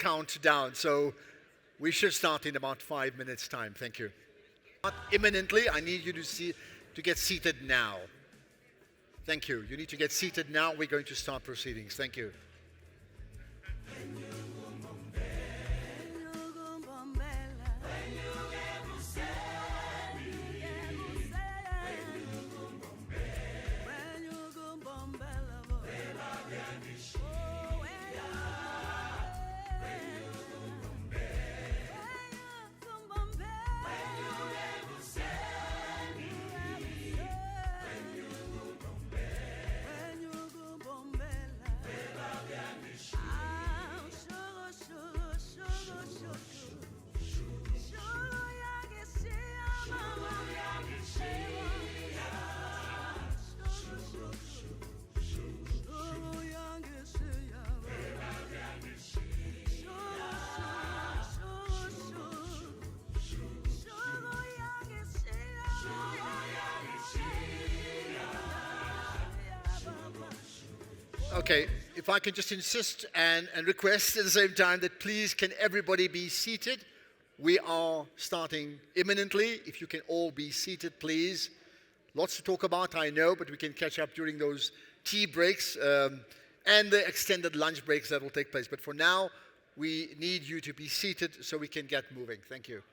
count down. So we should start in about 5 minutes' time. Thank you. Not imminently. I need you to get seated now. Thank you. You need to get seated now. We're going to start proceedings. Thank you. Okay, if I can just insist and request at the same time that please can everybody be seated. We are starting imminently. If you can all be seated, please. Lots to talk about, I know, but we can catch up during those tea breaks and the extended lunch breaks that will take place. But for now, we need you to be seated so we can get moving. Thank you.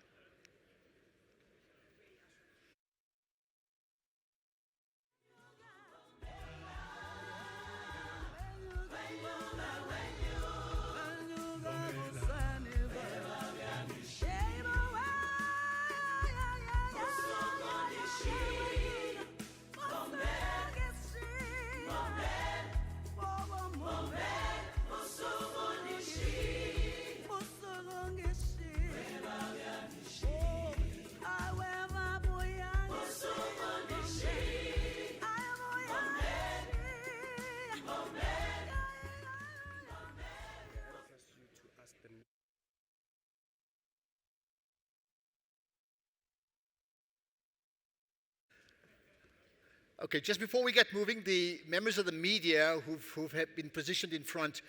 Okay, just before we get moving, the members of the media who've been positioned in front,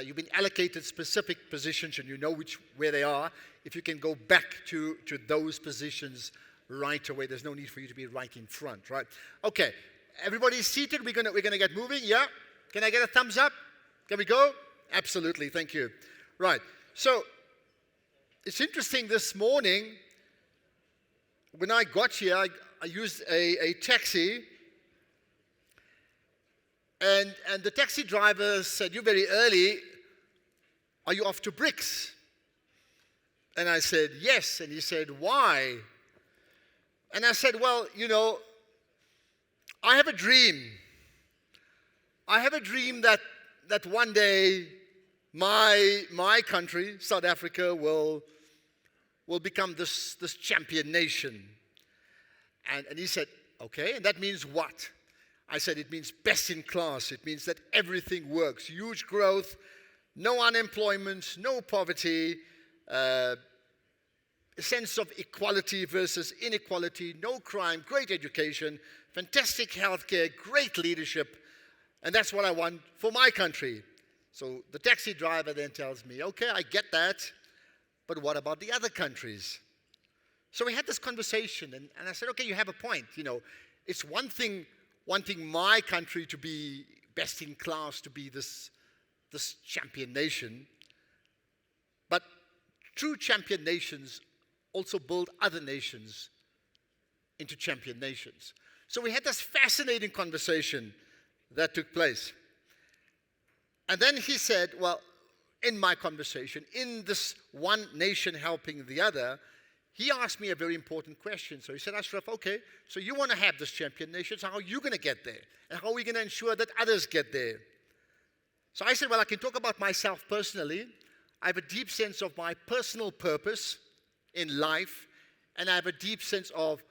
you've been allocated specific positions and you know where they are. If you can go back to those positions right away, there's no need for you to be right in front, right? Okay, everybody's seated. We're gonna get moving. Yeah? Can I get a thumbs up? Can we go? Absolutely. Thank you. Right. So it's interesting. This morning, when I got here, I used a taxi. And the taxi driver said, "You're very early. Are you off to BRICS?" And I said, "Yes." And he said, "Why?" And I said, "Well, you know, I have a dream. I have a dream that one day my country, South Africa, will become this champion nation." And he said, "Okay, and that means what?" I said, "It means best in class. It means that everything works. Huge growth, no unemployment, no poverty, a sense of equality versus inequality, no crime, great education, fantastic healthcare, great leadership. And that's what I want for my country." So the taxi driver then tells me, "Okay, I get that, but what about the other countries?" So we had this conversation, and I said, "Okay, you have a point. You know, it's one thing wanting my country to be best in class, to be this champion nation. But true champion nations also build other nations into champion nations." So we had this fascinating conversation that took place. And then he said, well, in my conversation, in this one nation helping the other, he asked me a very important question. So he said, "Ashraf, okay, so you want to have this champion nation, so how are you going to get there? And how are we going to ensure that others get there?" So I said, well, I can talk about myself personally. I have a deep sense of my personal purpose in life, and I have a deep sense of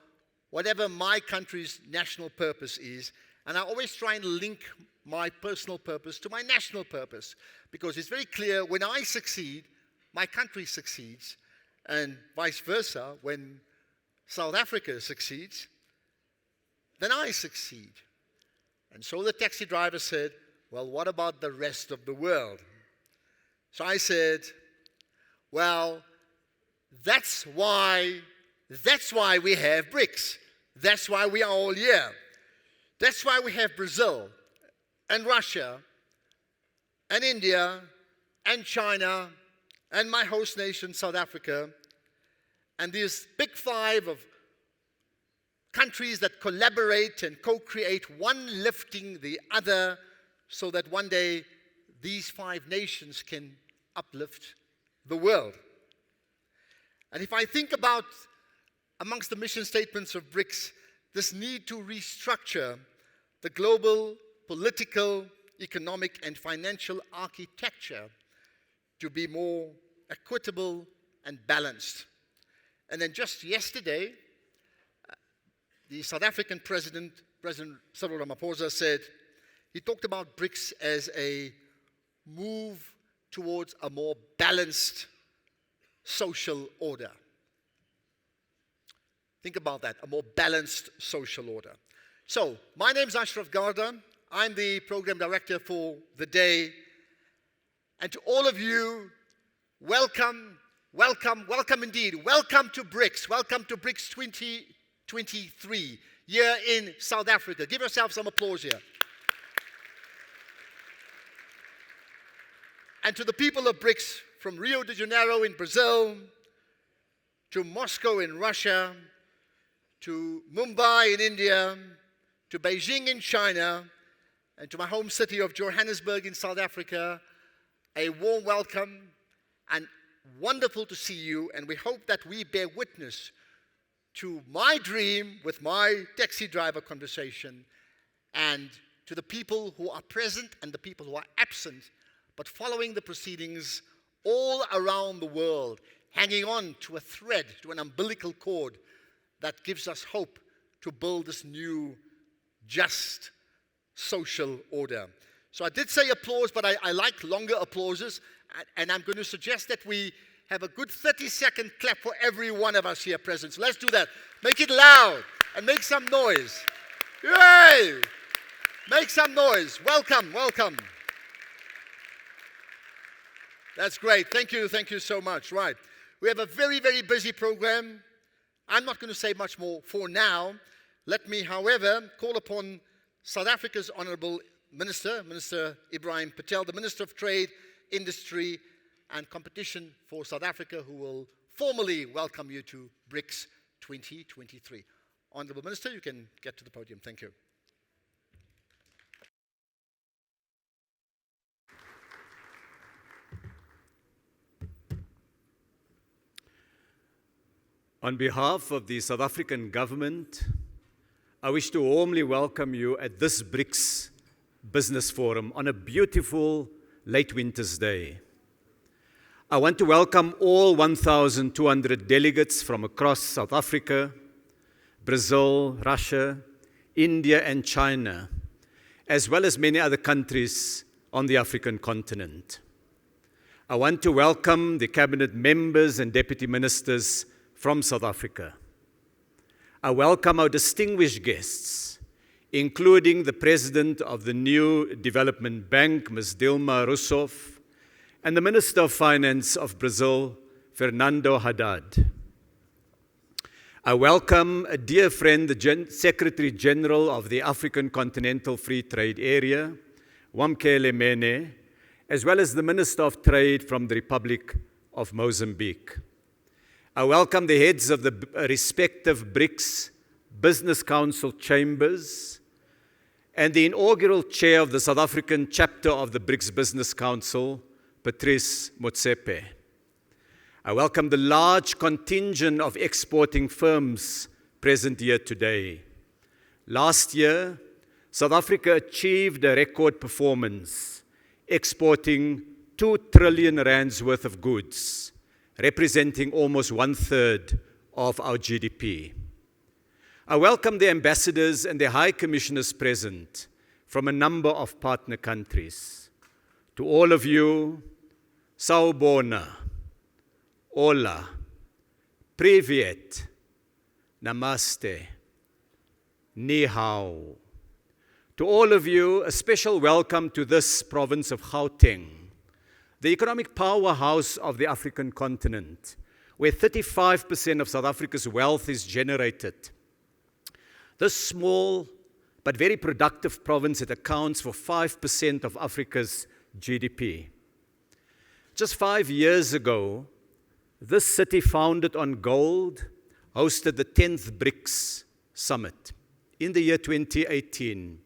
whatever my country's national purpose is. And I always try and link my personal purpose to my national purpose, because it's very clear when I succeed, my country succeeds. And vice versa, when South Africa succeeds, then I succeed. And so the taxi driver said, well, what about the rest of the world? So I said, Well, that's why we have BRICS. That's why we are all here. That's why we have Brazil and Russia and India and China and my host nation, South Africa, and these big five of countries that collaborate and co-create, one lifting the other, so that one day these five nations can uplift the world. And if I think about amongst the mission statements of BRICS, this need to restructure the global political, economic, and financial architecture to be more equitable and balanced. And then just yesterday, the South African President Cyril Ramaphosa said, he talked about BRICS as a move towards a more balanced social order. Think about that, a more balanced social order. So, my name is Ashraf Garda. I'm the program director for the day. And to all of you, welcome, welcome, welcome indeed. Welcome to BRICS. Welcome to BRICS 2023 here in South Africa. Give yourself some applause here. And to the people of BRICS, from Rio de Janeiro in Brazil, to Moscow in Russia, to Mumbai in India, to Beijing in China, and to my home city of Johannesburg in South Africa, a warm welcome and wonderful to see you. And we hope that we bear witness to my dream with my taxi driver conversation, and to the people who are present and the people who are absent, but following the proceedings all around the world, hanging on to a thread, to an umbilical cord that gives us hope to build this new, just social order. So I did say applause, but I like longer applauses, and I'm going to suggest that we have a good 30-second clap for every one of us here present. So let's do that. Make it loud and make some noise. Yay! Make some noise. Welcome, welcome. That's great. Thank you so much. Right. We have a very, very busy program. I'm not going to say much more for now. Let me, however, call upon South Africa's Honorable Minister, Minister Ibrahim Patel, the Minister of Trade, Industry and Competition for South Africa, who will formally welcome you to BRICS 2023. Honorable Minister, you can get to the podium. Thank you. On behalf of the South African government, I wish to warmly welcome you at this BRICS Business Forum on a beautiful late winter's day. I want to welcome all 1,200 delegates from across South Africa, Brazil, Russia, India, and China, as well as many other countries on the African continent. I want to welcome the cabinet members and deputy ministers from South Africa. I welcome our distinguished guests, including the President of the New Development Bank, Ms. Dilma Rousseff, and the Minister of Finance of Brazil, Fernando Haddad. I welcome a dear friend, the Secretary General of the African Continental Free Trade Area, Wamkele Mene, as well as the Minister of Trade from the Republic of Mozambique. I welcome the heads of the respective BRICS Business Council chambers and the inaugural chair of the South African chapter of the BRICS Business Council, Patrice Motsepe. I welcome the large contingent of exporting firms present here today. Last year, South Africa achieved a record performance, exporting 2 trillion rands worth of goods, representing almost 1/3 of our GDP. I welcome the ambassadors and the high commissioners present from a number of partner countries. To all of you, Sawubona, Ola, Privyet, Namaste, Ni Hao. To all of you, a special welcome to this province of Gauteng, the economic powerhouse of the African continent, where 35% of South Africa's wealth is generated. This small but very productive province, it accounts for 5% of Africa's GDP. Just 5 years ago, this city, founded on gold, hosted the 10th BRICS Summit in the year 2018,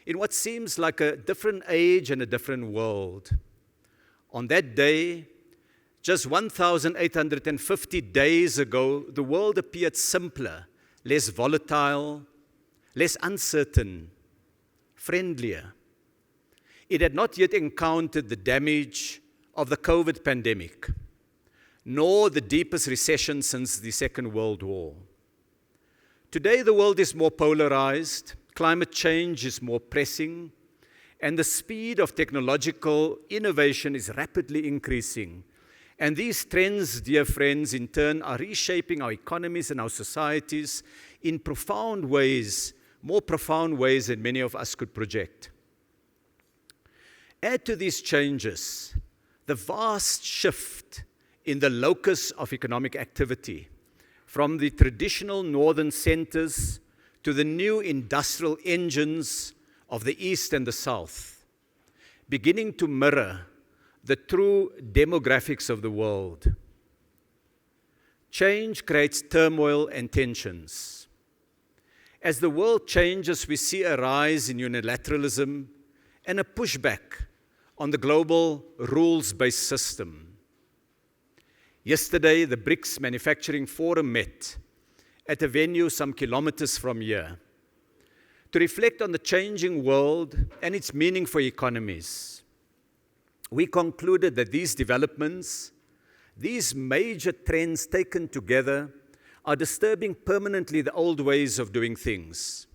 in what seems like a different age and a different world. On that day, just 1,850 days ago, the world appeared simpler, less volatile, less uncertain, friendlier. It had not yet encountered the damage of the COVID pandemic, nor the deepest recession since the Second World War. Today, the world is more polarized, climate change is more pressing, and the speed of technological innovation is rapidly increasing. And these trends, dear friends, in turn are reshaping our economies and our societies in profound ways, more profound ways than many of us could project. Add to these changes the vast shift in the locus of economic activity, from the traditional northern centers to the new industrial engines of the East and the South, beginning to mirror the true demographics of the world. Change creates turmoil and tensions. As the world changes, we see a rise in unilateralism and a pushback on the global rules-based system. Yesterday, the BRICS Manufacturing Forum met at a venue some kilometers from here to reflect on the changing world and its meaning for economies. We concluded that these developments, these major trends taken together, are disturbing permanently the old ways of doing things.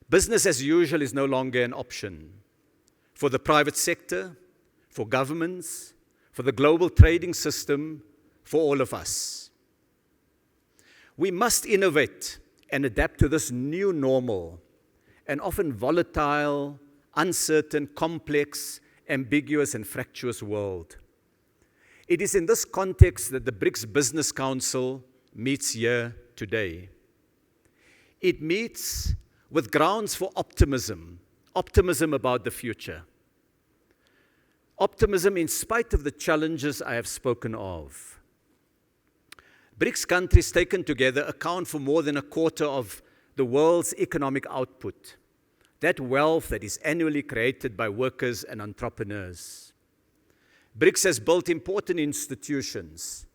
Business as usual is no longer an option for the private sector, for governments, for the global trading system, for all of us. We must innovate and adapt to this new normal, an often volatile, uncertain, complex, ambiguous, and fractious world. It is in this context that the BRICS Business Council meets here today. It meets with grounds for optimism about the future. Optimism in spite of the challenges I have spoken of. BRICS countries taken together account for more than a quarter of the world's economic output, that wealth that is annually created by workers and entrepreneurs. BRICS has built important institutions,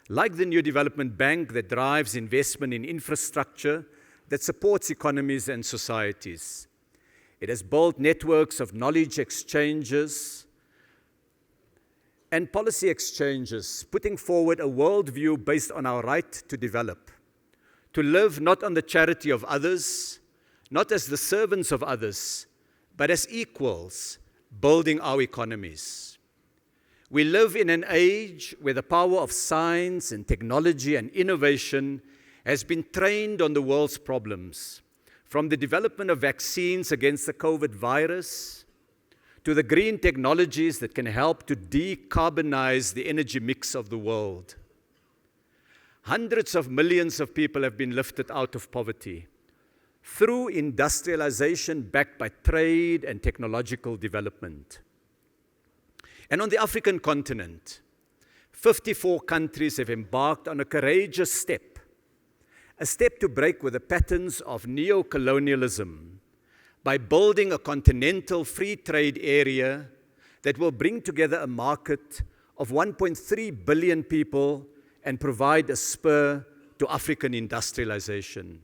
like the New Development Bank that drives investment in infrastructure that supports economies and societies. It has built networks of knowledge exchanges and policy exchanges, putting forward a worldview based on our right to develop, to live not on the charity of others, not as the servants of others, but as equals, building our economies. We live in an age where the power of science and technology and innovation has been trained on the world's problems, from the development of vaccines against the COVID virus to the green technologies that can help to decarbonize the energy mix of the world. Hundreds of millions of people have been lifted out of poverty through industrialization backed by trade and technological development. And on the African continent, 54 countries have embarked on a courageous step, a step to break with the patterns of neo-colonialism by building a continental free trade area that will bring together a market of 1.3 billion people and provide a spur to African industrialization.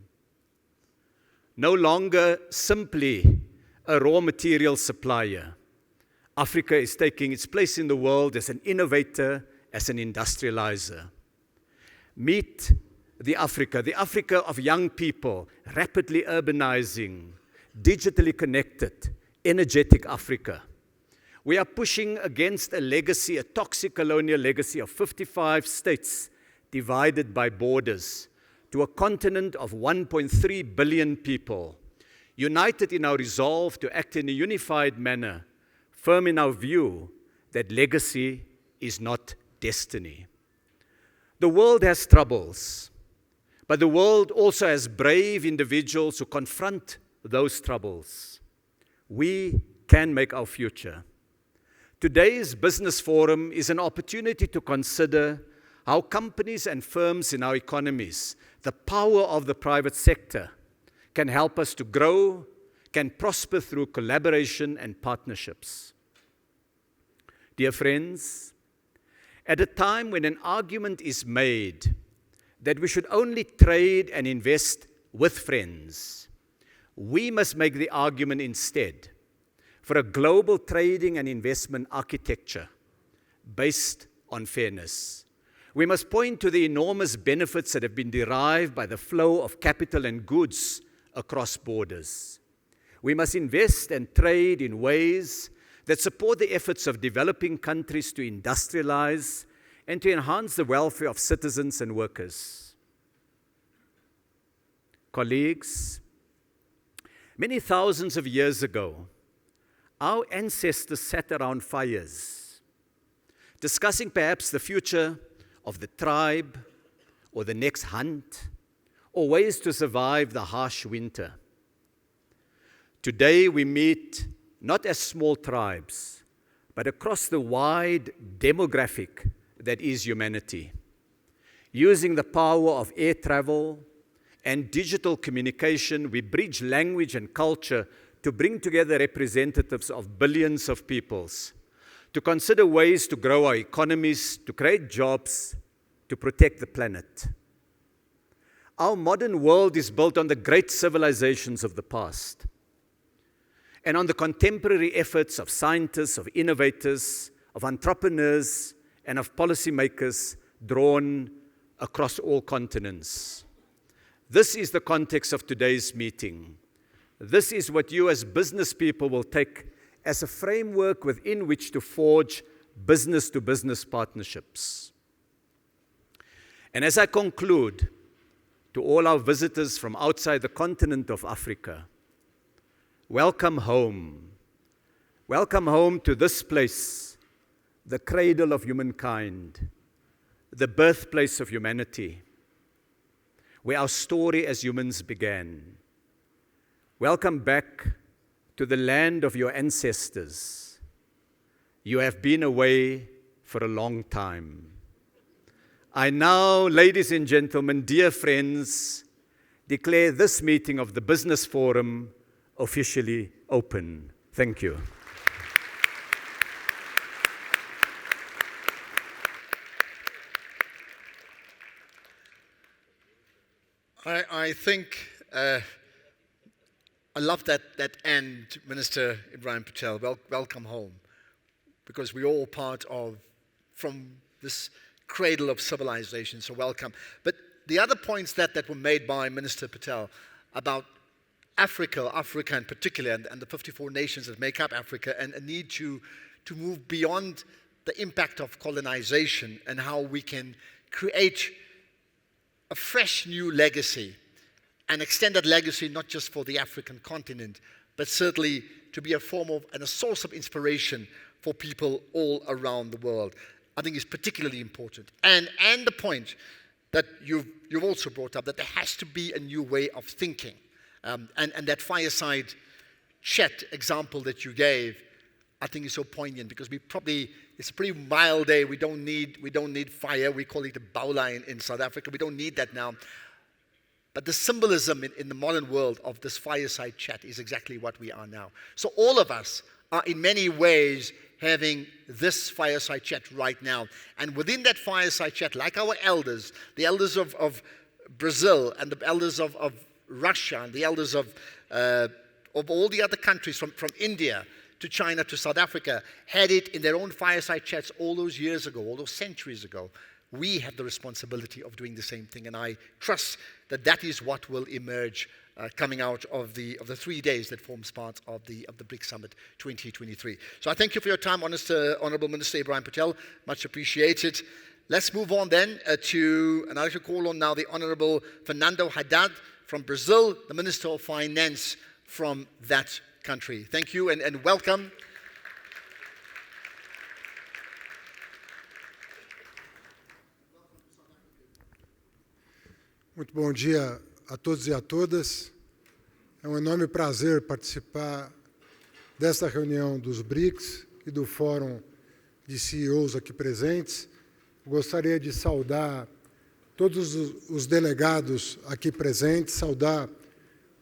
No longer simply a raw material supplier, Africa is taking its place in the world as an innovator, as an industrializer. Meet the Africa of young people, rapidly urbanizing, digitally connected, energetic Africa. We are pushing against a legacy, a toxic colonial legacy of 55 states divided by borders, to a continent of 1.3 billion people, united in our resolve to act in a unified manner, firm in our view that legacy is not destiny. The world has troubles, but the world also has brave individuals who confront those troubles. We can make our future. Today's Business Forum is an opportunity to consider how companies and firms in our economies, the power of the private sector, can help us to grow, can prosper through collaboration and partnerships. Dear friends, at a time when an argument is made that we should only trade and invest with friends, we must make the argument instead for a global trading and investment architecture based on fairness. We must point to the enormous benefits that have been derived by the flow of capital and goods across borders. We must invest and trade in ways that support the efforts of developing countries to industrialize and to enhance the welfare of citizens and workers. Colleagues, many thousands of years ago, our ancestors sat around fires, discussing perhaps the future of the tribe or the next hunt, or ways to survive the harsh winter. Today we meet not as small tribes, but across the wide demographic that is humanity. Using the power of air travel and digital communication, we bridge language and culture to bring together representatives of billions of peoples, to consider ways to grow our economies, to create jobs, to protect the planet. Our modern world is built on the great civilizations of the past and on the contemporary efforts of scientists, of innovators, of entrepreneurs, and of policymakers drawn across all continents. This is the context of today's meeting. This is what you as business people will take as a framework within which to forge business-to-business partnerships. And as I conclude, to all our visitors from outside the continent of Africa, welcome home. Welcome home to this place, the cradle of humankind, the birthplace of humanity, where our story as humans began. Welcome back to the land of your ancestors. You have been away for a long time. I now, ladies and gentlemen, dear friends, declare this meeting of the Business Forum officially open. Thank you. I think I love that end, Minister Ibrahim Patel. Welcome home, because we're all part of, from this cradle of civilization, so welcome. But the other points that were made by Minister Patel about Africa in particular, and the 54 nations that make up Africa, and a need to move beyond the impact of colonization and how we can create a fresh new legacy and extend that legacy not just for the African continent, but certainly to be a form of and a source of inspiration for people all around the world, I think is particularly important. And the point that you've also brought up, that there has to be a new way of thinking. And that fireside chat example that you gave, I think is so poignant, because it's a pretty mild day. We don't need fire. We call it a baula in South Africa. We don't need that now. But the symbolism in the modern world of this fireside chat is exactly what we are now. So all of us are in many ways having this fireside chat right now. And within that fireside chat, like our elders, the elders of Brazil and the elders of Russia and the elders of all the other countries from India to China to South Africa had it in their own fireside chats all those years ago, all those centuries ago. We have the responsibility of doing the same thing, and I trust that is what will emerge coming out of the 3 days that forms part of the BRICS Summit 2023. So I thank you for your time, Honourable Minister Ibrahim Patel, much appreciated. Let's move on then and I'd like to call on now the Honourable Fernando Haddad from Brazil, the Minister of Finance from that country. Thank you and welcome. Muito bom dia a todos e a todas. É um enorme prazer participar desta reunião dos BRICS e do Fórum de CEOs aqui presentes. Gostaria de saudar todos os delegados aqui presentes, saudar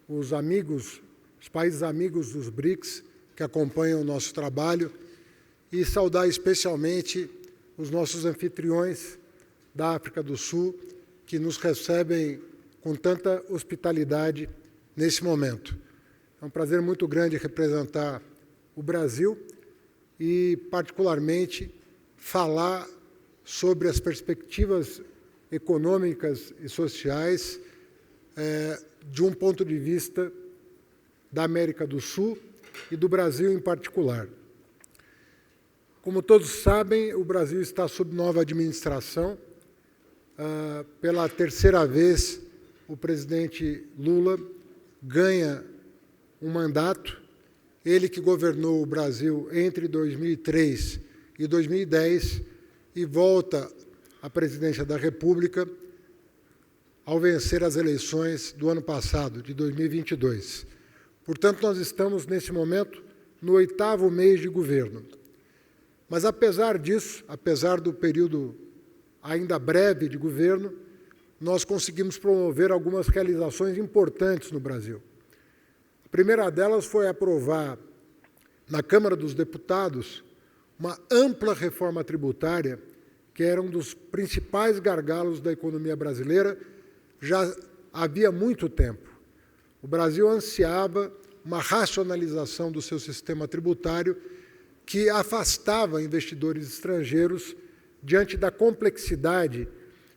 os amigos, os países amigos dos BRICS que acompanham o nosso trabalho e saudar especialmente os nossos anfitriões da África do Sul, que nos recebem com tanta hospitalidade nesse momento. É um prazer muito grande representar o Brasil e, particularmente, falar sobre as perspectivas econômicas e sociais de um ponto de vista da América do Sul e do Brasil em particular. Como todos sabem, o Brasil está sob nova administração. Pela terceira vez, o presidente Lula ganha um mandato. Ele que governou o Brasil entre 2003 e 2010 e volta à presidência da República ao vencer as eleições do ano passado, de 2022. Portanto, nós estamos, nesse momento, no 8º mês de governo. Mas, apesar disso, apesar do período ainda breve de governo, nós conseguimos promover algumas realizações importantes no Brasil. A primeira delas foi aprovar, na Câmara dos Deputados, uma ampla reforma tributária, que era um dos principais gargalos da economia brasileira já havia muito tempo. O Brasil ansiava uma racionalização do seu sistema tributário que afastava investidores estrangeiros diante da complexidade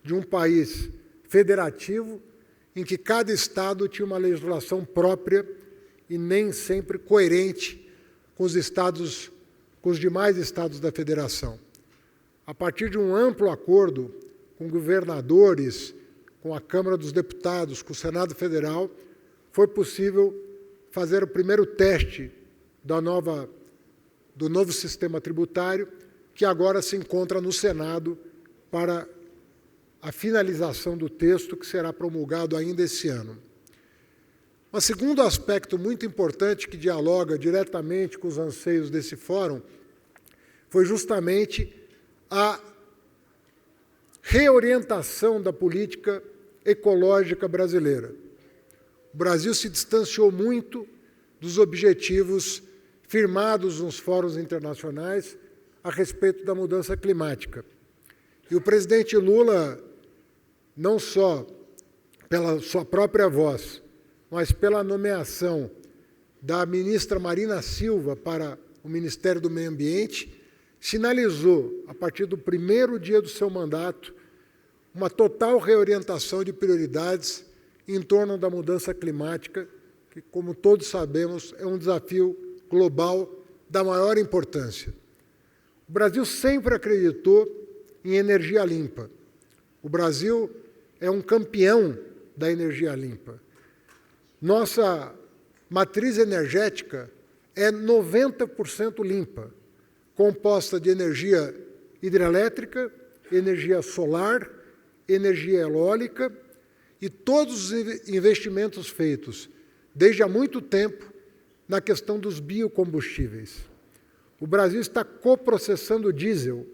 de um país federativo em que cada estado tinha uma legislação própria e nem sempre coerente com os demais estados da federação. A partir de um amplo acordo com governadores, com a Câmara dos Deputados, com o Senado Federal, foi possível fazer o primeiro teste do novo sistema tributário, que agora se encontra no Senado para a finalização do texto, que será promulgado ainda esse ano. Um segundo aspecto muito importante, que dialoga diretamente com os anseios desse fórum, foi justamente a reorientação da política ecológica brasileira. O Brasil se distanciou muito dos objetivos firmados nos fóruns internacionais a respeito da mudança climática. E o presidente Lula, não só pela sua própria voz, mas pela nomeação da ministra Marina Silva para o Ministério do Meio Ambiente, sinalizou, a partir do primeiro dia do seu mandato, uma total reorientação de prioridades em torno da mudança climática, que, como todos sabemos, é um desafio global da maior importância. O Brasil sempre acreditou em energia limpa. O Brasil é um campeão da energia limpa. Nossa matriz energética é 90% limpa, composta de energia hidrelétrica, energia solar, energia eólica e todos os investimentos feitos desde há muito tempo na questão dos biocombustíveis. O Brasil está coprocessando diesel,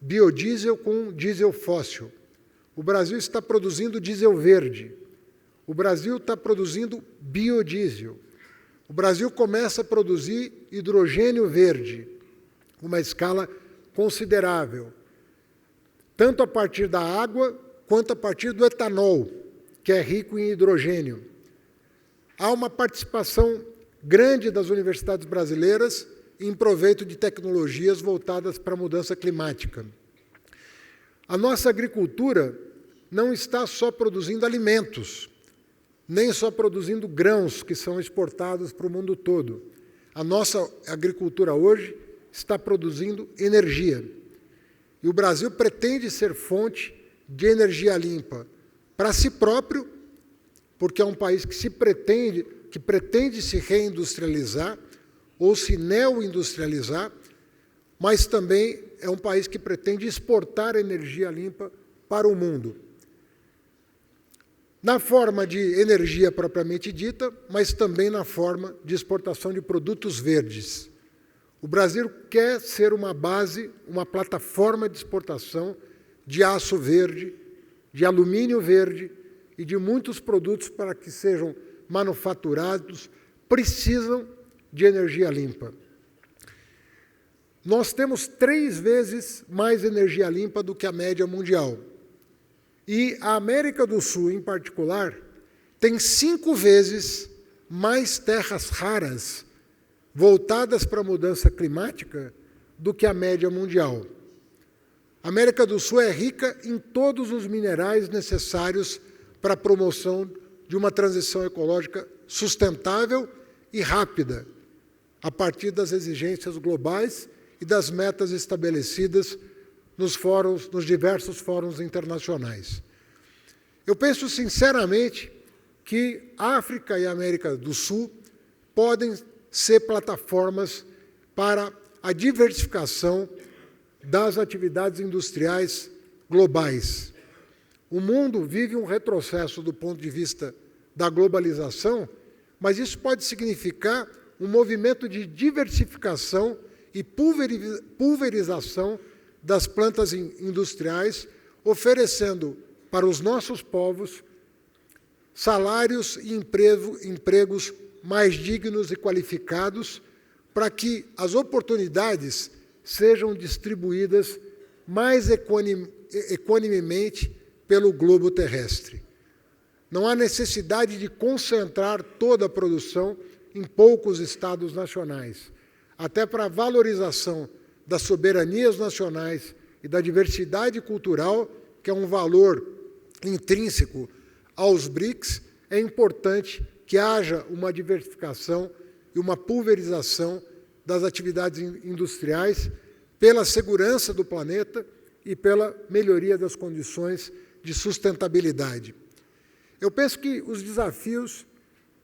biodiesel com diesel fóssil. O Brasil está produzindo diesel verde. O Brasil está produzindo biodiesel. O Brasil começa a produzir hidrogênio verde, uma escala considerável, tanto a partir da água quanto a partir do etanol, que é rico em hidrogênio. Há uma participação grande das universidades brasileiras em proveito de tecnologias voltadas para a mudança climática. A nossa agricultura não está só produzindo alimentos, nem só produzindo grãos que são exportados para o mundo todo. A nossa agricultura hoje está produzindo energia. E o Brasil pretende ser fonte de energia limpa para si próprio, porque é um país que pretende se reindustrializar ou se neoindustrializar, mas também é um país que pretende exportar energia limpa para o mundo. na forma de energia propriamente dita, mas também na forma de exportação de produtos verdes. O Brasil quer ser uma base, uma plataforma de exportação de aço verde, de alumínio verde e de muitos produtos para que sejam manufaturados, precisam de energia limpa. Nós temos 3 vezes mais energia limpa do que a média mundial. E a América do Sul, em particular, tem 5 vezes mais terras raras voltadas para a mudança climática do que a média mundial. A América do Sul é rica em todos os minerais necessários para a promoção de uma transição ecológica sustentável e rápida, a partir das exigências globais e das metas estabelecidas nos diversos fóruns internacionais. Eu penso sinceramente que África e América do Sul podem ser plataformas para a diversificação das atividades industriais globais. O mundo vive um retrocesso do ponto de vista da globalização, mas isso pode significar um movimento de diversificação e pulverização das plantas industriais, oferecendo para os nossos povos salários e empregos mais dignos e qualificados, para que as oportunidades sejam distribuídas mais equanimemente pelo globo terrestre. Não há necessidade de concentrar toda a produção em poucos estados nacionais, até para a valorização das soberanias nacionais e da diversidade cultural, que é um valor intrínseco aos BRICS, é importante que haja uma diversificação e uma pulverização das atividades industriais pela segurança do planeta e pela melhoria das condições de sustentabilidade. Eu penso que os desafios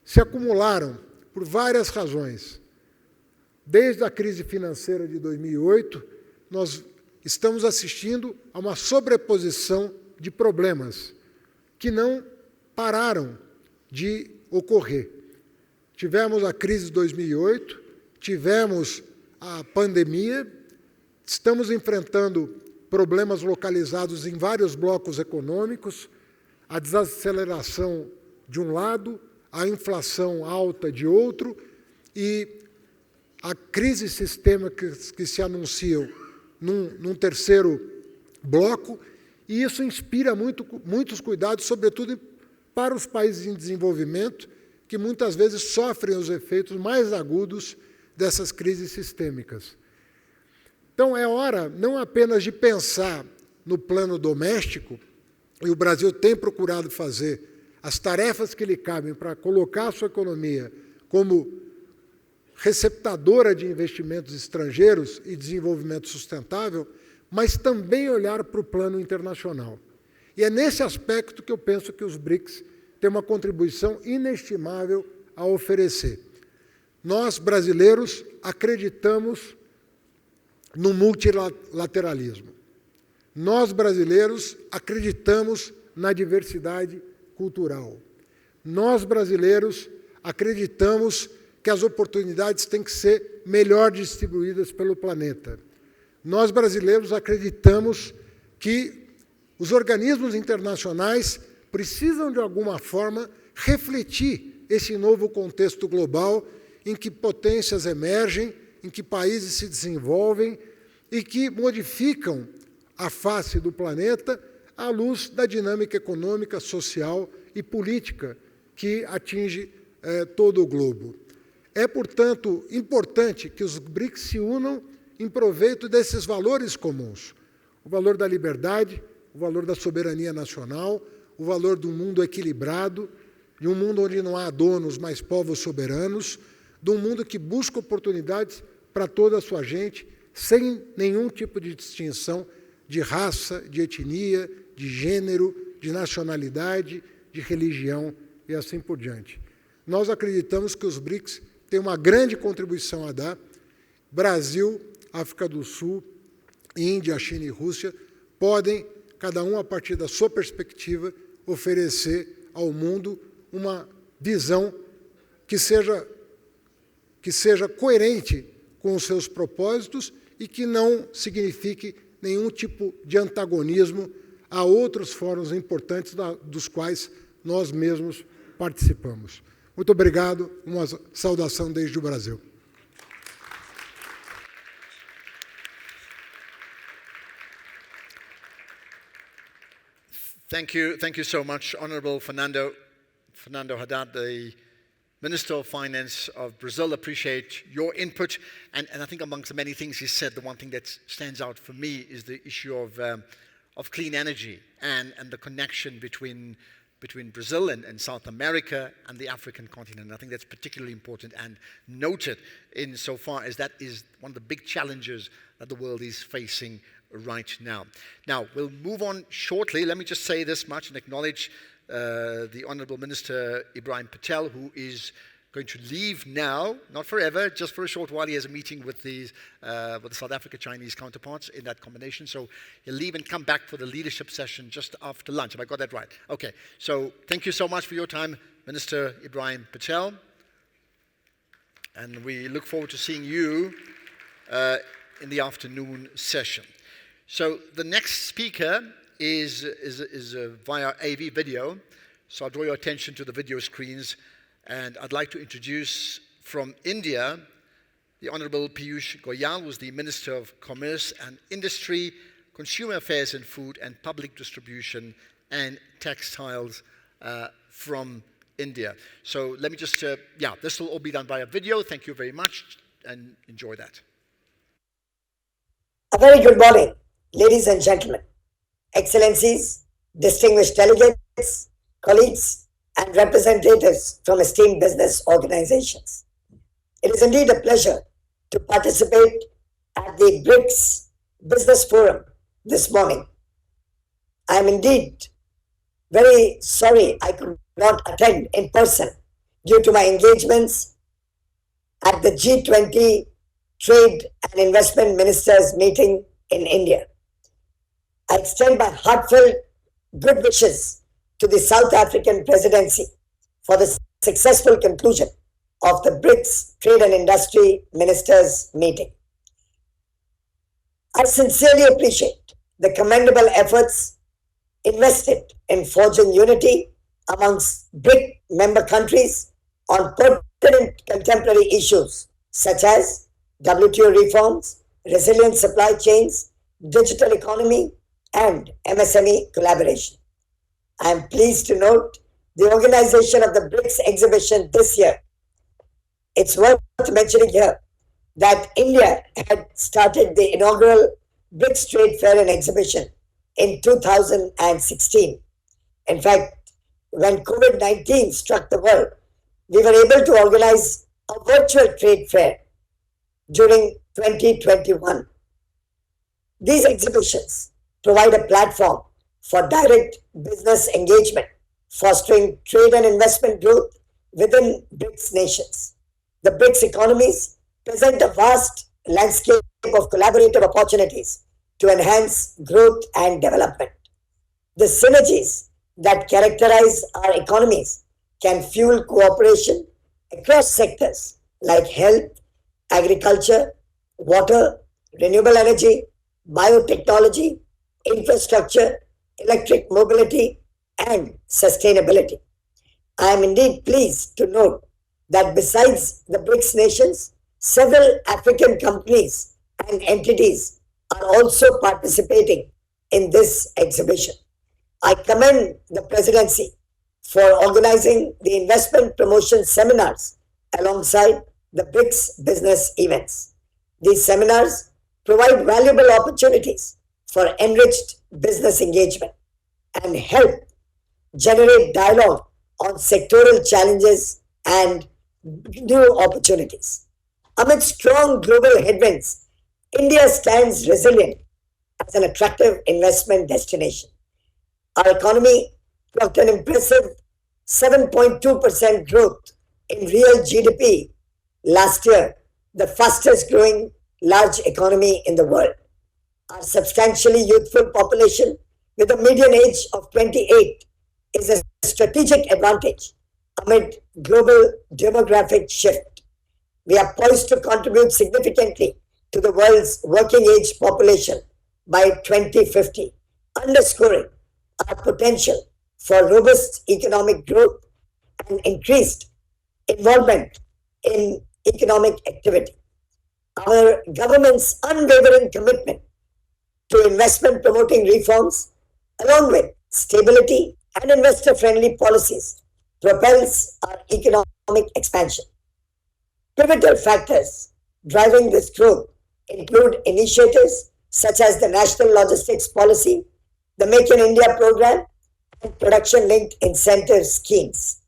se acumularam por várias razões. Desde a crise financeira de 2008, nós estamos assistindo a uma sobreposição de problemas que não pararam de ocorrer. Tivemos a crise de 2008, tivemos a pandemia, estamos enfrentando problemas localizados em vários blocos econômicos, a desaceleração de um lado, a inflação alta de outro e a crise sistêmica que se anunciam num terceiro bloco, e isso inspira muitos cuidados, sobretudo para os países em desenvolvimento, que muitas vezes sofrem os efeitos mais agudos dessas crises sistêmicas. Então, é hora não apenas de pensar no plano doméstico, e o Brasil tem procurado fazer as tarefas que lhe cabem para colocar a sua economia como receptadora de investimentos estrangeiros e desenvolvimento sustentável, mas também olhar para o plano internacional. E é nesse aspecto que eu penso que os BRICS têm uma contribuição inestimável a oferecer. Nós, brasileiros, acreditamos no multilateralismo. Nós, brasileiros, acreditamos na diversidade cultural. Nós, brasileiros, acreditamos que as oportunidades têm que ser melhor distribuídas pelo planeta. Nós, brasileiros, acreditamos que os organismos internacionais precisam, de alguma forma, refletir esse novo contexto global em que potências emergem, em que países se desenvolvem e que modificam a face do planeta à luz da dinâmica econômica, social e política que atinge todo o globo. É, portanto, importante que os BRICS se unam em proveito desses valores comuns. O valor da liberdade, o valor da soberania nacional, o valor de um mundo equilibrado, de um mundo onde não há donos, mas povos soberanos, de um mundo que busca oportunidades para toda a sua gente, sem nenhum tipo de distinção de raça, de etnia, de gênero, de nacionalidade, de religião e assim por diante. Nós acreditamos que os BRICS têm uma grande contribuição a dar. Brasil, África do Sul, Índia, China e Rússia podem, cada um a partir da sua perspectiva, oferecer ao mundo uma visão que seja coerente com os seus propósitos e que não signifique nenhum tipo de antagonismo a outros fóruns importantes dos quais nós mesmos participamos. Muito obrigado, uma saudação desde o Brasil. Thank you so much, Honorable Fernando Haddad, the Minister of Finance of Brazil. Appreciate your input. And I think amongst the many things he said, the one thing that stands out for me is the issue of clean energy and the connection between Brazil and South America and the African continent. I think that's particularly important and noted insofar as that is one of the big challenges that the world is facing right now. Now, we'll move on shortly. Let me just say this much and acknowledge the Honorable Minister Ibrahim Patel, who is going to leave now, not forever, just for a short while. He has a meeting with the South Africa Chinese counterparts in that combination. So he'll leave and come back for the leadership session just after lunch. Have I got that right? Okay. So thank you so much for your time, Minister Ibrahim Patel. And we look forward to seeing you in the afternoon session. So the next speaker is via AV video. So I'll draw your attention to the video screens. And I'd like to introduce from India, the Honorable Piyush Goyal, who's the Minister of Commerce and Industry, Consumer Affairs and Food and Public Distribution and Textiles from India. So let me just, this will all be done via video. Thank you very much and enjoy that. A very good morning, ladies and gentlemen, Excellencies, distinguished delegates, colleagues, and representatives from esteemed business organizations. It is indeed a pleasure to participate at the BRICS Business Forum this morning. I am indeed very sorry I could not attend in person due to my engagements at the G20 Trade and Investment Ministers meeting in India. I extend my heartfelt good wishes to the South African presidency for the successful conclusion of the BRICS Trade and Industry Ministers meeting. I sincerely appreciate the commendable efforts invested in forging unity amongst BRIC member countries on pertinent contemporary issues such as WTO reforms, resilient supply chains, digital economy, and MSME collaboration. I am pleased to note the organization of the BRICS exhibition this year. It's worth mentioning here that India had started the inaugural BRICS Trade Fair and Exhibition in 2016. In fact, when COVID-19 struck the world, we were able to organize a virtual trade fair during 2021. These exhibitions provide a platform for direct business engagement, fostering trade and investment growth within BRICS nations. The BRICS economies present a vast landscape of collaborative opportunities to enhance growth and development. The synergies that characterize our economies can fuel cooperation across sectors like health, agriculture, water, renewable energy, biotechnology, infrastructure, electric mobility, and sustainability. I am indeed pleased to note that besides the BRICS nations, several African companies and entities are also participating in this exhibition. I commend the presidency for organizing the investment promotion seminars alongside the BRICS business events. These seminars provide valuable opportunities for enriched business engagement and help generate dialogue on sectoral challenges and new opportunities. Amid strong global headwinds, India stands resilient as an attractive investment destination. Our economy clocked an impressive 7.2% growth in real GDP last year, the fastest growing large economy in the world. Our substantially youthful population with a median age of 28 is a strategic advantage amid global demographic shift. We are poised to contribute significantly to the world's working age population by 2050, underscoring our potential for robust economic growth and increased involvement in economic activity. Our government's unwavering commitment to investment promoting reforms, along with stability and investor friendly policies, propels our economic expansion. Pivotal factors driving this growth include initiatives such as the National Logistics Policy, the Make in India program, and production linked incentive schemes.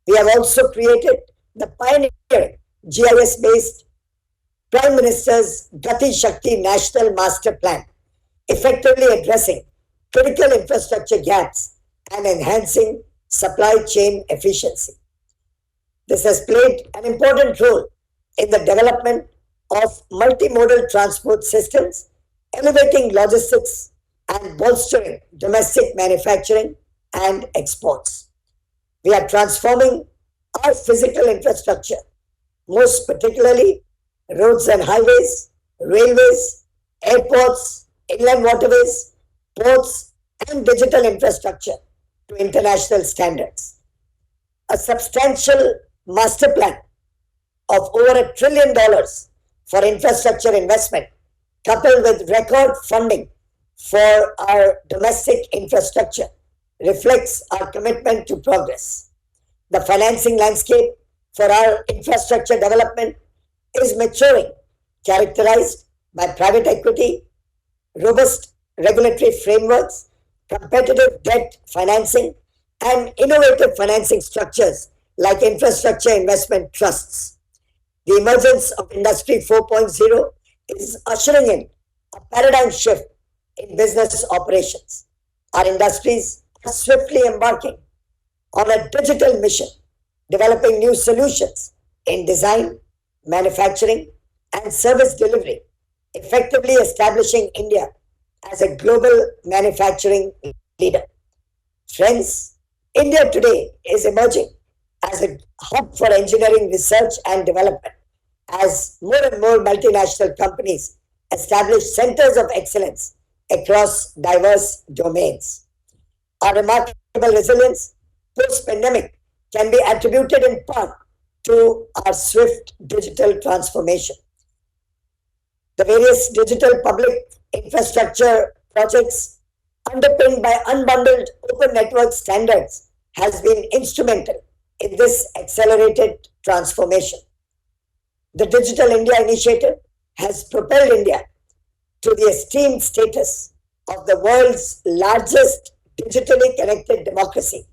We have also created the pioneering GIS based Prime Minister's Gati Shakti National Master Plan, effectively addressing critical infrastructure gaps and enhancing supply chain efficiency. This has played an important role in the development of multimodal transport systems, elevating logistics and bolstering domestic manufacturing and exports. We are transforming our physical infrastructure, most particularly roads and highways, railways, airports, inland waterways, ports, and digital infrastructure to international standards. A substantial master plan of over $1 trillion for infrastructure investment, coupled with record funding for our domestic infrastructure, reflects our commitment to progress. The financing landscape for our infrastructure development is maturing, characterized by private equity, robust regulatory frameworks, competitive debt financing, and innovative financing structures like infrastructure investment trusts. The emergence of Industry 4.0 is ushering in a paradigm shift in business operations. Our industries are swiftly embarking on a digital mission, developing new solutions in design, manufacturing, and service delivery, effectively establishing India as a global manufacturing leader. Friends, India today is emerging as a hub for engineering research and development as more and more multinational companies establish centers of excellence across diverse domains. Our remarkable resilience post-pandemic can be attributed in part to our swift digital transformation. The various digital public infrastructure projects underpinned by unbundled open network standards has been instrumental in this accelerated transformation. The Digital India Initiative has propelled India to the esteemed status of the world's largest digitally connected democracy,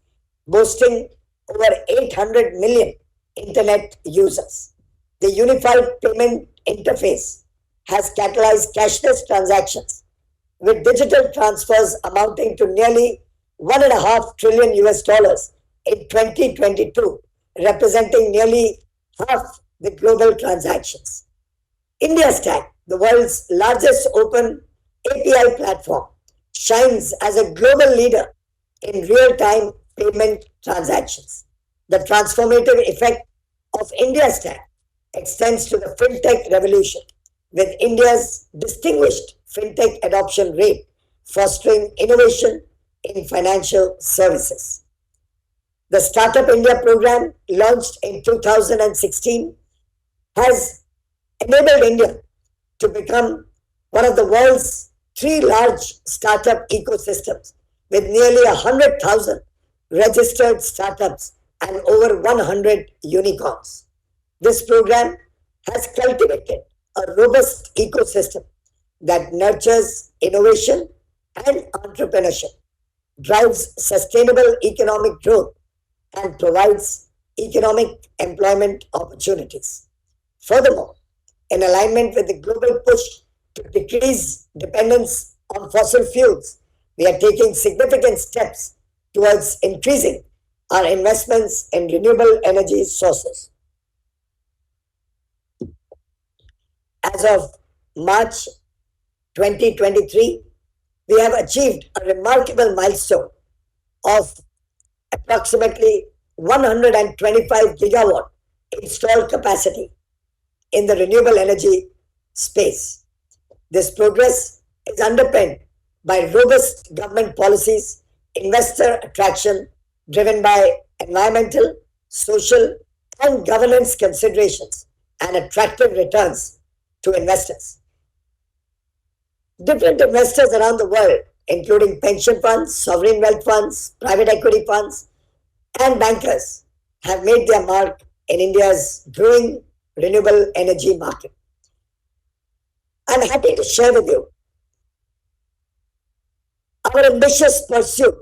boasting over 800 million internet users. The unified payment interface has catalyzed cashless transactions, with digital transfers amounting to nearly $1.5 trillion in 2022, representing nearly half the global transactions. India Stack, the world's largest open API platform, shines as a global leader in real-time payment transactions. The transformative effect of India Stack extends to the fintech revolution, with India's distinguished fintech adoption rate fostering innovation in financial services. The Startup India program, launched in 2016, has enabled India to become one of the world's 3 large startup ecosystems, with nearly 100,000 registered startups and over 100 unicorns. This program has cultivated a robust ecosystem that nurtures innovation and entrepreneurship, drives sustainable economic growth, and provides economic employment opportunities. Furthermore, in alignment with the global push to decrease dependence on fossil fuels, we are taking significant steps towards increasing our investments in renewable energy sources. As of March 2023, we have achieved a remarkable milestone of approximately 125 gigawatt installed capacity in the renewable energy space. This progress is underpinned by robust government policies, investor attraction driven by environmental, social, and governance considerations, and attractive returns to investors. Different investors around the world, including pension funds, sovereign wealth funds, private equity funds, and bankers, have made their mark in India's growing renewable energy market. I'm happy to share with you our ambitious pursuit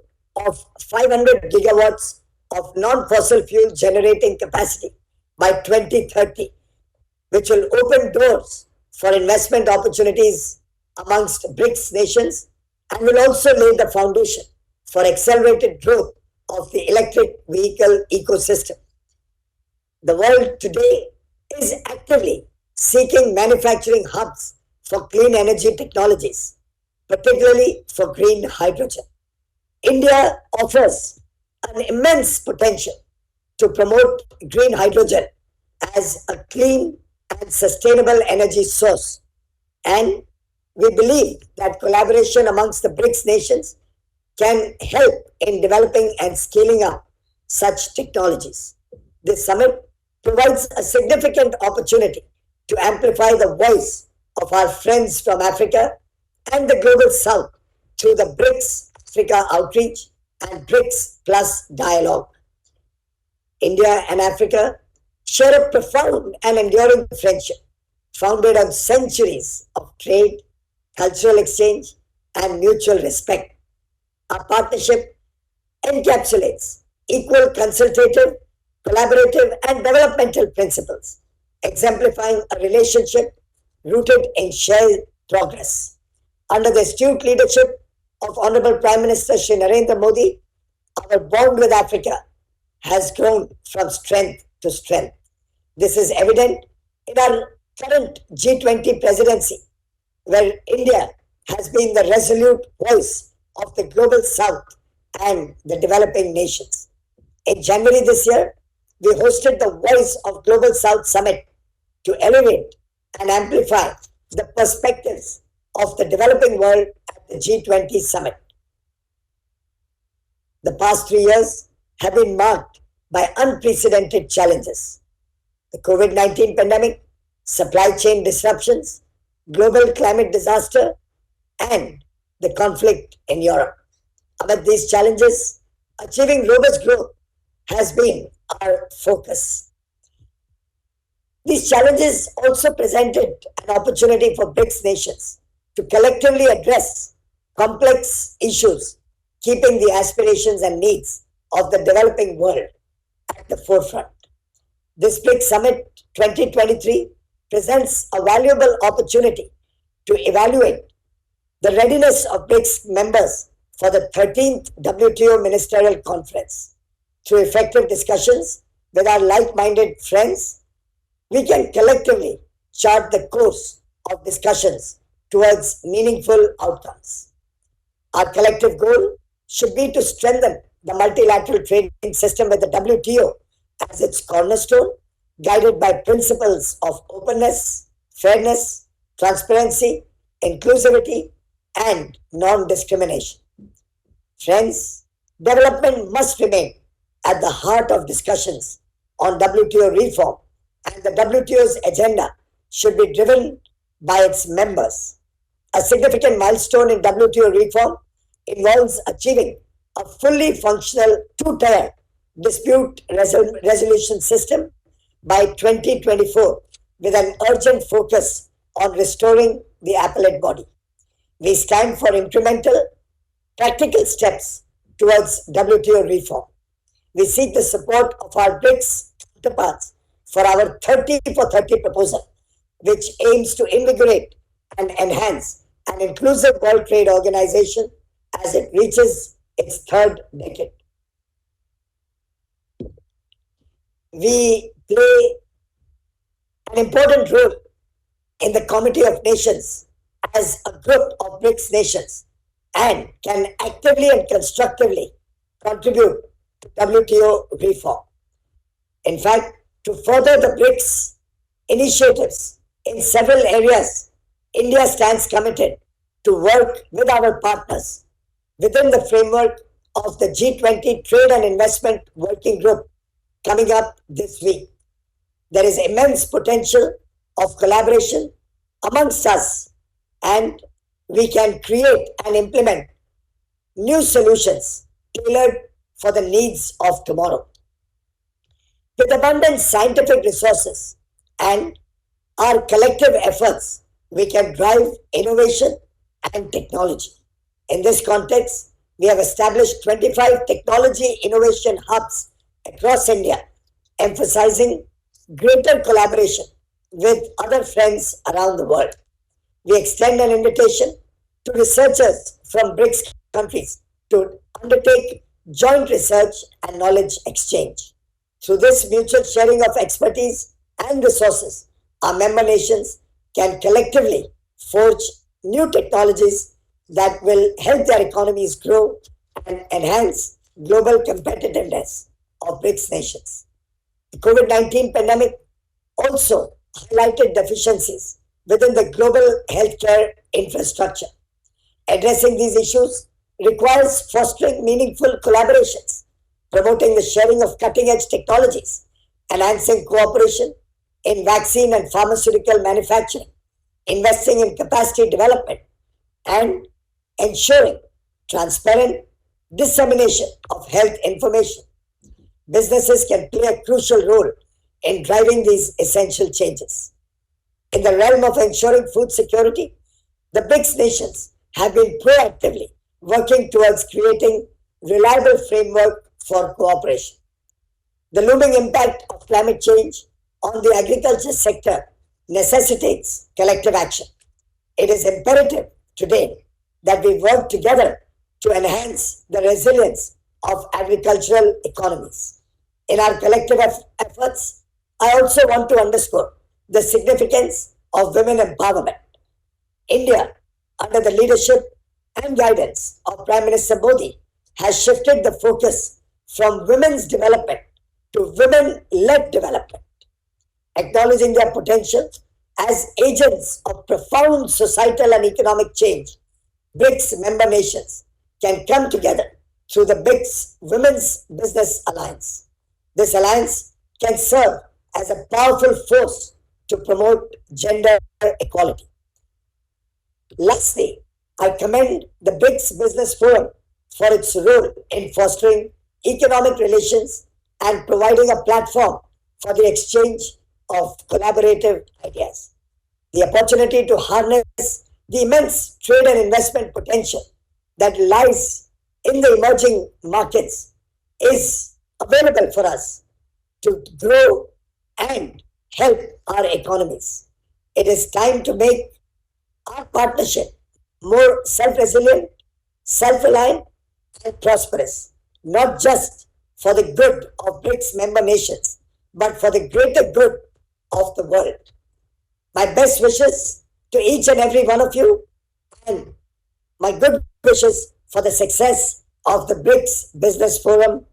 of 500 gigawatts of non-fossil fuel generating capacity by 2030, which will open doors for investment opportunities amongst BRICS nations and will also lay the foundation for accelerated growth of the electric vehicle ecosystem. The world today is actively seeking manufacturing hubs for clean energy technologies, particularly for green hydrogen. India offers an immense potential to promote green hydrogen as a clean and sustainable energy source, and we believe that collaboration amongst the BRICS nations can help in developing and scaling up such technologies. This summit provides a significant opportunity to amplify the voice of our friends from Africa and the global south through the BRICS Africa outreach and BRICS Plus dialogue. India and Africa share a profound and enduring friendship founded on centuries of trade, cultural exchange, and mutual respect. Our partnership encapsulates equal consultative, collaborative, and developmental principles, exemplifying a relationship rooted in shared progress. Under the astute leadership of Honorable Prime Minister Shri Narendra Modi, our bond with Africa has grown from strength to strength. This is evident in our current G20 presidency, where India has been the resolute voice of the global south and the developing nations. In January this year, we hosted the Voice of Global South Summit to elevate and amplify the perspectives of the developing world at the G20 summit. The past 3 years have been marked by unprecedented challenges. The COVID-19 pandemic, supply chain disruptions, global climate disaster, and the conflict in Europe. Amid these challenges, achieving robust growth has been our focus. These challenges also presented an opportunity for BRICS nations to collectively address complex issues, keeping the aspirations and needs of the developing world at the forefront. This BRICS Summit 2023 presents a valuable opportunity to evaluate the readiness of BRICS members for the 13th WTO Ministerial Conference. Through effective discussions with our like-minded friends, we can collectively chart the course of discussions towards meaningful outcomes. Our collective goal should be to strengthen the multilateral trading system with the WTO as its cornerstone, guided by principles of openness, fairness, transparency, inclusivity, and non-discrimination. Friends, development must remain at the heart of discussions on WTO reform, and the WTO's agenda should be driven by its members. A significant milestone in WTO reform involves achieving a fully functional two-tier dispute resolution system by 2024 with an urgent focus on restoring the appellate body. We stand for incremental, practical steps towards WTO reform. We seek the support of our BRICS counterparts for our 30 for 30 proposal, which aims to invigorate and enhance an inclusive World Trade Organization as it reaches its third decade. We play an important role in the Committee of Nations as a group of BRICS nations and can actively and constructively contribute to WTO reform. In fact, to further the BRICS initiatives in several areas, India stands committed to work with our partners within the framework of the G20 Trade and Investment Working Group coming up this week. There is immense potential of collaboration amongst us, and we can create and implement new solutions tailored for the needs of tomorrow. With abundant scientific resources and our collective efforts, we can drive innovation and technology. In this context, we have established 25 technology innovation hubs across India, emphasizing greater collaboration with other friends around the world. We extend an invitation to researchers from BRICS countries to undertake joint research and knowledge exchange. Through this mutual sharing of expertise and resources, our member nations can collectively forge new technologies that will help their economies grow and enhance global competitiveness of BRICS nations. The COVID-19 pandemic also highlighted deficiencies within the global healthcare infrastructure. Addressing these issues requires fostering meaningful collaborations, promoting the sharing of cutting-edge technologies, enhancing cooperation in vaccine and pharmaceutical manufacturing, investing in capacity development, and ensuring transparent dissemination of health information. Businesses can play a crucial role in driving these essential changes. In the realm of ensuring food security, the BRICS nations have been proactively working towards creating reliable framework for cooperation. The looming impact of climate change on the agriculture sector necessitates collective action. It is imperative today that we work together to enhance the resilience of agricultural economies. In our collective efforts, I also want to underscore the significance of women empowerment. India, under the leadership and guidance of Prime Minister Modi, has shifted the focus from women's development to women-led development. Acknowledging their potential as agents of profound societal and economic change, BRICS member nations can come together through the BRICS Women's Business Alliance. This alliance can serve as a powerful force to promote gender equality. Lastly, I commend the BRICS Business Forum for its role in fostering economic relations and providing a platform for the exchange of collaborative ideas. The opportunity to harness the immense trade and investment potential that lies in the emerging markets is available for us to grow and help our economies. It is time to make our partnership more self-resilient, self-reliant, and prosperous, not just for the good of BRICS member nations, but for the greater good of the world. My best wishes to each and every one of you, and my good wishes for the success of the BRICS Business Forum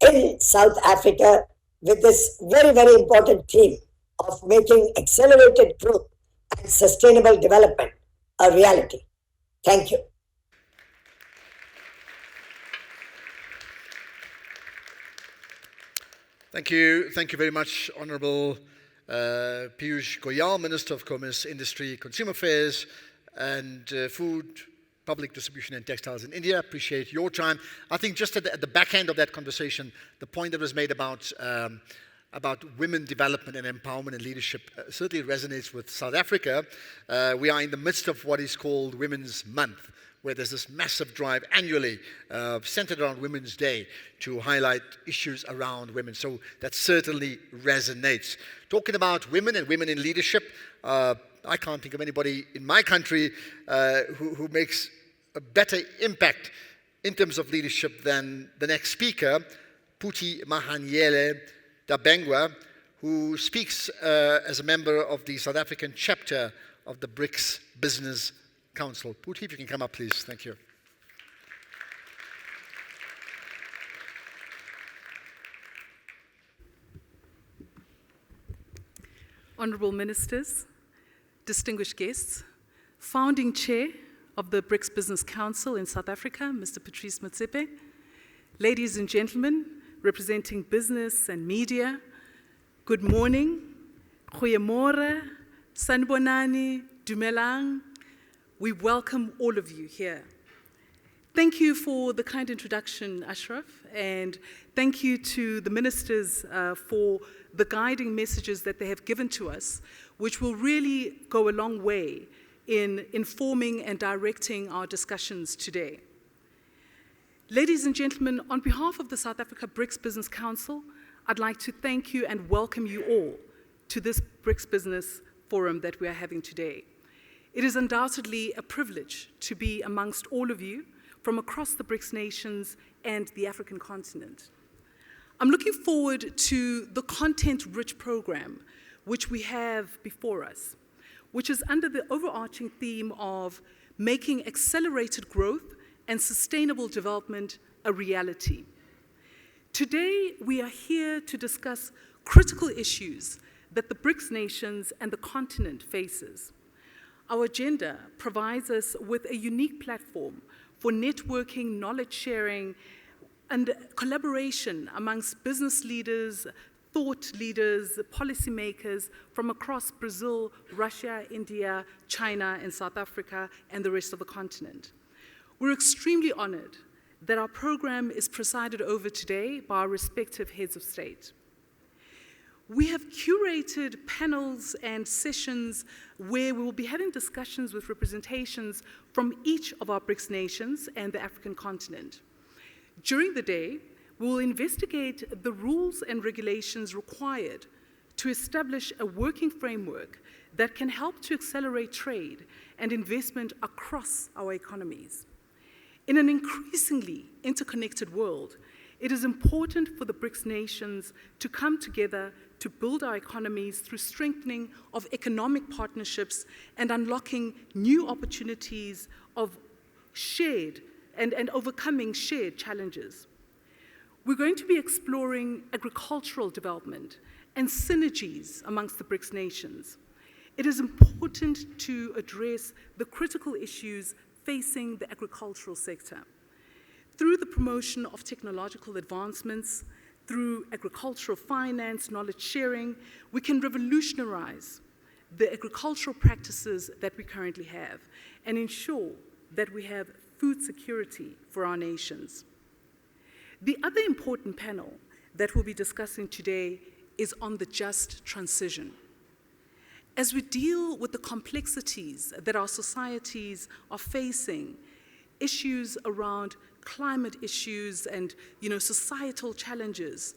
in South Africa with this very, very important theme of making accelerated growth and sustainable development a reality. Thank you. Thank you. Thank you very much, Honorable Piyush Goyal, Minister of Commerce, Industry, Consumer Affairs, and Food, Public Distribution and Textiles in India. Appreciate your time. I think just at the back end of that conversation, the point that was made about women development and empowerment and leadership certainly resonates with South Africa. We are in the midst of what is called Women's Month, where there's this massive drive annually centered around Women's Day to highlight issues around women. So that certainly resonates. Talking about women and women in leadership, I can't think of anybody in my country who makes a better impact in terms of leadership than the next speaker, Phuthi Mahanyele Dabengwa, who speaks as a member of the South African chapter of the BRICS Business Council. Phuthi, if you can come up, please. Thank you. Honourable Ministers, distinguished guests, founding chair of the BRICS Business Council in South Africa, Mr. Patrice Motsepe, ladies and gentlemen, representing business and media, good morning, goeiemorgen, sanibonani, dumelang. We welcome all of you here. Thank you for the kind introduction, Ashraf, and thank you to the ministers for the guiding messages that they have given to us, which will really go a long way in informing and directing our discussions today. Ladies and gentlemen, on behalf of the South Africa BRICS Business Council, I'd like to thank you and welcome you all to this BRICS Business Forum that we are having today. It is undoubtedly a privilege to be amongst all of you from across the BRICS nations and the African continent. I'm looking forward to the content-rich program which we have before us, which is under the overarching theme of making accelerated growth and sustainable development a reality. Today, we are here to discuss critical issues that the BRICS nations and the continent faces. Our agenda provides us with a unique platform for networking, knowledge sharing, and collaboration amongst business leaders, thought leaders, policymakers from across Brazil, Russia, India, China, and South Africa, and the rest of the continent. We're extremely honored that our program is presided over today by our respective heads of state. We have curated panels and sessions where we will be having discussions with representations from each of our BRICS nations and the African continent. During the day, we will investigate the rules and regulations required to establish a working framework that can help to accelerate trade and investment across our economies. In an increasingly interconnected world, it is important for the BRICS nations to come together to build our economies through strengthening of economic partnerships and unlocking new opportunities of shared and overcoming shared challenges. We're going to be exploring agricultural development and synergies amongst the BRICS nations. It is important to address the critical issues facing the agricultural sector. Through the promotion of technological advancements, through agricultural finance, knowledge sharing, we can revolutionize the agricultural practices that we currently have and ensure that we have food security for our nations. The other important panel that we'll be discussing today is on the just transition. As we deal with the complexities that our societies are facing, issues around climate issues and societal challenges,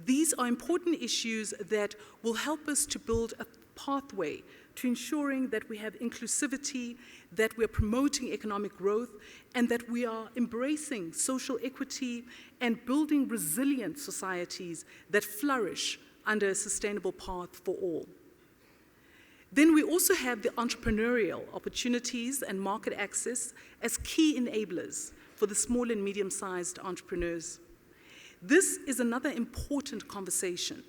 these are important issues that will help us to build a pathway to ensuring that we have inclusivity, that we are promoting economic growth, and that we are embracing social equity and building resilient societies that flourish under a sustainable path for all. Then we also have the entrepreneurial opportunities and market access as key enablers for the small and medium-sized entrepreneurs. This is another important conversation.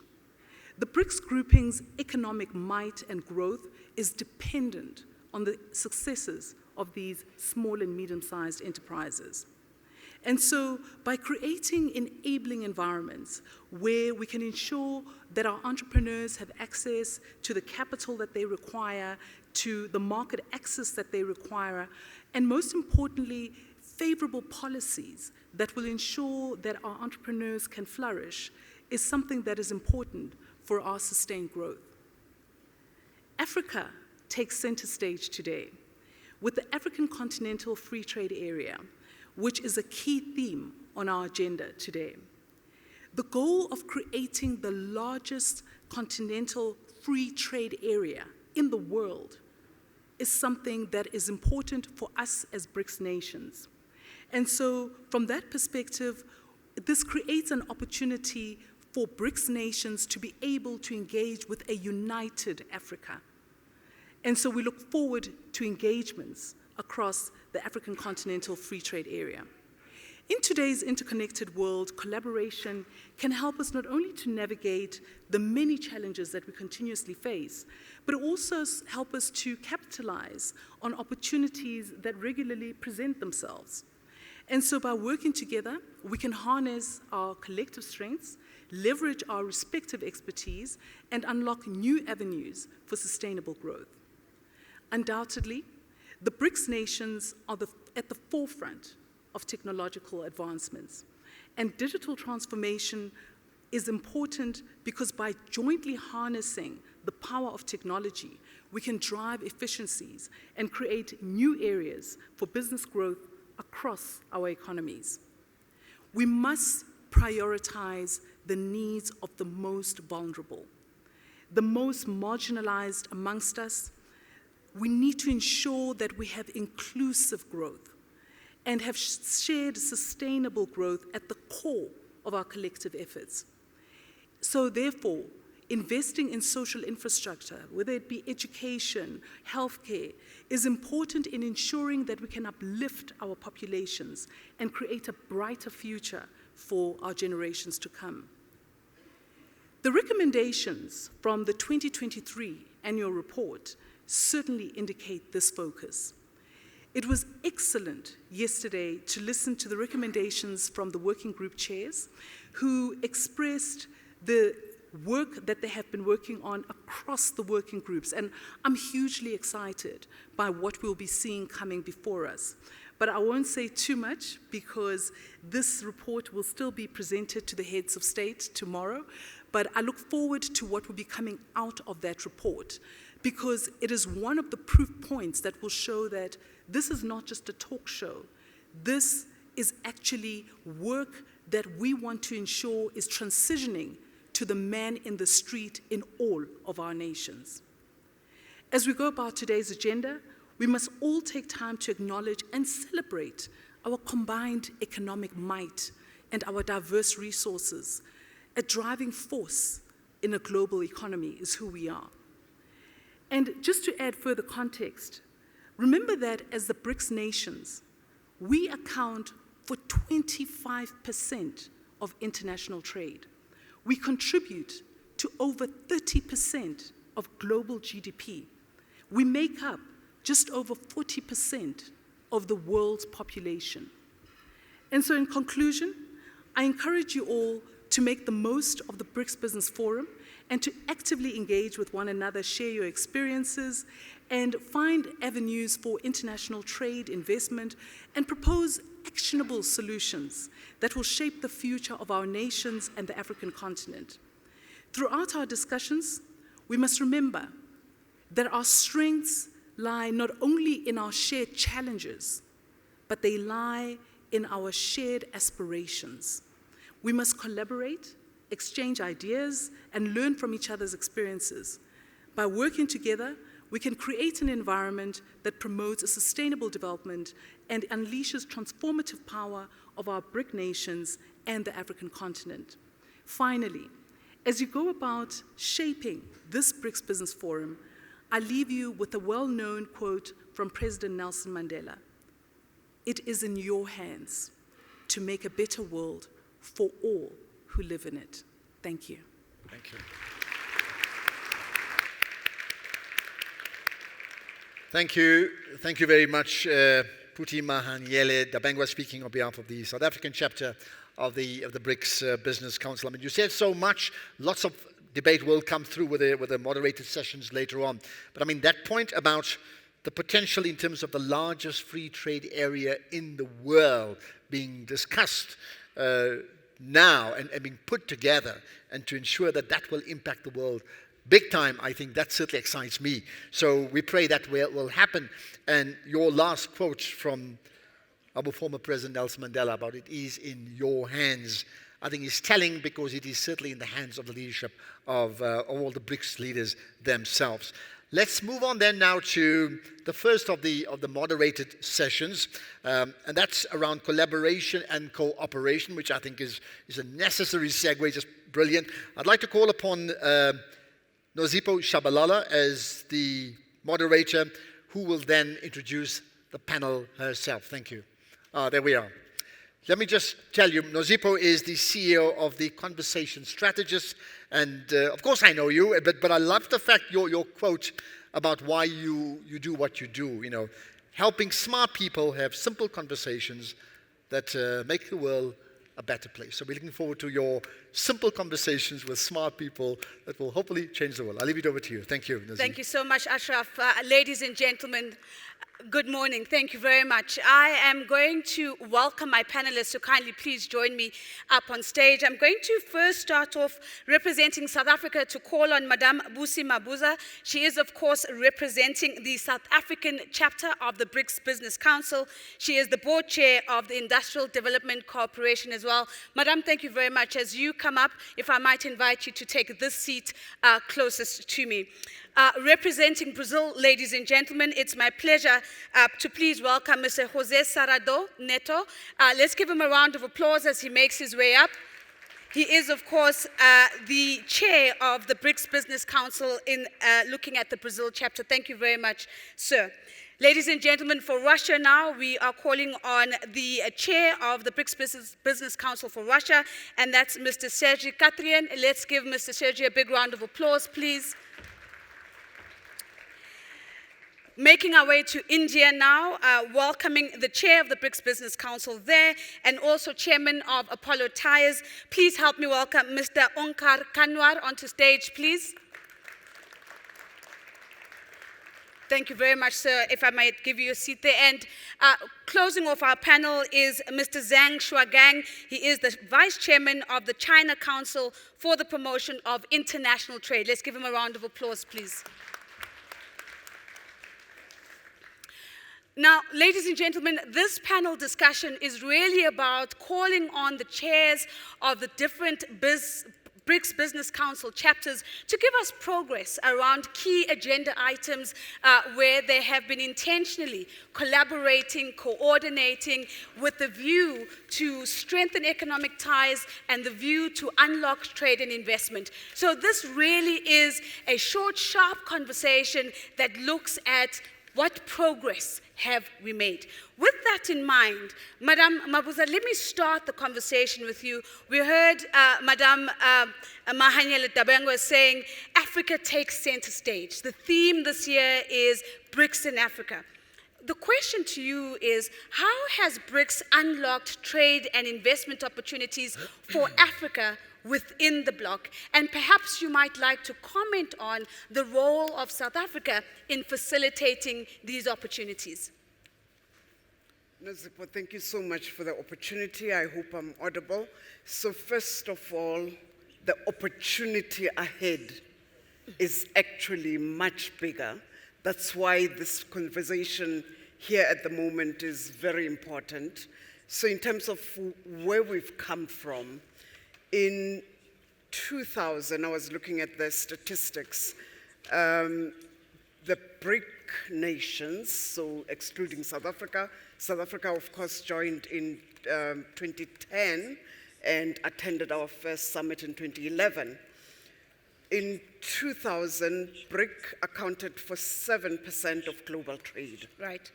The BRICS grouping's economic might and growth is dependent on the successes of these small and medium-sized enterprises. And so by creating enabling environments where we can ensure that our entrepreneurs have access to the capital that they require, to the market access that they require, and most importantly, favorable policies that will ensure that our entrepreneurs can flourish, is something that is important for our sustained growth. Africa takes center stage today with the African Continental Free Trade Area, which is a key theme on our agenda today. The goal of creating the largest continental free trade area in the world is something that is important for us as BRICS nations. And so from that perspective, this creates an opportunity for BRICS nations to be able to engage with a united Africa. And so we look forward to engagements across the African Continental Free Trade Area. In today's interconnected world, collaboration can help us not only to navigate the many challenges that we continuously face, but also help us to capitalize on opportunities that regularly present themselves. And so by working together, we can harness our collective strengths, leverage our respective expertise, and unlock new avenues for sustainable growth. Undoubtedly, the BRICS nations are at the forefront of technological advancements. And digital transformation is important because by jointly harnessing the power of technology, we can drive efficiencies and create new areas for business growth across our economies. We must prioritize the needs of the most vulnerable, the most marginalized amongst us. We need to ensure that we have inclusive growth and have shared sustainable growth at the core of our collective efforts. So therefore, investing in social infrastructure, whether it be education, healthcare, is important in ensuring that we can uplift our populations and create a brighter future for our generations to come. The recommendations from the 2023 annual report certainly indicate this focus. It was excellent yesterday to listen to the recommendations from the working group chairs who expressed the work that they have been working on across the working groups. And I'm hugely excited by what we'll be seeing coming before us. But I won't say too much because this report will still be presented to the heads of state tomorrow. But I look forward to what will be coming out of that report, because it is one of the proof points that will show that this is not just a talk show. This is actually work that we want to ensure is transitioning to the man in the street in all of our nations. As we go about today's agenda, we must all take time to acknowledge and celebrate our combined economic might and our diverse resources. A driving force in a global economy is who we are. And just to add further context, remember that as the BRICS nations, we account for 25% of international trade. We contribute to over 30% of global GDP. We make up just over 40% of the world's population. And so in conclusion, I encourage you all to make the most of the BRICS Business Forum and to actively engage with one another, share your experiences, and find avenues for international trade, investment, and propose actionable solutions that will shape the future of our nations and the African continent. Throughout our discussions, we must remember that our strengths lie not only in our shared challenges, but they lie in our shared aspirations. We must collaborate, exchange ideas, and learn from each other's experiences. By working together, we can create an environment that promotes a sustainable development and unleashes transformative power of our BRIC nations and the African continent. Finally, as you go about shaping this BRICS Business Forum, I leave you with a well-known quote from President Nelson Mandela. "It is in your hands to make a better world for all who live in it." Thank you. Thank you. Thank you. Thank you very much, Phuthi Mahanyele Dabengwa, speaking on behalf of the South African chapter of the BRICS Business Council. I mean, you said so much. Lots of debate will come through with the moderated sessions later on. But I mean, that point about the potential in terms of the largest free trade area in the world being discussed now and being put together, and to ensure that that will impact the world big time, I think that certainly excites me. So we pray that will happen. And your last quote from our former President Nelson Mandela about "it is in your hands," I think is telling, because it is certainly in the hands of the leadership of all the BRICS leaders themselves. Let's move on then now to the first of the moderated sessions, and that's around collaboration and cooperation, which I think is a necessary segue, just brilliant. I'd like to call upon Nozipho Shabalala as the moderator, who will then introduce the panel herself. Thank you. There we are. Let me just tell you, Nozipho is the CEO of the Conversation Strategist, and of course I know you, but I love the fact your quote about why you do what you do, you know, helping smart people have simple conversations that make the world a better place. So we're looking forward to your simple conversations with smart people that will hopefully change the world. I'll leave it over to you. Thank you, Nazim. Thank you so much, Ashraf. Ladies and gentlemen, good morning. Thank you very much. I am going to welcome my panelists, so kindly please join me up on stage. I'm going to first start off representing South Africa to call on Madame Busi Mabuza. She is, of course, representing the South African chapter of the BRICS Business Council. She is the board chair of the Industrial Development Corporation as well. Madame, thank you very much. As you come up, if I might invite you to take this seat closest to me. Representing Brazil, ladies and gentlemen, it's my pleasure to please welcome Mr. José Sarado Neto. Let's give him a round of applause as he makes his way up. He is, of course, the chair of the BRICS Business Council in looking at the Brazil chapter. Thank you very much, sir. Ladies and gentlemen, for Russia now, we are calling on the chair of the BRICS Business Council for Russia, and that's Mr. Sergei Katryan. Let's give Mr. Sergei a big round of applause, please. Making our way to India now, welcoming the chair of the BRICS Business Council there, and also chairman of Apollo Tyres. Please help me welcome Mr. Onkar Kanwar onto stage, please. Thank you very much, sir. If I might give you a seat there. And closing off our panel is Mr. Zhang Shuagang. He is the vice chairman of the China Council for the Promotion of International Trade. Let's give him a round of applause, please. Now, ladies and gentlemen, this panel discussion is really about calling on the chairs of the different BRICS Business Council chapters to give us progress around key agenda items where they have been intentionally collaborating, coordinating with the view to strengthen economic ties and the view to unlock trade and investment. So this really is a short, sharp conversation that looks at what progress have we made? With that in mind, Madame Mabuza, let me start the conversation with you. We heard Madame Mahanyele Dabengwa saying, Africa takes center stage. The theme this year is BRICS in Africa. The question to you is, how has BRICS unlocked trade and investment opportunities for Africa within the bloc? And perhaps you might like to comment on the role of South Africa in facilitating these opportunities. Nozipho, thank you so much for the opportunity. I hope I'm audible. So first of all, the opportunity ahead is actually much bigger. That's why this conversation here at the moment is very important. So in terms of where we've come from, in 2000, I was looking at the statistics, the BRIC nations, so excluding South Africa, of course, joined in 2010 and attended our first summit in 2011. In 2000, BRIC accounted for 7% of global trade. Right.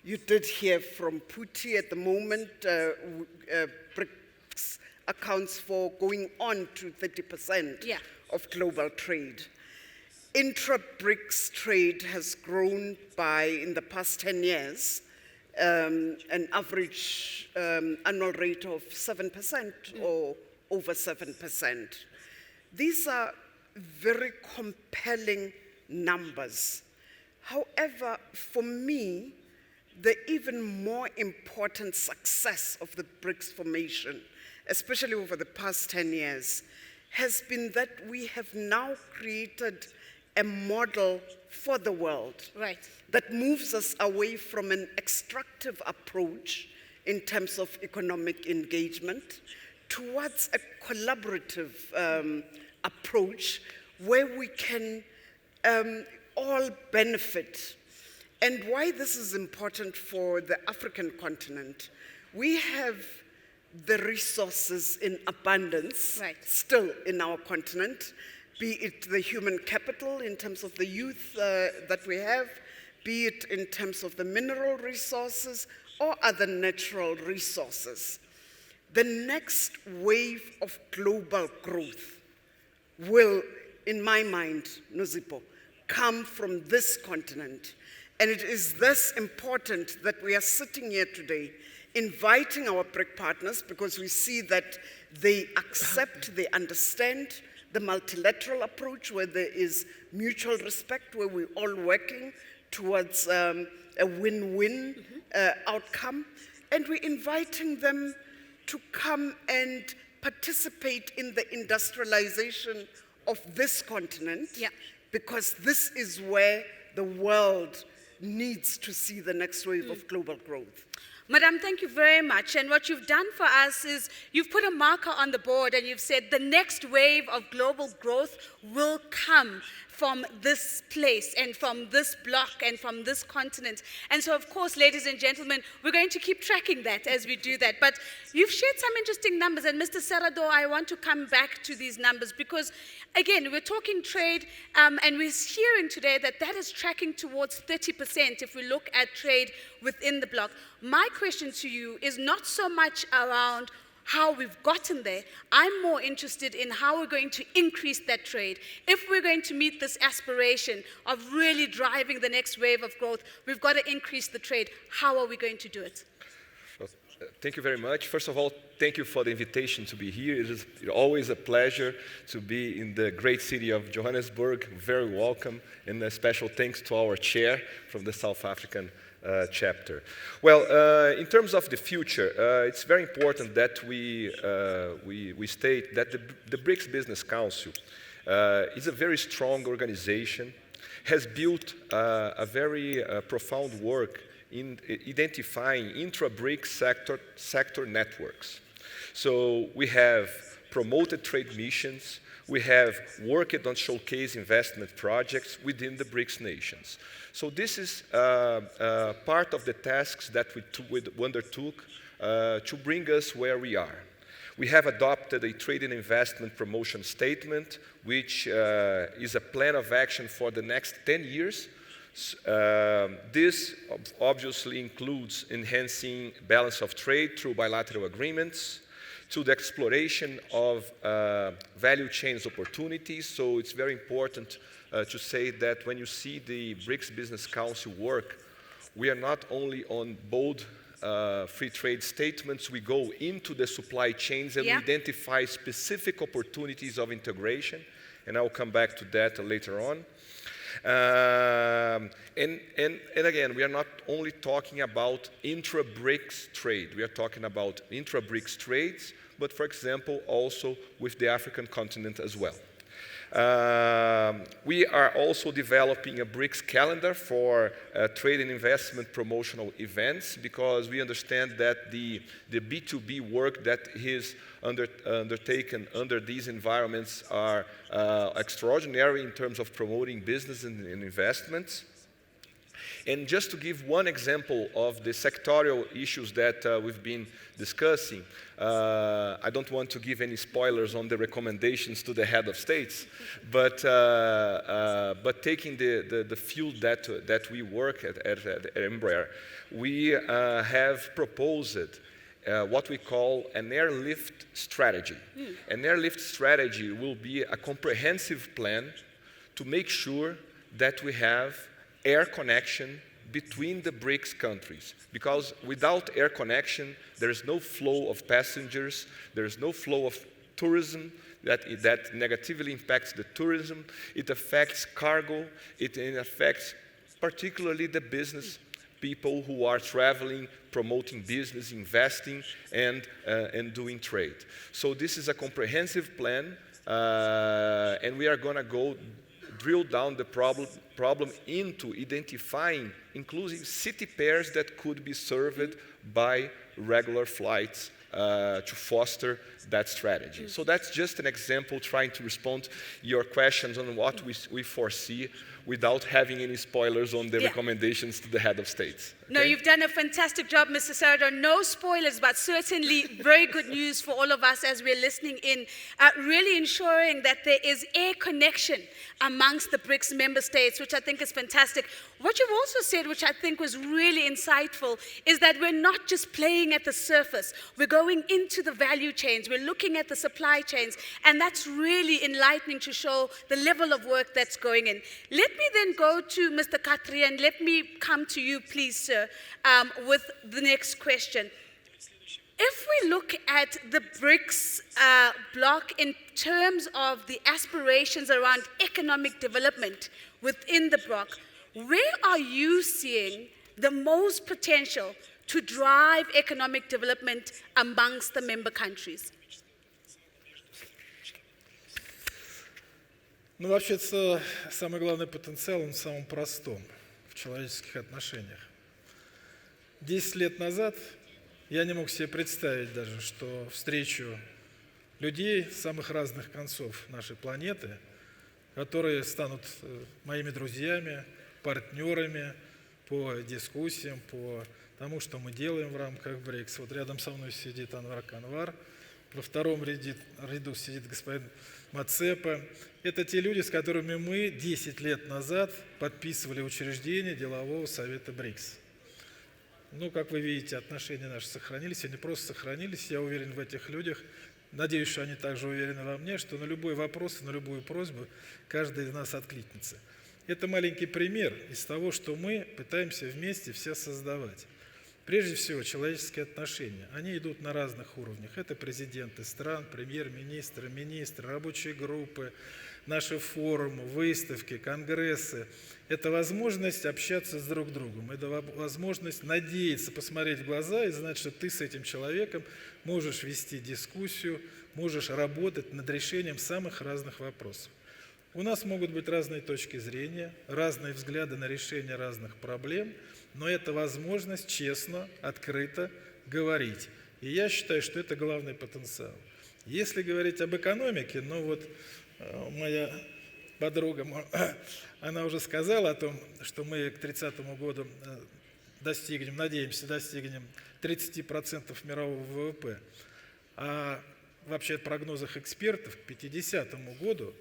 You did hear from Puti at the moment, BRICS accounts for going on to 30% of global trade. Intra-BRICS trade has grown by, in the past 10 years, an average annual rate of 7% or over 7%. These are very compelling numbers. However, for me, the even more important success of the BRICS formation, especially over the past 10 years, has been that we have now created a model for the world that moves us away from an extractive approach in terms of economic engagement towards a collaborative approach where we can all benefit. And why this is important for the African continent, we have the resources in abundance still in our continent, be it the human capital in terms of the youth that we have, be it in terms of the mineral resources, or other natural resources. The next wave of global growth will, in my mind, Nozipho, come from this continent. And it is thus important that we are sitting here today inviting our BRIC partners, because we see that they accept, they understand the multilateral approach where there is mutual respect, where we're all working towards a win-win outcome. And we're inviting them to come and participate in the industrialization of this continent, because this is where the world needs to see the next wave of global growth. Madam, thank you very much. And what you've done for us is you've put a marker on the board and you've said the next wave of global growth will come from this place and from this block and from this continent. And so, of course, ladies and gentlemen, we're going to keep tracking that as we do that. But you've shared some interesting numbers. And Mr. Serrado, I want to come back to these numbers because, again, we're talking trade and we're hearing today that that is tracking towards 30% if we look at trade within the bloc. My question to you is not so much around how we've gotten there. I'm more interested in how we're going to increase that trade. If we're going to meet this aspiration of really driving the next wave of growth, we've got to increase the trade. How are we going to do it? Thank you very much. First of all, thank you for the invitation to be here. It is always a pleasure to be in the great city of Johannesburg. Very welcome, and a special thanks to our chair from the South African chapter. Well, in terms of the future, it's very important that we state that the BRICS Business Council is a very strong organization, has built a very profound work in identifying intra-BRICS sector networks. So we have promoted trade missions, we have worked on showcase investment projects within the BRICS nations. So this is part of the tasks that we undertook to bring us where we are. We have adopted a trade and investment promotion statement, which is a plan of action for the next 10 years. This obviously includes enhancing balance of trade through bilateral agreements, to the exploration of value chains opportunities. So it's very important to say that when you see the BRICS Business Council work, we are not only on bold free trade statements, we go into the supply chains and identify specific opportunities of integration, and I'll come back to that later on. And again, we are not only talking about intra-BRICS trade, we are talking about intra-BRICS trades, but for example, also with the African continent as well. We are also developing a BRICS calendar for trade and investment promotional events, because we understand that the B2B work that is undertaken under these environments are extraordinary in terms of promoting business and investments. And just to give one example of the sectorial issues that we've been discussing, I don't want to give any spoilers on the recommendations to the head of states, but taking the field that we work at Embraer, we have proposed what we call an airlift strategy. An airlift strategy will be a comprehensive plan to make sure that we have air connection between the BRICS countries, because without air connection, there is no flow of passengers, there is no flow of tourism, that negatively impacts the tourism, it affects cargo, it affects particularly the business people who are traveling, promoting business, investing, and doing trade. So this is a comprehensive plan, and we are going to drill down the problem into identifying inclusive city pairs that could be served by regular flights to foster that strategy. So that's just an example trying to respond to your questions on what we foresee without having any spoilers on the recommendations to the head of states. No, you've done a fantastic job, Mr. Sarado. No spoilers, but certainly very good news for all of us as we're listening in, really ensuring that there is a connection amongst the BRICS member states, which I think is fantastic. What you've also said, which I think was really insightful, is that we're not just playing at the surface. We're going into the value chains. We're looking at the supply chains. And that's really enlightening to show the level of work that's going in. Let me then go to Mr. Khatri, and let me come to you, please, sir, with the next question. If we look at the BRICS bloc in terms of the aspirations around economic development within the bloc, where are you seeing the most potential to drive economic development amongst the member countries? Ну, вообще-то, самый главный потенциал, он в самом простом, в человеческих отношениях. 10 лет назад я не мог себе представить даже, что встречу людей с самых разных концов нашей планеты, которые станут моими друзьями, партнерами по дискуссиям, по тому, что мы делаем в рамках БРИКС. Вот рядом со мной сидит Анвар Канвар, во втором ряду сидит господин Мацепа. Это те люди, с которыми мы 10 лет назад подписывали учреждение делового совета БРИКС. Ну, как вы видите, отношения наши сохранились, они просто сохранились. Я уверен в этих людях. Надеюсь, что они также уверены во мне, что на любой вопрос, на любую просьбу каждый из нас откликнется. Это маленький пример из того, что мы пытаемся вместе все создавать. Прежде всего, человеческие отношения. Они идут на разных уровнях. Это президенты стран, премьер-министры, министры, рабочие группы, наши форумы, выставки, конгрессы. Это возможность общаться с друг другом. Это возможность надеяться, посмотреть в глаза и знать, что ты с этим человеком можешь вести дискуссию, можешь работать над решением самых разных вопросов. У нас могут быть разные точки зрения, разные взгляды на решение разных проблем, но это возможность честно, открыто говорить. И я считаю, что это главный потенциал. Если говорить об экономике, ну вот моя подруга, она уже сказала о том, что мы к 30 году достигнем, надеемся, достигнем 30% мирового ВВП. А вообще в прогнозах экспертов к 50 году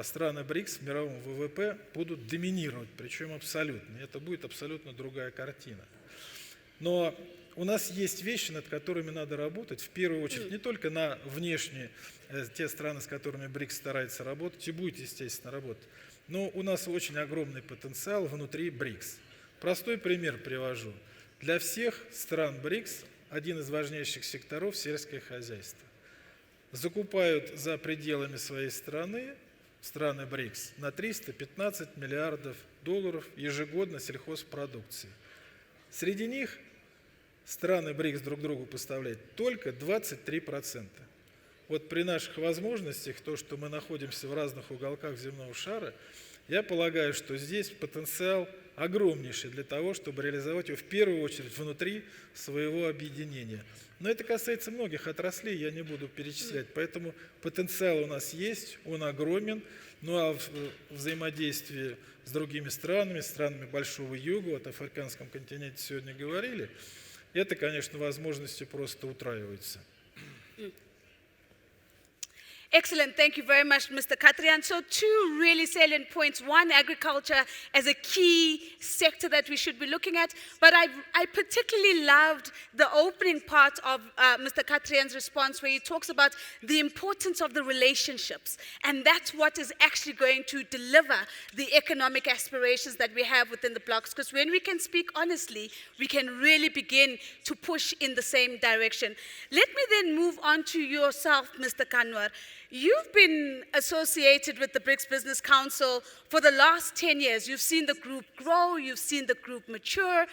страны БРИКС в мировом ВВП будут доминировать, причем абсолютно. Это будет абсолютно другая картина. Но у нас есть вещи, над которыми надо работать, в первую очередь, не только на внешние, те страны, с которыми БРИКС старается работать, и будет, естественно, работать, но у нас очень огромный потенциал внутри БРИКС. Простой пример привожу. Для всех стран БРИКС один из важнейших секторов – сельское хозяйство. Закупают за пределами своей страны БРИКС на 315 миллиардов долларов ежегодно сельхозпродукции. Среди них страны БРИКС друг другу поставляют только 23%. Вот при наших возможностях, то, что мы находимся в разных уголках земного шара, я полагаю, что здесь потенциал огромнейший для того, чтобы реализовать его в первую очередь внутри своего объединения. Но это касается многих отраслей, я не буду перечислять. Поэтому потенциал у нас есть, он огромен. Ну а в взаимодействии с другими странами Большого Юга, вот о африканском континенте сегодня говорили, это, конечно, возможности просто утраиваются. Excellent. Thank you very much, Mr. Khatri. So two really salient points. One, agriculture as a key sector that we should be looking at. But I particularly loved the opening part of Mr. Khatrian's response where he talks about the importance of the relationships. And that's what is actually going to deliver the economic aspirations that we have within the blocks. Because when we can speak honestly, we can really begin to push in the same direction. Let me then move on to yourself, Mr. Kanwar. You've been associated with the BRICS Business Council for the last 10 years. You've seen the group grow, you've seen the group mature.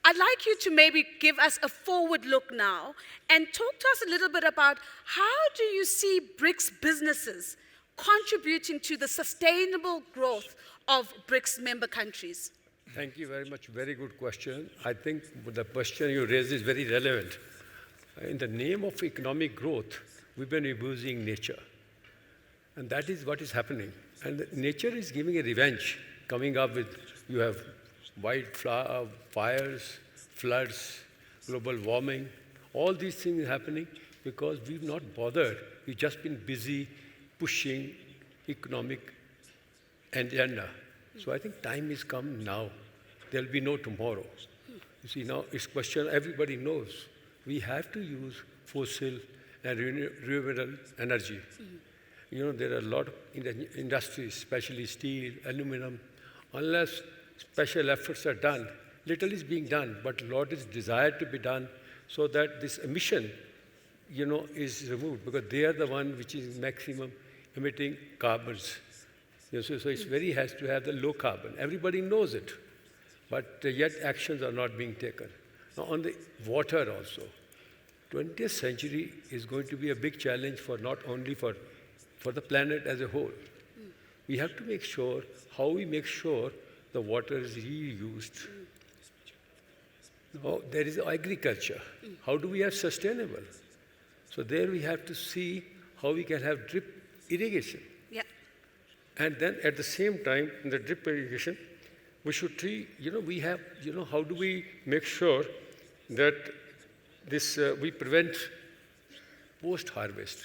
I'd like you to maybe give us a forward look now and talk to us a little bit about how do you see BRICS businesses contributing to the sustainable growth of BRICS member countries? Thank you very much. Very good question. I think the question you raised is very relevant. In the name of economic growth, we've been abusing nature. And that is what is happening. And nature is giving a revenge, coming up with, you have wildfires, floods, global warming, all these things happening because we've not bothered. We've just been busy pushing economic agenda. So I think time is come now. There'll be no tomorrow. You see, now it's question everybody knows. We have to use fossil and renewable energy. You know, there are a lot in the industries, especially steel, aluminum. Unless special efforts are done, little is being done, but a lot is desired to be done so that this emission, you know, is removed because they are the one which is maximum emitting carbons. You know, so it's very has to have the low carbon. Everybody knows it, but yet actions are not being taken. Now on the water also, 20th century is going to be a big challenge for not only for the planet as a whole. We have to make sure how we make sure the water is reused. Now, there is agriculture. How do we have sustainable? So there we have to see how we can have drip irrigation. Yeah. And then at the same time, in the drip irrigation, we should we have, how do we make sure that this, we prevent post-harvest.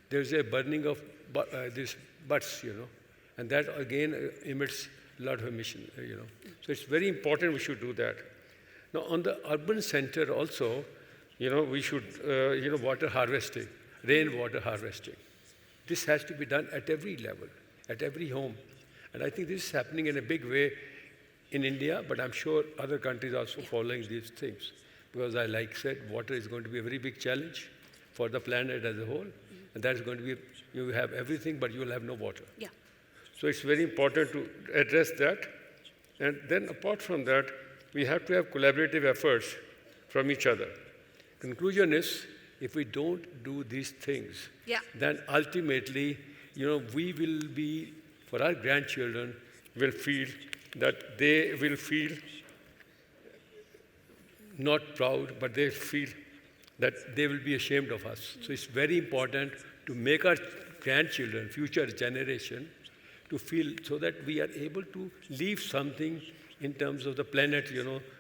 There's a burning of these butts, and that again emits a lot of emission, So it's very important we should do that. Now on the urban center also, we should, water harvesting, rainwater harvesting. This has to be done at every level, at every home. And I think this is happening in a big way in India, but I'm sure other countries are also following these things. Because I said, water is going to be a very big challenge for the planet as a whole. And that's going to be, you have everything, but you will have no water. Yeah. So it's very important to address that. And then apart from that, we have to have collaborative efforts from each other. Conclusion is, if we don't do these things, then ultimately, we will be, for our grandchildren, will feel that they will feel not proud, but they feel that they will be ashamed of us. So it's very important to make our grandchildren, future generation, to feel so that we are able to leave something in terms of the planet,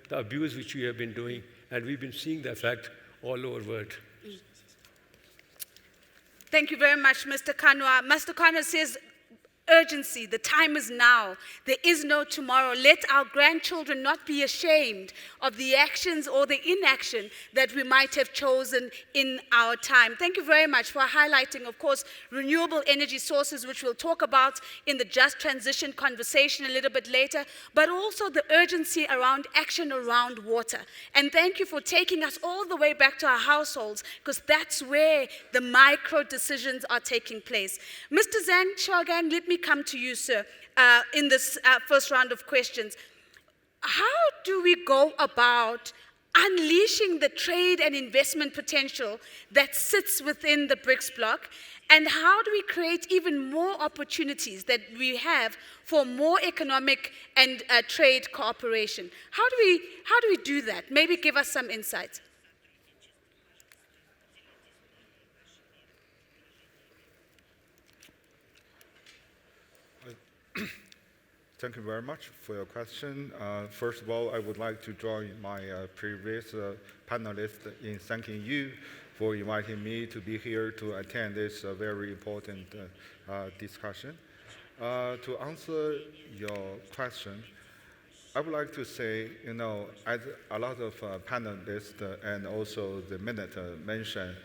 the abuse which we have been doing, and we've been seeing the effect all over the world. Thank you very much, Mr. Kanwa. Mr. Kanwa says, urgency, the time is now. There is no tomorrow. Let our grandchildren not be ashamed of the actions or the inaction that we might have chosen in our time. Thank you very much for highlighting, of course, renewable energy sources, which we'll talk about in the just transition conversation a little bit later, but also the urgency around action around water. And thank you for taking us all the way back to our households, because that's where the micro decisions are taking place. Mr. Zhang Shogan, let me come to you, sir, in this first round of questions. How do we go about unleashing the trade and investment potential that sits within the BRICS bloc? And how do we create even more opportunities that we have for more economic and trade cooperation? How do we do that? Maybe give us some insights. Thank you very much for your question. First of all, I would like to join my previous panelists in thanking you for inviting me to be here to attend this very important discussion. To answer your question, I would like to say, as a lot of panelists and also the minute mentioned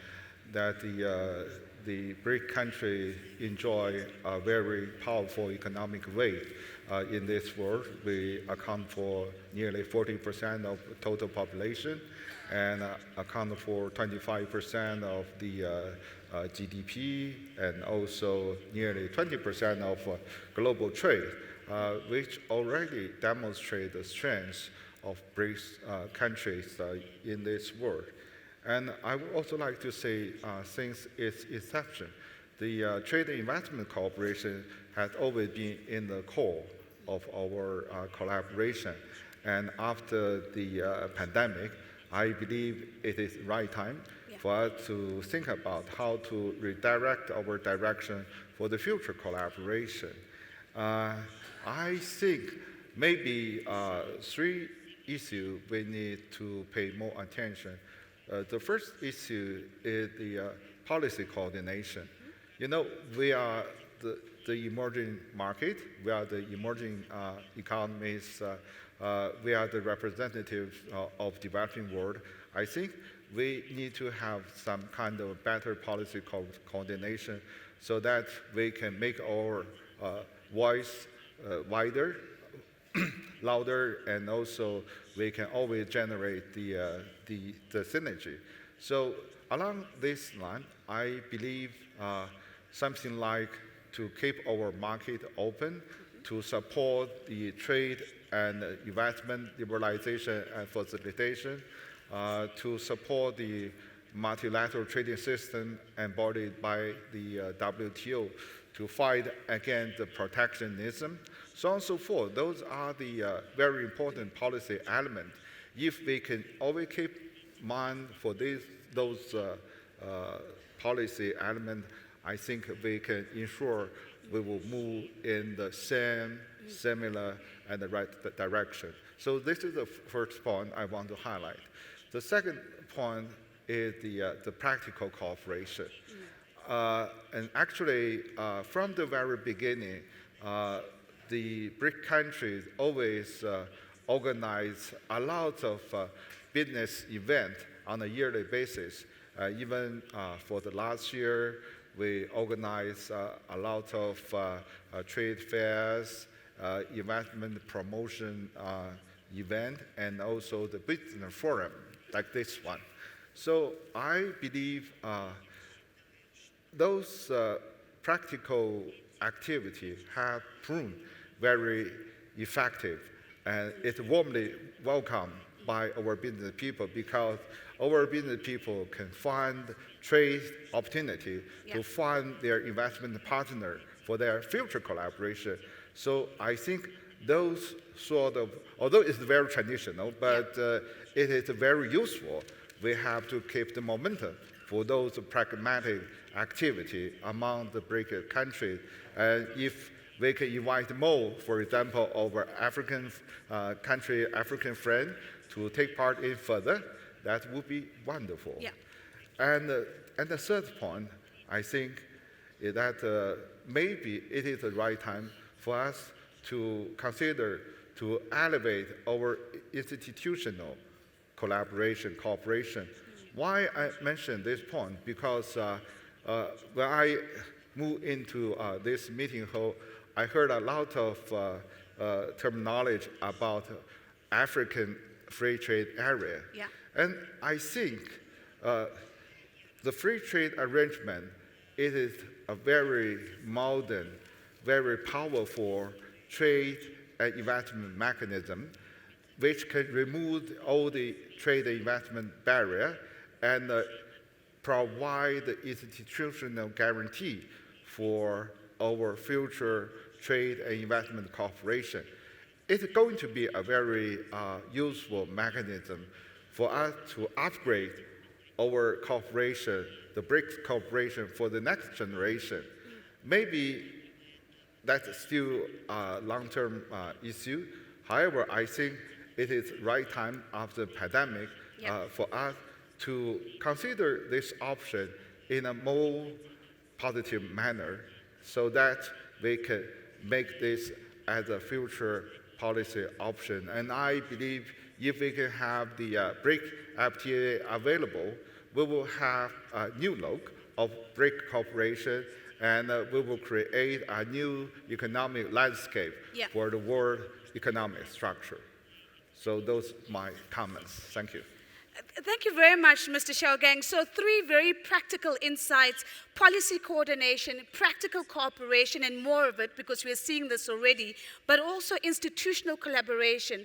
that the BRIC countries enjoy a very powerful economic weight in this world. We account for nearly 40% of total population and account for 25% of the GDP and also nearly 20% of global trade, which already demonstrate the strength of BRICS countries in this world. And I would also like to say, since its inception, the trade and investment cooperation has always been in the core of our collaboration. And after the pandemic, I believe it is the right time for us to think about how to redirect our direction for the future collaboration. I think maybe three issues we need to pay more attention. The first issue is the policy coordination. You know, we are the emerging market, we are the emerging economies, we are the representatives of developing world. I think we need to have some kind of better policy coordination so that we can make our voice wider, louder, and also we can always generate the synergy. So along this line, I believe something like to keep our market open, to support the trade and investment liberalization and facilitation, to support the multilateral trading system embodied by the WTO, to fight against the protectionism, so on and so forth. Those are the very important policy elements. If we can always keep mind for those policy elements, I think we can ensure we will move in the same, similar, and the right direction. So this is the first point I want to highlight. The second point is the practical cooperation. And actually, from the very beginning, the BRIC countries always organize a lot of business events on a yearly basis. Even for the last year, we organized a lot of trade fairs, investment promotion event, and also the business forum, like this one. So I believe those practical activities have proven very effective, and it's warmly welcomed by our business people because our business people can find trade opportunity to find their investment partner for their future collaboration. So I think those sort of, although it's very traditional, but it is very useful. We have to keep the momentum for those pragmatic activity among the BRIC countries. And if we can invite more, for example, our African country, African friend, to take part in further, that would be wonderful. Yeah. And the third point, I think, is that maybe it is the right time for us to consider to elevate our institutional cooperation. Why I mention this point? Because when I moved into this meeting hall, I heard a lot of terminology about African free trade area. Yeah. And I think the free trade arrangement, it is a very modern, very powerful trade and investment mechanism which can remove all the trade and investment barrier and provide the institutional guarantee for our future trade and investment cooperation. It's going to be a very useful mechanism for us to upgrade our cooperation, the BRICS cooperation for the next generation. Maybe that's still a long-term issue. However, I think it is right time after the pandemic for us to consider this option in a more positive manner so that we can make this as a future policy option. And I believe if we can have the BRIC FTA available, we will have a new look of BRIC cooperation, and we will create a new economic landscape for the world economic structure. So those are my comments. Thank you. Thank you very much, Mr. Gauteng. So 3 very practical insights: policy coordination, practical cooperation, and more of it, because we're seeing this already, but also institutional collaboration.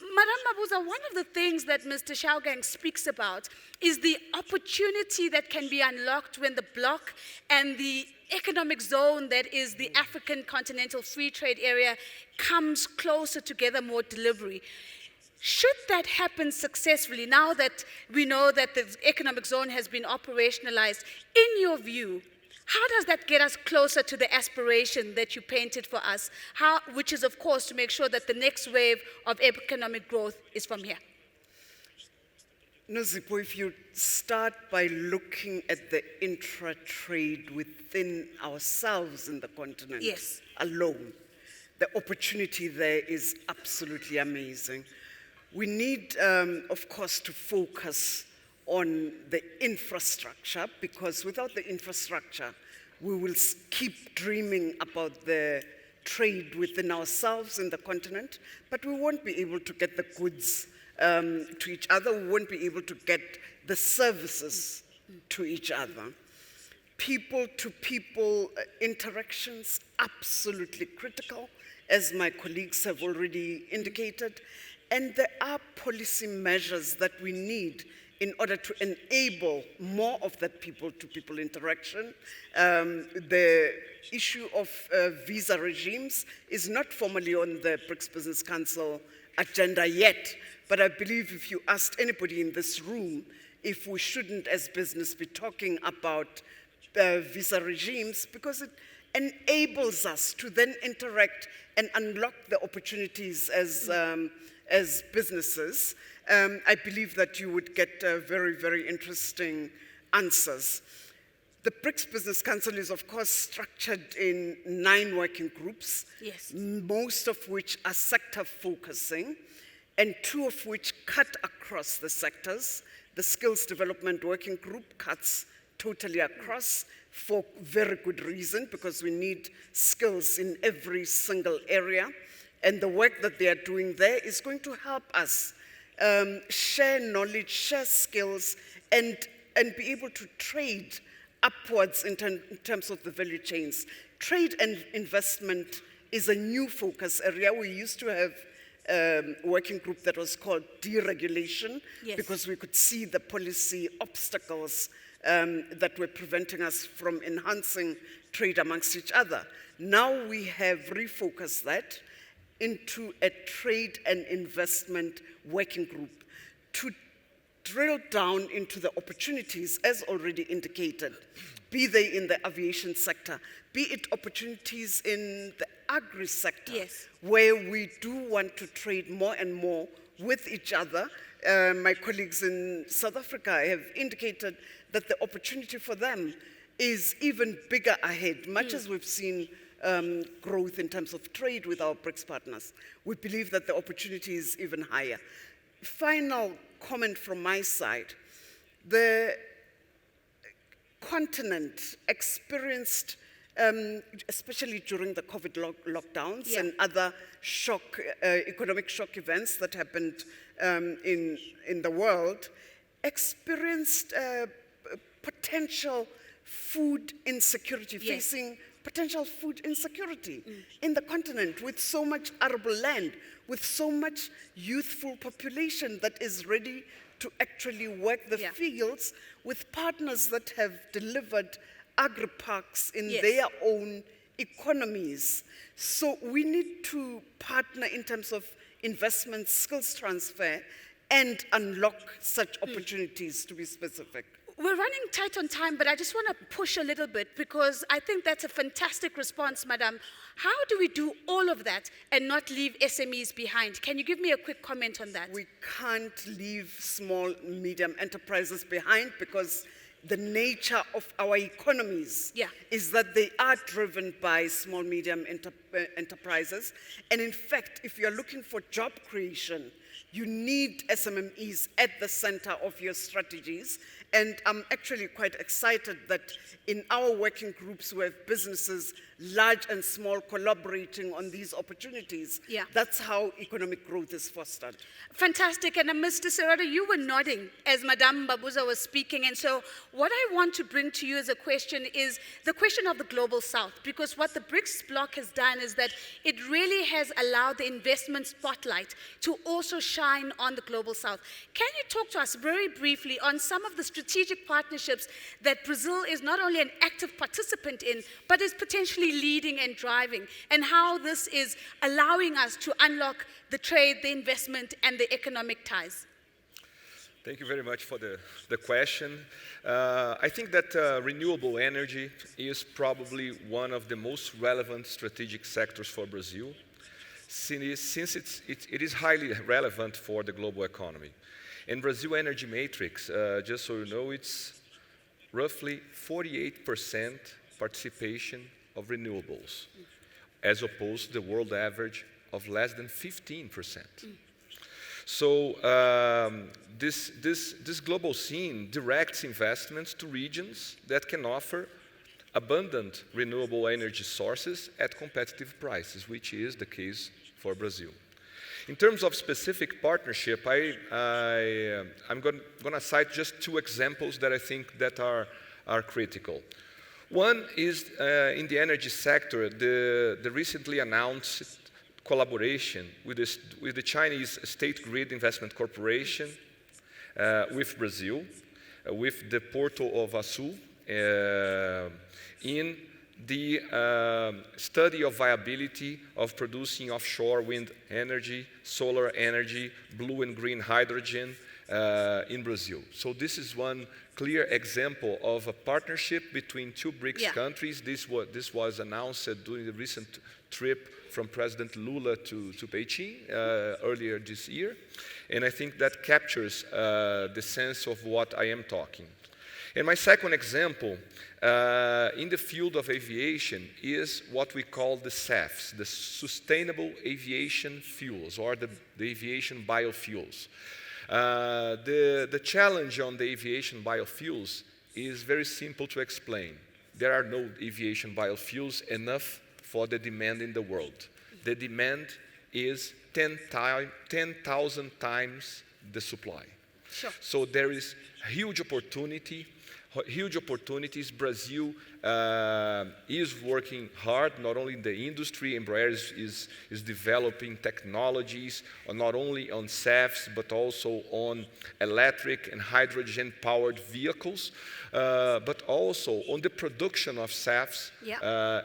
Madam Mabuza, one of the things that Mr. Gauteng speaks about is the opportunity that can be unlocked when the bloc and the economic zone that is the African Continental Free Trade Area comes closer together more deliberately. Should that happen successfully, now that we know that the economic zone has been operationalized, in your view, How does that get us closer to the aspiration that you painted for us, which is, of course, to make sure that the next wave of economic growth is from here? Nozipho, if you start by looking at the intra-trade within ourselves in the continent alone, the opportunity there is absolutely amazing. We need, of course, to focus on the infrastructure, because without the infrastructure, we will keep dreaming about the trade within ourselves in the continent, but we won't be able to get the goods to each other. We won't be able to get the services to each other. People-to-people interactions, absolutely critical, as my colleagues have already indicated. And there are policy measures that we need in order to enable more of that people-to-people interaction. The issue of visa regimes is not formally on the BRICS Business Council agenda yet, but I believe if you asked anybody in this room if we shouldn't, as business, be talking about visa regimes, because it enables us to then interact and unlock the opportunities as businesses. I believe that you would get very, very interesting answers. The BRICS Business Council is, of course, structured in 9 working groups, most of which are sector-focusing, and 2 of which cut across the sectors. The Skills Development Working Group cuts totally across for very good reason, because we need skills in every single area. And the work that they are doing there is going to help us share knowledge, share skills, and be able to trade upwards in terms of the value chains. Trade and investment is a new focus area. We used to have a working group that was called deregulation, because we could see the policy obstacles that were preventing us from enhancing trade amongst each other. Now we have refocused that into a trade and investment working group to drill down into the opportunities, as already indicated, be they in the aviation sector, be it opportunities in the agri-sector, where we do want to trade more and more with each other. My colleagues in South Africa have indicated that the opportunity for them is even bigger ahead, much as we've seen growth in terms of trade with our BRICS partners. We believe that the opportunity is even higher. Final comment from my side. The continent experienced, especially during the COVID lockdowns and other economic shock events that happened in the world, experienced potential food insecurity, facing potential food insecurity in the continent, with so much arable land, with so much youthful population that is ready to actually work the fields, with partners that have delivered agri-parks in their own economies. So we need to partner in terms of investment, skills transfer, and unlock such opportunities, to be specific. We're running tight on time, but I just want to push a little bit, because I think that's a fantastic response, Madam. How do we do all of that and not leave SMEs behind? Can you give me a quick comment on that? We can't leave small, medium enterprises behind, because the nature of our economies is that they are driven by small, medium enterprises. And in fact, if you're looking for job creation, you need SMMEs at the center of your strategies. And I'm actually quite excited that in our working groups we have businesses, large and small, collaborating on these opportunities. That's how economic growth is fostered. Fantastic. And Mr. Serrato, you were nodding as Madame Babuza was speaking. And so what I want to bring to you as a question is the question of the Global South. Because what the BRICS bloc has done is that it really has allowed the investment spotlight to also shine on the Global South. Can you talk to us very briefly on some of the strategic partnerships that Brazil is not only an active participant in, but is potentially leading and driving, and how this is allowing us to unlock the trade, the investment, and the economic ties? Thank you very much for the question. I think that renewable energy is probably one of the most relevant strategic sectors for Brazil, since it is highly relevant for the global economy. In Brazil Energy Matrix, just so you know, it's roughly 48% participation of renewables, as opposed to the world average of less than 15%. So this global scene directs investments to regions that can offer abundant renewable energy sources at competitive prices, which is the case for Brazil. In terms of specific partnership, I'm going to cite just two examples that I think that are critical. One is in the energy sector, the recently announced collaboration with the Chinese State Grid Investment Corporation with Brazil, with the Porto of Açu, in the study of viability of producing offshore wind energy, solar energy, blue and green hydrogen in Brazil. So this is one clear example of a partnership between two BRICS countries. This was announced during the recent trip from President Lula to Beijing earlier this year. And I think that captures the sense of what I am talking. And my second example in the field of aviation is what we call the SAFs, the Sustainable Aviation Fuels, or the aviation biofuels. The challenge on the aviation biofuels is very simple to explain. There are no aviation biofuels enough for the demand in the world. The demand is 10,000 times the supply. Sure. So there is huge opportunities. Brazil is working hard, not only in the industry. Embraer is developing technologies, not only on SAFs, but also on electric and hydrogen-powered vehicles, but also on the production of SAFs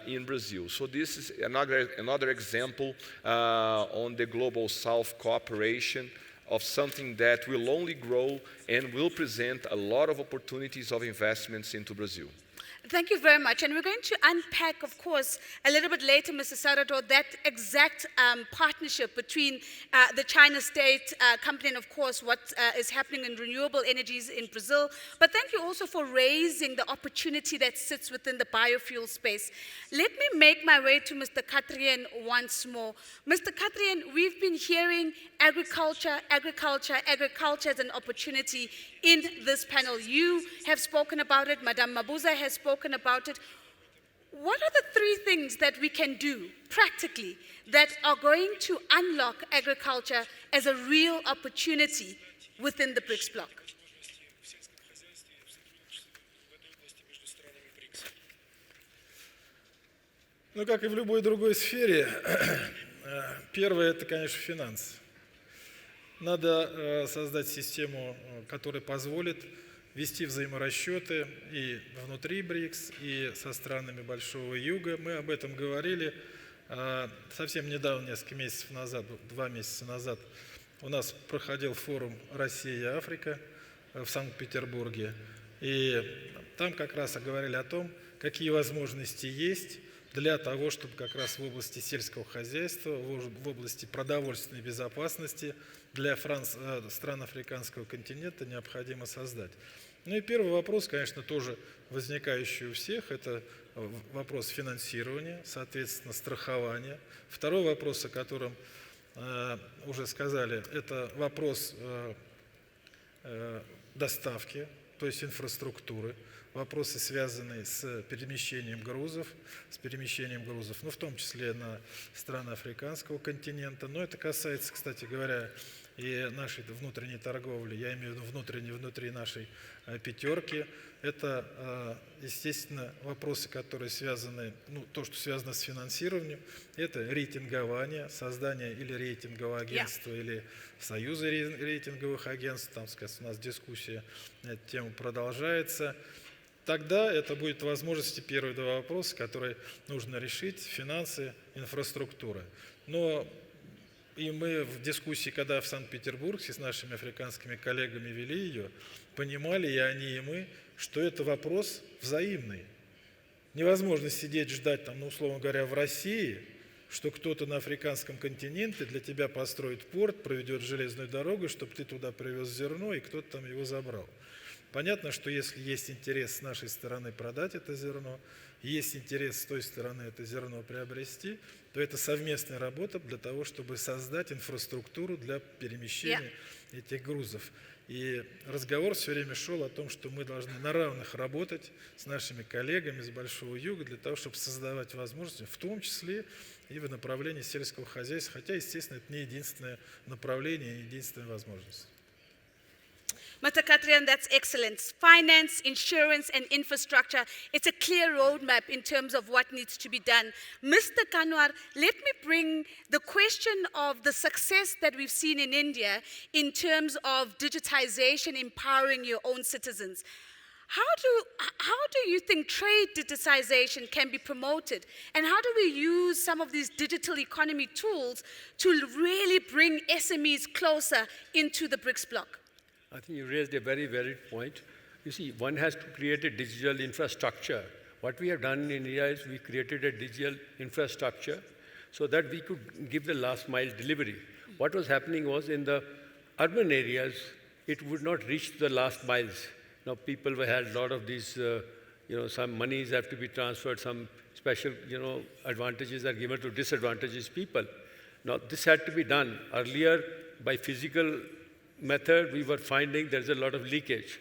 in Brazil. So this is another example on the Global South cooperation of something that will only grow and will present a lot of opportunities of investments into Brazil. Thank you very much. And we're going to unpack, of course, a little bit later, Mr. Sarato, that exact partnership between the China State company and, of course, what is happening in renewable energies in Brazil. But thank you also for raising the opportunity that sits within the biofuel space. Let me make my way to Mr. Katrien once more. Mr. Katrien, we've been hearing agriculture as an opportunity in this panel. You have spoken about it. Madame Mabuza has spoken about it. What are the three things that we can do practically that are going to unlock agriculture as a real opportunity within the BRICS bloc? Ну, как и в любой другой сфере, первое – это, конечно, финансы. Надо создать систему, которая позволит вести взаиморасчеты и внутри БРИКС, и со странами Большого Юга. Мы об этом говорили совсем недавно, несколько месяцев назад, 2 месяца назад, у нас проходил форум «Россия и Африка» в Санкт-Петербурге. И там как раз говорили о том, какие возможности есть для того, чтобы как раз в области сельского хозяйства, в области продовольственной безопасности для стран африканского континента необходимо создать. Ну и первый вопрос, конечно, тоже возникающий у всех, это вопрос финансирования, соответственно, страхования. Второй вопрос, о котором уже сказали, это вопрос доставки, то есть инфраструктуры. Вопросы, связанные с перемещением грузов, ну, в том числе на страны африканского континента. Но это касается, кстати говоря, и нашей внутренней торговли, я имею в виду внутри нашей пятерки. Это, естественно, вопросы, которые связаны, ну, то, что связано с финансированием, это рейтингование, создание или рейтингового агентства, или союза рейтинговых агентств, там, скажем, у нас дискуссия на эту тему продолжается. Тогда это будет возможности первые два вопроса, которые нужно решить: финансы, инфраструктура. Но и мы в дискуссии, когда в Санкт-Петербурге с нашими африканскими коллегами вели ее, понимали и они, и мы, что это вопрос взаимный. Невозможно сидеть, ждать, там, ну, условно говоря, в России, что кто-то на африканском континенте для тебя построит порт, проведет железную дорогу, чтобы ты туда привез зерно, и кто-то там его забрал. Понятно, что если есть интерес с нашей стороны продать это зерно, есть интерес с той стороны это зерно приобрести, то это совместная работа для того, чтобы создать инфраструктуру для перемещения этих грузов. И разговор все время шел о том, что мы должны на равных работать с нашими коллегами с Большого Юга для того, чтобы создавать возможности, в том числе и в направлении сельского хозяйства, хотя, естественно, это не единственное направление, не единственная возможность. Mr. Katrian, that's excellent. Finance, insurance, and infrastructure, it's a clear roadmap in terms of what needs to be done. Mr. Kanwar, let me bring the question of the success that we've seen in India in terms of digitization, empowering your own citizens. How do you think trade digitization can be promoted? And how do we use some of these digital economy tools to really bring SMEs closer into the BRICS bloc? I think you raised a very valid point. You see, one has to create a digital infrastructure. What we have done in India is we created a digital infrastructure so that we could give the last mile delivery. What was happening was in the urban areas, it would not reach the last miles. Now people had a lot of these, some monies have to be transferred, some special, advantages are given to disadvantaged people. Now this had to be done. Earlier, by physical method, we were finding there's a lot of leakage.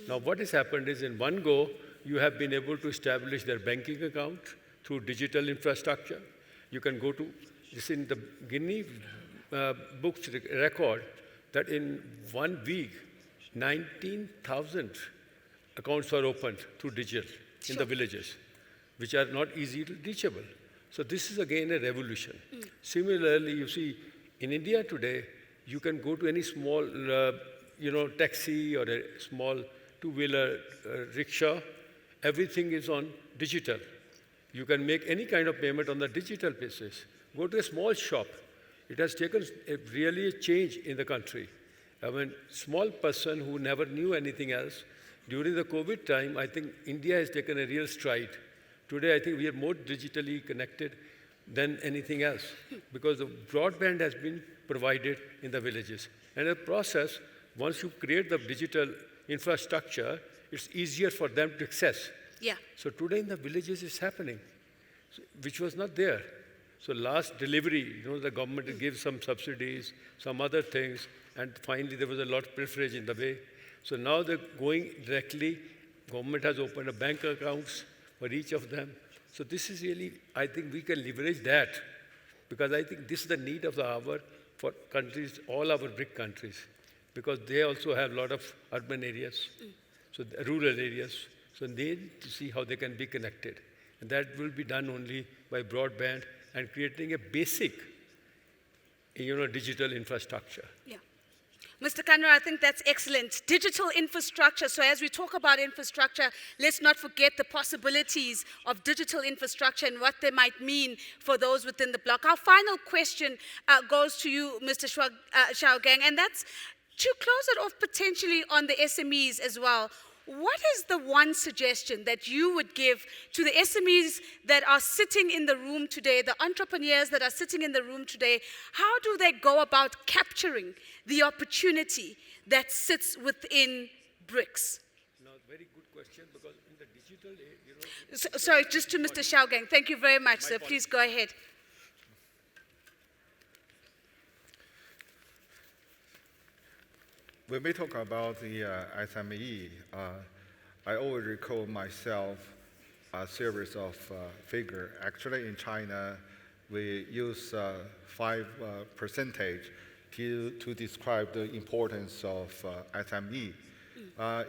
Now what has happened is in one go, you have been able to establish their banking account through digital infrastructure. You can go to, this in the Guinea books record that in 1 week, 19,000 accounts were opened through digital in the villages, which are not easily reachable. So this is again a revolution. Similarly, you see, in India today, you can go to any small, taxi or a small two-wheeler rickshaw. Everything is on digital. You can make any kind of payment on the digital basis. Go to a small shop. It has taken really a change in the country. I mean, small person who never knew anything else, during the COVID time, I think India has taken a real stride. Today, I think we are more digitally connected than anything else because the broadband has been provided in the villages. And the process, once you create the digital infrastructure, it's easier for them to access. Yeah. So today in the villages it's happening, which was not there. So last delivery, the government gives some subsidies, some other things, and finally there was a lot of privilege in the way. So now they're going directly. Government has opened a bank accounts for each of them. So this is really, I think we can leverage that because I think this is the need of the hour for countries, all our BRIC countries, because they also have a lot of urban areas, so rural areas. So they need to see how they can be connected. And that will be done only by broadband and creating a basic, digital infrastructure. Yeah. Mr. Kanwar, I think that's excellent. Digital infrastructure. So as we talk about infrastructure, let's not forget the possibilities of digital infrastructure and what they might mean for those within the bloc. Our final question goes to you, Mr. Gauteng, and that's to close it off potentially on the SMEs as well. What is the one suggestion that you would give to the SMEs that are sitting in the room today, the entrepreneurs that are sitting in the room today? How do they go about capturing the opportunity that sits within BRICS? Now, very good question, because in the digital, sorry, just to Mr. Gauteng. Thank you very much, sir. Please go ahead. When we talk about the SME, I always recall myself a series of figures. Actually, in China, we use 5% to describe the importance of SME.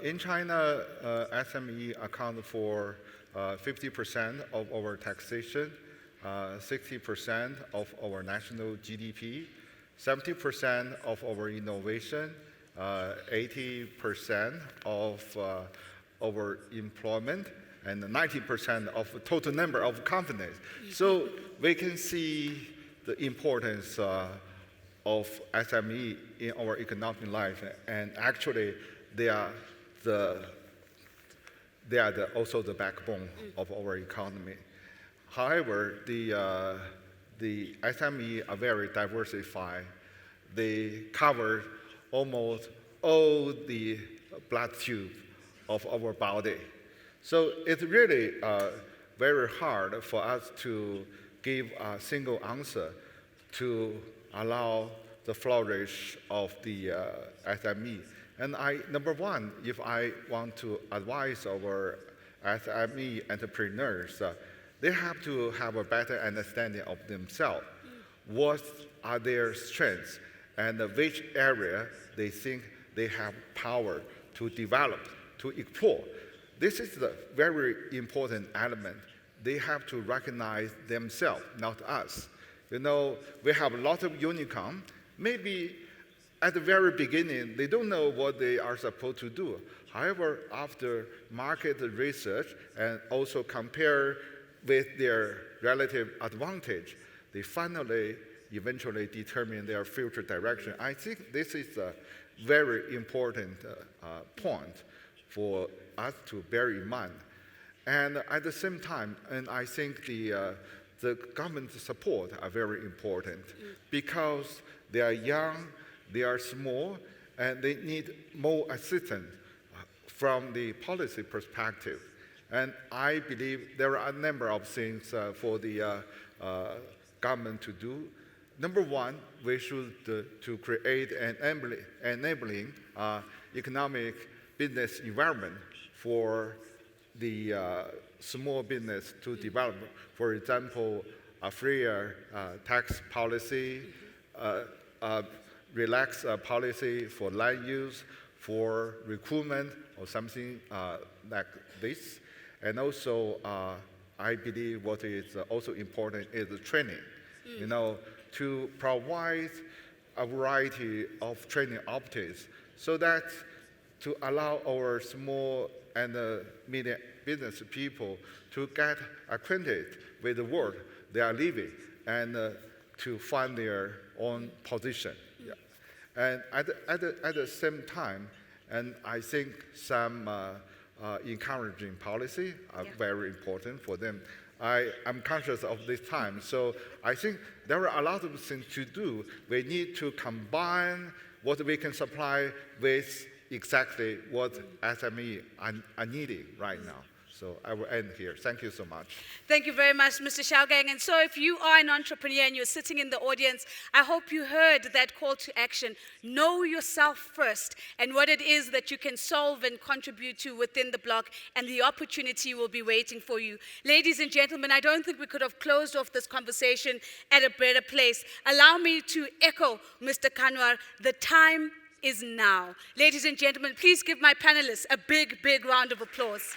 In China, SME account for 50% of our taxation, 60% of our national GDP, 70% of our innovation, 80% of our employment, and 90% of the total number of companies. So we can see the importance of SME in our economic life, and actually they are also the backbone of our economy. However, the SME are very diversified. They cover almost all the blood tube of our body. So it's really very hard for us to give a single answer to allow the flourish of the SME. And number one, if I want to advise our SME entrepreneurs, they have to have a better understanding of themselves. What are their strengths and which area they think they have power to develop, to explore. This is the very important element. They have to recognize themselves, not us. You know, we have a lot of unicorn. Maybe at the very beginning, they don't know what they are supposed to do. However, after market research and also compare with their relative advantage, they finally eventually determine their future direction. I think this is a very important point for us to bear in mind. And at the same time, and I think the government support are very important because they are young, they are small, and they need more assistance from the policy perspective. And I believe there are a number of things for the government to do. Number one, we should to create an enabling economic business environment for the small business to develop. For example, a freer tax policy, relaxed policy for land use, for recruitment, or something like this. And also, I believe what is also important is the training. You know, to provide a variety of training opportunities so that to allow our small and medium business people to get acquainted with the world they are living and to find their own position. Yeah. And at the same time, and I think some encouraging policy are very important for them. I'm conscious of this time, so I think there are a lot of things to do. We need to combine what we can supply with exactly what SME are needing right now. So I will end here. Thank you so much. Thank you very much, Mr. Xiaogang. And so if you are an entrepreneur and you're sitting in the audience, I hope you heard that call to action. Know yourself first and what it is that you can solve and contribute to within the block, and the opportunity will be waiting for you. Ladies and gentlemen, I don't think we could have closed off this conversation at a better place. Allow me to echo Mr. Kanwar, the time is now. Ladies and gentlemen, please give my panelists a big, big round of applause.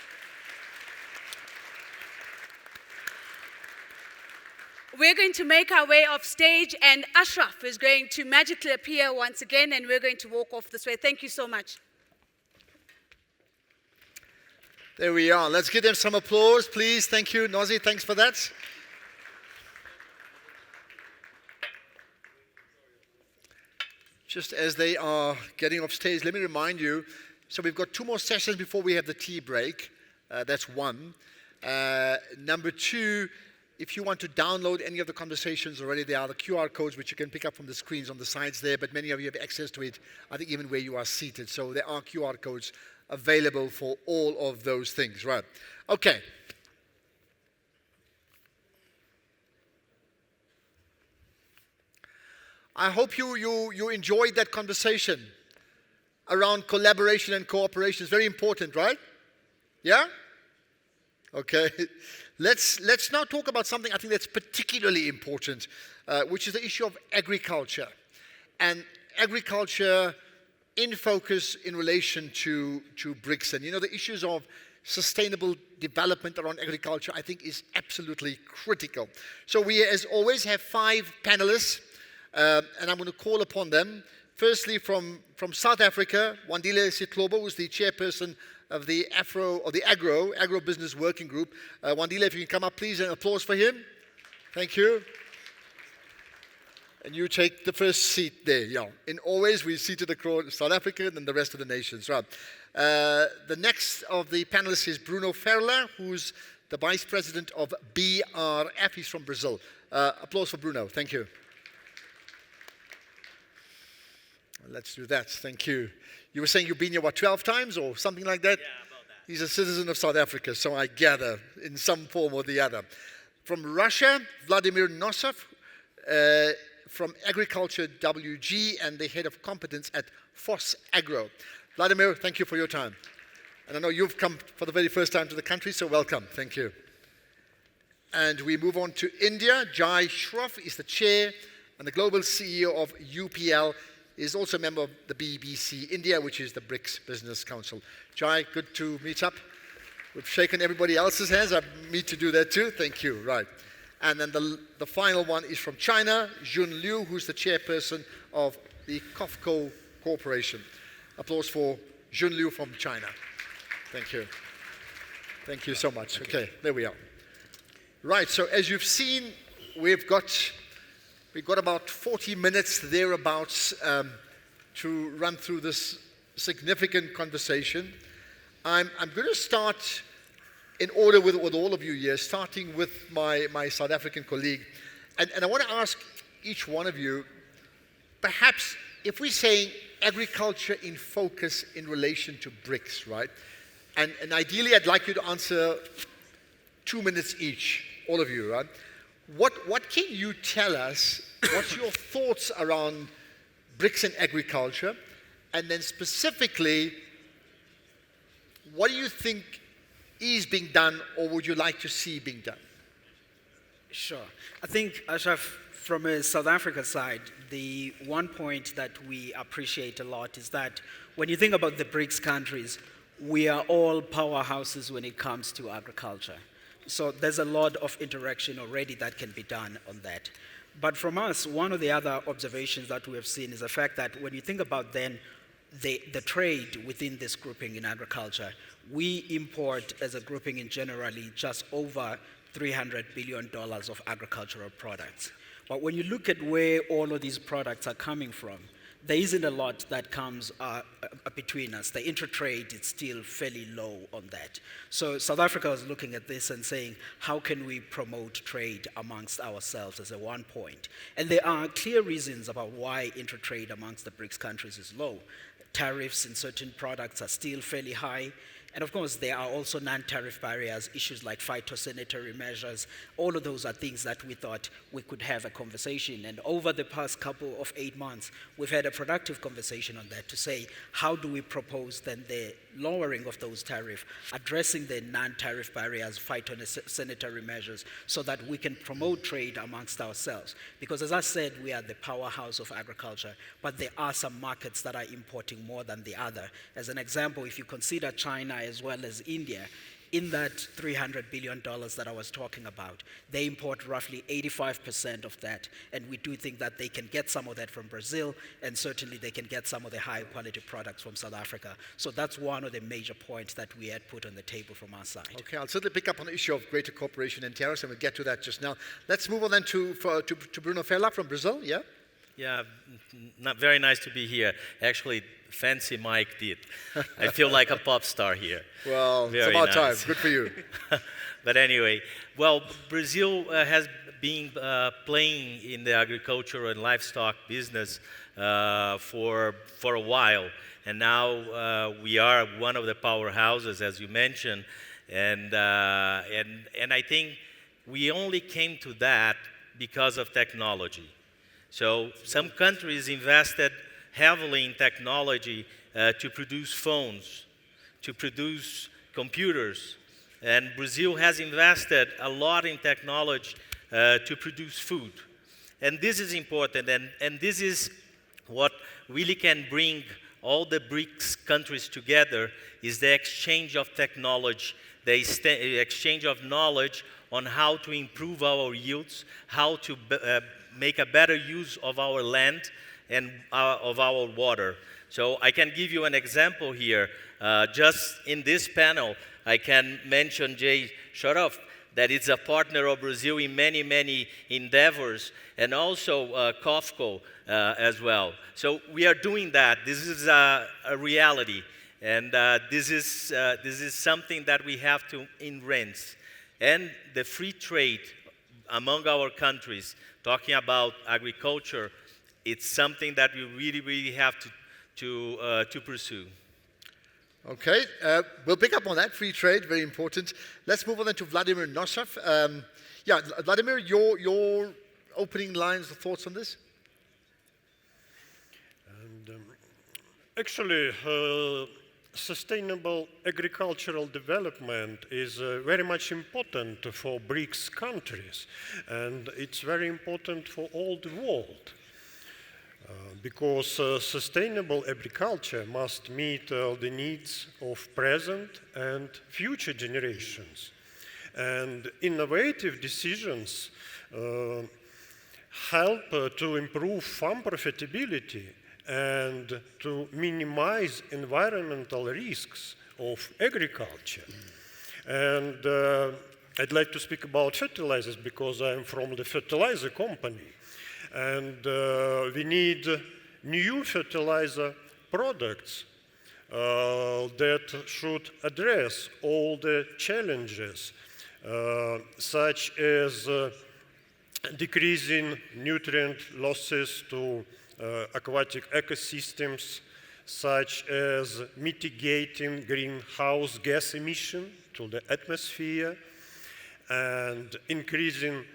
We're going to make our way off stage, and Ashraf is going to magically appear once again, and we're going to walk off this way. Thank you so much. There we are. Let's give them some applause, please. Thank you, Nozi. Thanks for that. Just as they are getting off stage, let me remind you, so we've got 2 more sessions before we have the tea break. That's one. Number 2, if you want to download any of the conversations already, there are the QR codes which you can pick up from the screens on the sides there, but many of you have access to it, I think even where you are seated. So there are QR codes available for all of those things, right? Okay. I hope you enjoyed that conversation around collaboration and cooperation. It's very important, right? Yeah? Okay. Let's now talk about something I think that's particularly important, which is the issue of agriculture. And agriculture in focus in relation to BRICS. And you know, the issues of sustainable development around agriculture, I think, is absolutely critical. So we, as always, have 5 panelists, and I'm going to call upon them. Firstly, from South Africa, Wandile Sitlobo, who's the chairperson of the Agro Business Working Group. Wandile, if you can come up, please, and applause for him. Thank you. And you take the first seat there, yeah. In always, we seated across South Africa and then the rest of the nations, right. The next of the panelists is Bruno Ferla, who's the Vice President of BRF. He's from Brazil. Applause for Bruno. Thank you. Let's do that. Thank you. You were saying you've been here, what, 12 times or something like that? Yeah, about that. He's a citizen of South Africa, so I gather, in some form or the other. From Russia, Vladimir Nosov, from Agriculture WG and the head of competence at FOSS Agro. Vladimir, thank you for your time. And I know you've come for the very first time to the country, so welcome. Thank you. And we move on to India. Jai Shroff is the chair and the global CEO of UPL. Is also a member of the BBC India, which is the BRICS Business Council. Jai, good to meet up. We've shaken everybody else's hands. I need to do that too. Thank you. Right. And then the final one is from China, Jun Liu, who's the chairperson of the COFCO Corporation. Applause for Jun Liu from China. Thank you. Thank you so much. Okay, there we are. Right, so as you've seen, we've got about 40 minutes thereabouts to run through this significant conversation. I'm going to start in order with all of you here, starting with my South African colleague. And I want to ask each one of you, perhaps if we're saying agriculture in focus in relation to BRICS, right? And ideally, I'd like you to answer 2 minutes each, all of you, right? What can you tell us? What's your thoughts around BRICS and agriculture? And then specifically, what do you think is being done or would you like to see being done? Sure. I think, Ashraf, from a South Africa side, the one point that we appreciate a lot is that when you think about the BRICS countries, we are all powerhouses when it comes to agriculture. So there's a lot of interaction already that can be done on that. But from us, one of the other observations that we have seen is the fact that when you think about then the trade within this grouping in agriculture, we import as a grouping in generally just over $300 billion of agricultural products. But when you look at where all of these products are coming from, there isn't a lot that comes between us. The intertrade is still fairly low on that. So South Africa was looking at this and saying, how can we promote trade amongst ourselves as a one point? And there are clear reasons about why intertrade amongst the BRICS countries is low. Tariffs in certain products are still fairly high. And of course, there are also non-tariff barriers, issues like phytosanitary measures. All of those are things that we thought we could have a conversation. And over the past couple of 8 months, we've had a productive conversation on that to say, how do we propose then the lowering of those tariffs, addressing the non-tariff barriers, phytosanitary measures, so that we can promote trade amongst ourselves. Because as I said, we are the powerhouse of agriculture, but there are some markets that are importing more than the other. As an example, if you consider China as well as India, in that $300 billion that I was talking about, they import roughly 85% of that, and we do think that they can get some of that from Brazil, and certainly they can get some of the high quality products from South Africa. So that's one of the major points that we had put on the table from our side. Okay, I'll certainly pick up on the issue of greater cooperation and tariffs, and we'll get to that just now. Let's move on then to Bruno Ferla from Brazil, yeah? Yeah, not very nice to be here. Actually, fancy Mike did. I feel like a pop star here. Well, very it's about nice. time. Good for you. But anyway, well, Brazil has been playing in the agricultural and livestock business for a while. And now we are one of the powerhouses, as you mentioned. And I think we only came to that because of technology. So some countries invested heavily in technology to produce phones, to produce computers. And Brazil has invested a lot in technology to produce food. And this is important, and this is what really can bring all the BRICS countries together, is the exchange of technology, the exchange of knowledge on how to improve our yields, how to make a better use of our land and of our water. So I can give you an example here. Just in this panel, I can mention Jay Shoroff. that is a partner of Brazil in many, many endeavors, and also COFCO as well. So we are doing that. This is a reality, and this is something that we have to embrace. And the free trade among our countries, talking about agriculture, it's something that we really, really have to pursue. Okay, we'll pick up on that, free trade, very important. Let's move on then to Vladimir Nosov. Yeah, Vladimir, your opening lines of thoughts on this? And, actually, sustainable agricultural development is very much important for BRICS countries, and it's very important for all the world. Because sustainable agriculture must meet the needs of present and future generations. And innovative decisions help to improve farm profitability and to minimize environmental risks of agriculture. And I'd like to speak about fertilizers because I'm from the fertilizer company. And we need new fertilizer products that should address all the challenges, such as decreasing nutrient losses to aquatic ecosystems, such as mitigating greenhouse gas emission to the atmosphere, and increasing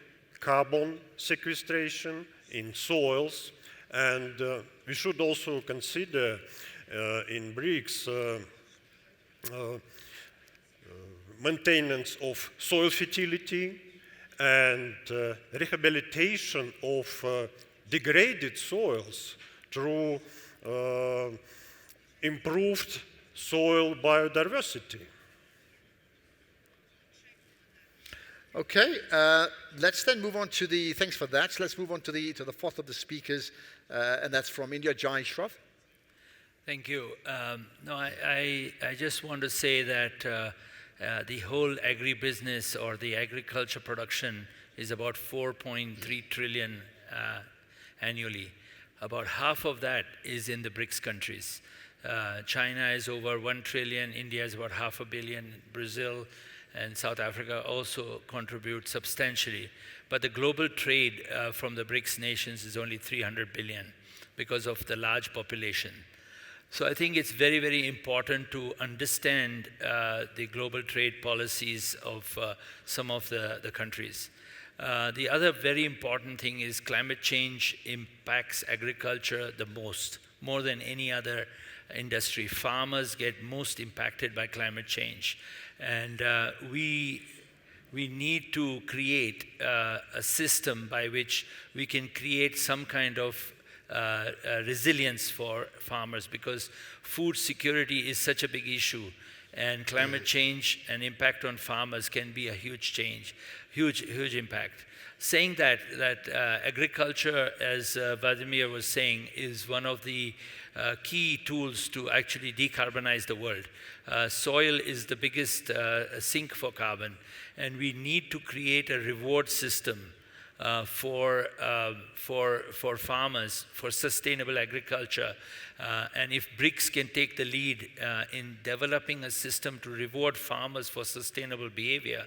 carbon sequestration in soils, and we should also consider in BRICS maintenance of soil fertility and rehabilitation of degraded soils through improved soil biodiversity. Okay, let's then move on to the, thanks for that. So let's move on to the fourth of the speakers, and that's from India, Jai Shroff. Thank you. No, I just want to say that the whole agribusiness or the agriculture production is about 4.3 trillion annually. About half of that is in the BRICS countries. China is over 1 trillion, India is about $500 million, Brazil and South Africa also contribute substantially. But the global trade from the BRICS nations is only 300 billion because of the large population. So I think it's very, very important to understand the global trade policies of some of the countries. The other very important thing is climate change impacts agriculture the most, more than any other industry. Farmers get most impacted by climate change. And we need to create a system by which we can create some kind of resilience for farmers, because food security is such a big issue, and climate change and impact on farmers can be a huge impact. Saying that agriculture, as Vladimir was saying, is one of the key tools to actually decarbonize the world. Soil is the biggest sink for carbon, and we need to create a reward system for farmers, for sustainable agriculture. And if BRICS can take the lead in developing a system to reward farmers for sustainable behavior,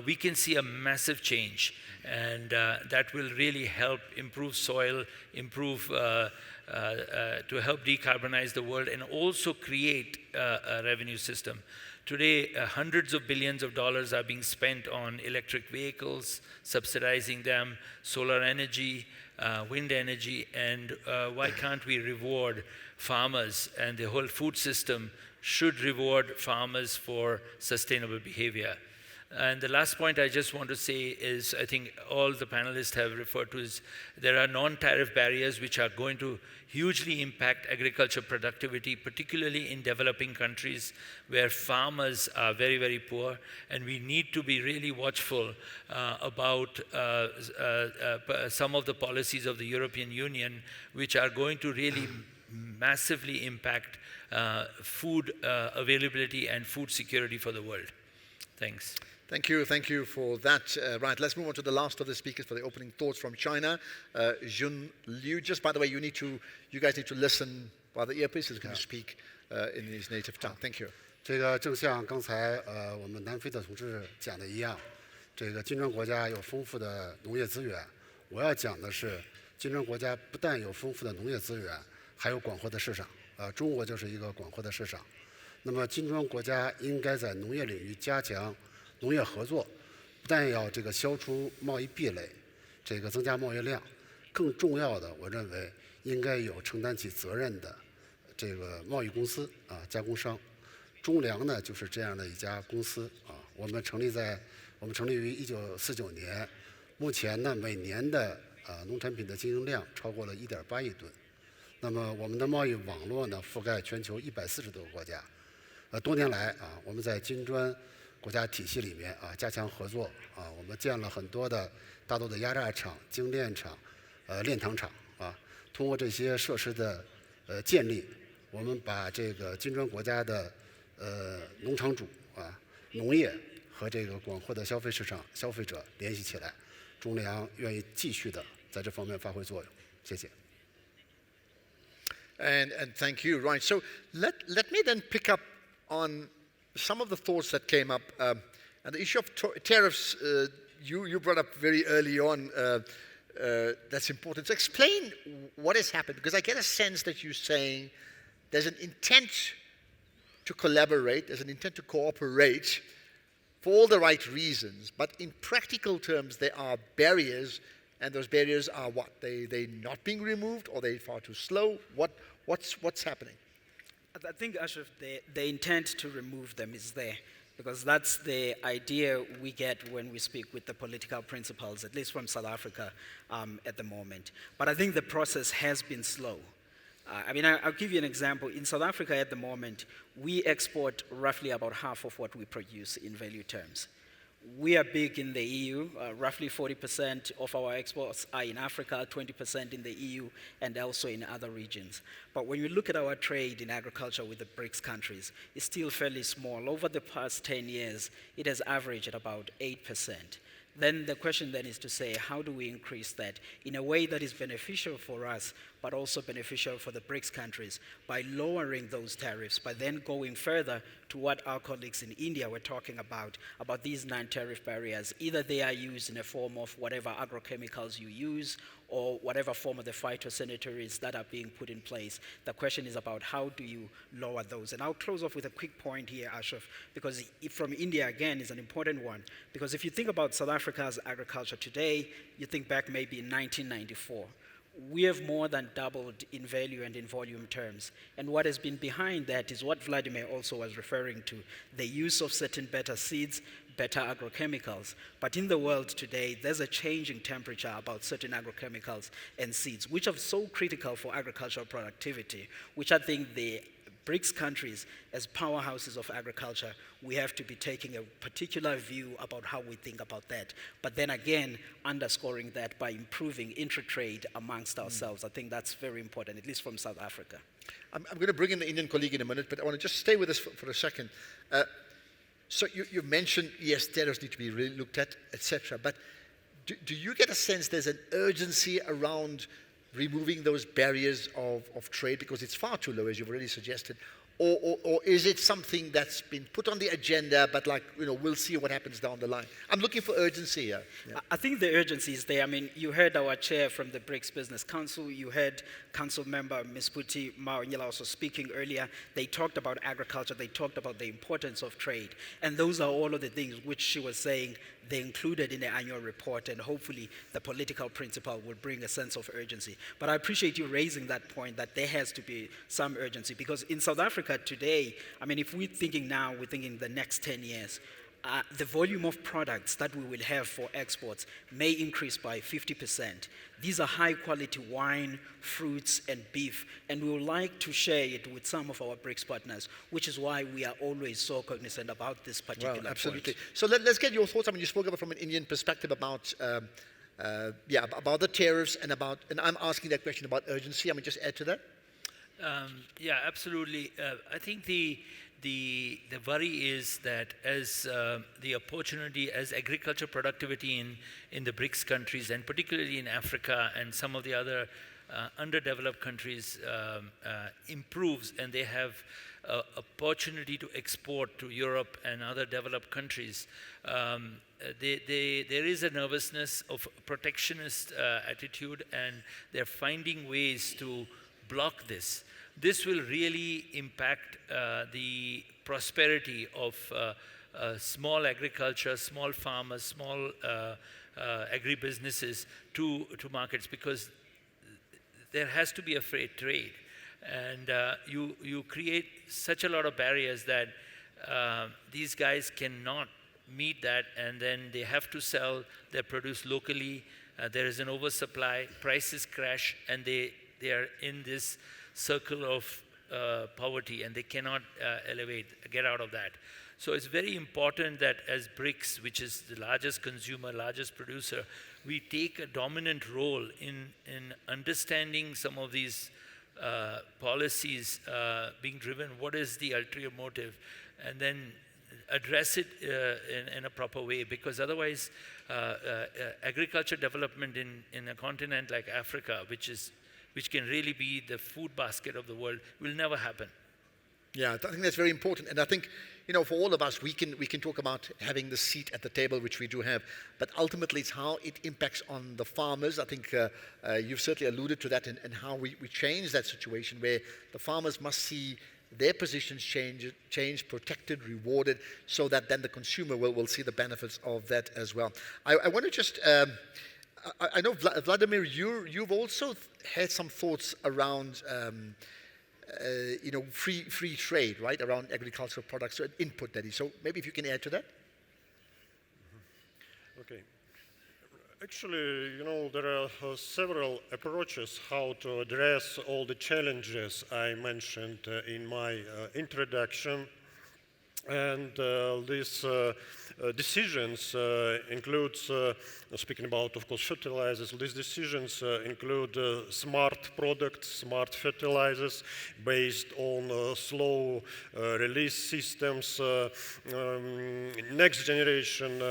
we can see a massive change. And that will really help improve soil, to help decarbonize the world, and also create a revenue system. Today, hundreds of billions of dollars are being spent on electric vehicles, subsidizing them, solar energy, wind energy, and why can't we reward farmers? And the whole food system should reward farmers for sustainable behavior. And the last point I just want to say is, I think all the panelists have referred to, is there are non-tariff barriers which are going to hugely impact agriculture productivity, particularly in developing countries where farmers are very, very poor. And we need to be really watchful about some of the policies of the European Union, which are going to really massively impact food availability and food security for the world. Thanks. Thank you for that. Right, let's move on to the last of the speakers for the opening thoughts from China. Jun Liu, just by the way, you guys need to listen while the earpiece is going to speak in his native tongue. Thank you. 这个正像刚才我们南非的同志讲的一样，这个金砖国家有丰富的农业资源。我要讲的是，金砖国家不但有丰富的农业资源，还有广阔的市场。中国就是一个广阔的市场。那么金砖国家应该在农业领域加强农业合作，不但要这个消除贸易壁垒，这个增加贸易量，更重要的，我认为应该有承担起责任的这个贸易公司加工商。中粮呢就是这样的一家公司我们成立于1949年，目前呢每年的农产品的经营量超过了1.8亿吨。那么我们的贸易网络呢覆盖全球140多个国家。多年来我们在金砖国家体系里面加强合作我们建了很多的大豆的压榨厂、精炼厂、炼糖厂通过这些设施的建立，我们把这个金砖国家的农场主农业和这个广阔的消费市场消费者联系起来，中粮愿意继续的在这方面发挥作用。谢谢。And thank you. Right. So let me then pick up on some of the thoughts that came up. And the issue of tariffs, you brought up very early on. That's important. So explain what has happened, because I get a sense that you're saying there's an intent to collaborate, there's an intent to cooperate for all the right reasons, but in practical terms there are barriers, and those barriers are what? They not being removed, or they're far too slow? What's happening? I think, Ashraf, the intent to remove them is there, because that's the idea we get when we speak with the political principles, at least from South Africa at the moment. But I think the process has been slow. I'll give you an example. In South Africa at the moment, we export roughly about half of what we produce in value terms. We are big in the EU. Roughly 40% of our exports are in Africa, 20% in the EU, and also in other regions. But when you look at our trade in agriculture with the BRICS countries, it's still fairly small. Over the past 10 years, it has averaged at about 8%. Then the question then is to say, how do we increase that in a way that is beneficial for us, but also beneficial for the BRICS countries, by lowering those tariffs, by then going further to what our colleagues in India were talking about these non-tariff barriers. Either they are used in a form of whatever agrochemicals you use, or whatever form of the phytosanitaries that are being put in place. The question is about how do you lower those? And I'll close off with a quick point here, Ashraf, because from India, again, is an important one. Because if you think about South Africa's agriculture today, you think back maybe in 1994. We have more than doubled in value and in volume terms. And what has been behind that is what Vladimir also was referring to, the use of certain better seeds, better agrochemicals. But in the world today, there's a changing temperature about certain agrochemicals and seeds, which are so critical for agricultural productivity, which I think the BRICS countries, as powerhouses of agriculture, we have to be taking a particular view about how we think about that. But then again, underscoring that by improving intra-trade amongst ourselves. I think that's very important, at least from South Africa. I'm going to bring in the Indian colleague in a minute, but I want to just stay with us for a second. So you mentioned, yes, tariffs need to be really looked at, etc. But do you get a sense there's an urgency around removing those barriers of trade, because it's far too low, as you've already suggested? Or is it something that's been put on the agenda, but we'll see what happens down the line? I'm looking for urgency here. Yeah. I think the urgency is there. You heard our chair from the BRICS Business Council. You heard Council member Ms. Puti Maonyela also speaking earlier. They talked about agriculture. They talked about the importance of trade. And those are all of the things which she was saying they included in the annual report, and hopefully the political principle will bring a sense of urgency. But I appreciate you raising that point, that there has to be some urgency, because in South Africa today, if we're thinking now, we're thinking the next 10 years, the volume of products that we will have for exports may increase by 50%. These are high quality wine, fruits, and beef, and we would like to share it with some of our BRICS partners, which is why we are always so cognizant about this particular point. Absolutely. So let's get your thoughts. You spoke about from an Indian perspective about the tariffs and I'm asking that question about urgency. Just add to that. Yeah, absolutely. I think the the worry is that as the opportunity, as agriculture productivity in the BRICS countries, and particularly in Africa and some of the other underdeveloped countries improves, and they have opportunity to export to Europe and other developed countries, there is a nervousness of protectionist attitude, and they're finding ways to block this. This will really impact the prosperity of small agriculture, small farmers, small agribusinesses to markets, because there has to be a free trade. And you create such a lot of barriers that these guys cannot meet that, and then they have to sell their produce locally. There is an oversupply, prices crash, and they are in this circle of poverty, and they cannot get out of that. So it's very important that as BRICS, which is the largest consumer, largest producer, we take a dominant role in understanding some of these policies being driven. What is the ulterior motive? And then address it in a proper way, because otherwise agriculture development in a continent like Africa, which can really be the food basket of the world, will never happen. Yeah, I think that's very important. And I think, for all of us, we can talk about having the seat at the table, which we do have, but ultimately it's how it impacts on the farmers. I think you've certainly alluded to that, and how we change that situation where the farmers must see their positions change, protected, rewarded, so that then the consumer will see the benefits of that as well. I want to just, I know, Vladimir, you've also had some thoughts around free trade, right, around agricultural products, so input, that is. So maybe if you can add to that. Okay. Actually, there are several approaches how to address all the challenges I mentioned in my introduction. And these decisions include, speaking about, of course, fertilizers, these decisions include smart products, smart fertilizers based on slow release systems. Next generation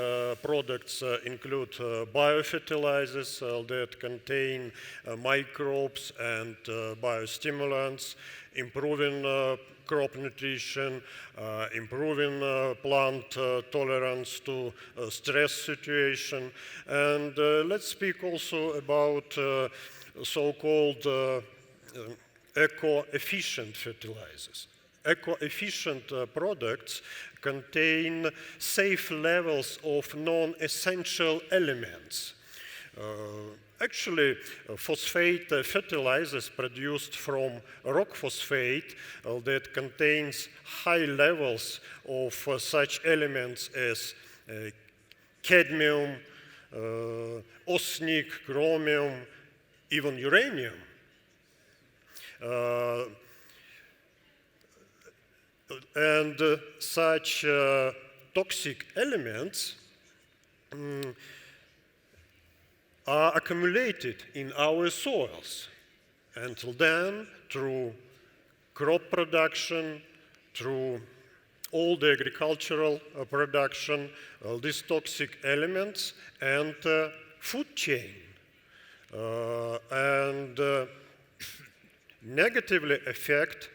products include biofertilizers that contain microbes and biostimulants, improving crop nutrition, improving plant tolerance to stress situation. And let's speak also about so-called eco-efficient fertilizers. Eco-efficient products contain safe levels of non-essential elements. Actually, phosphate fertilizers produced from rock phosphate that contains high levels of such elements as cadmium, arsenic, chromium, even uranium. And such toxic elements are accumulated in our soils. Until then, through crop production, through all the agricultural production, these toxic elements enter food chain and negatively affect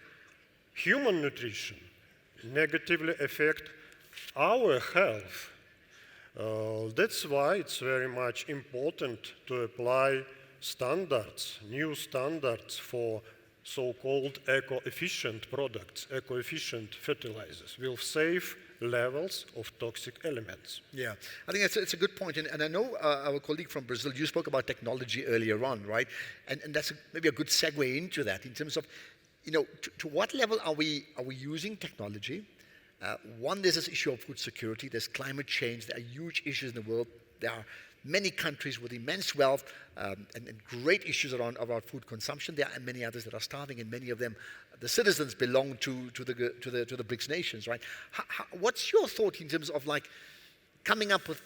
human nutrition, negatively affect our health. That's why it's very much important to apply standards, new standards for so-called eco-efficient products, eco-efficient fertilizers with safe levels of toxic elements. Yeah, I think it's a good point. And I know our colleague from Brazil, you spoke about technology earlier on, right? And that's maybe a good segue into that in terms of, to what level are we using technology? One, there's this issue of food security. There's climate change. There are huge issues in the world. There are many countries with immense wealth and great issues around food consumption. There are many others that are starving, and many of them, the citizens belong to the BRICS nations, right? What's your thought in terms of coming up with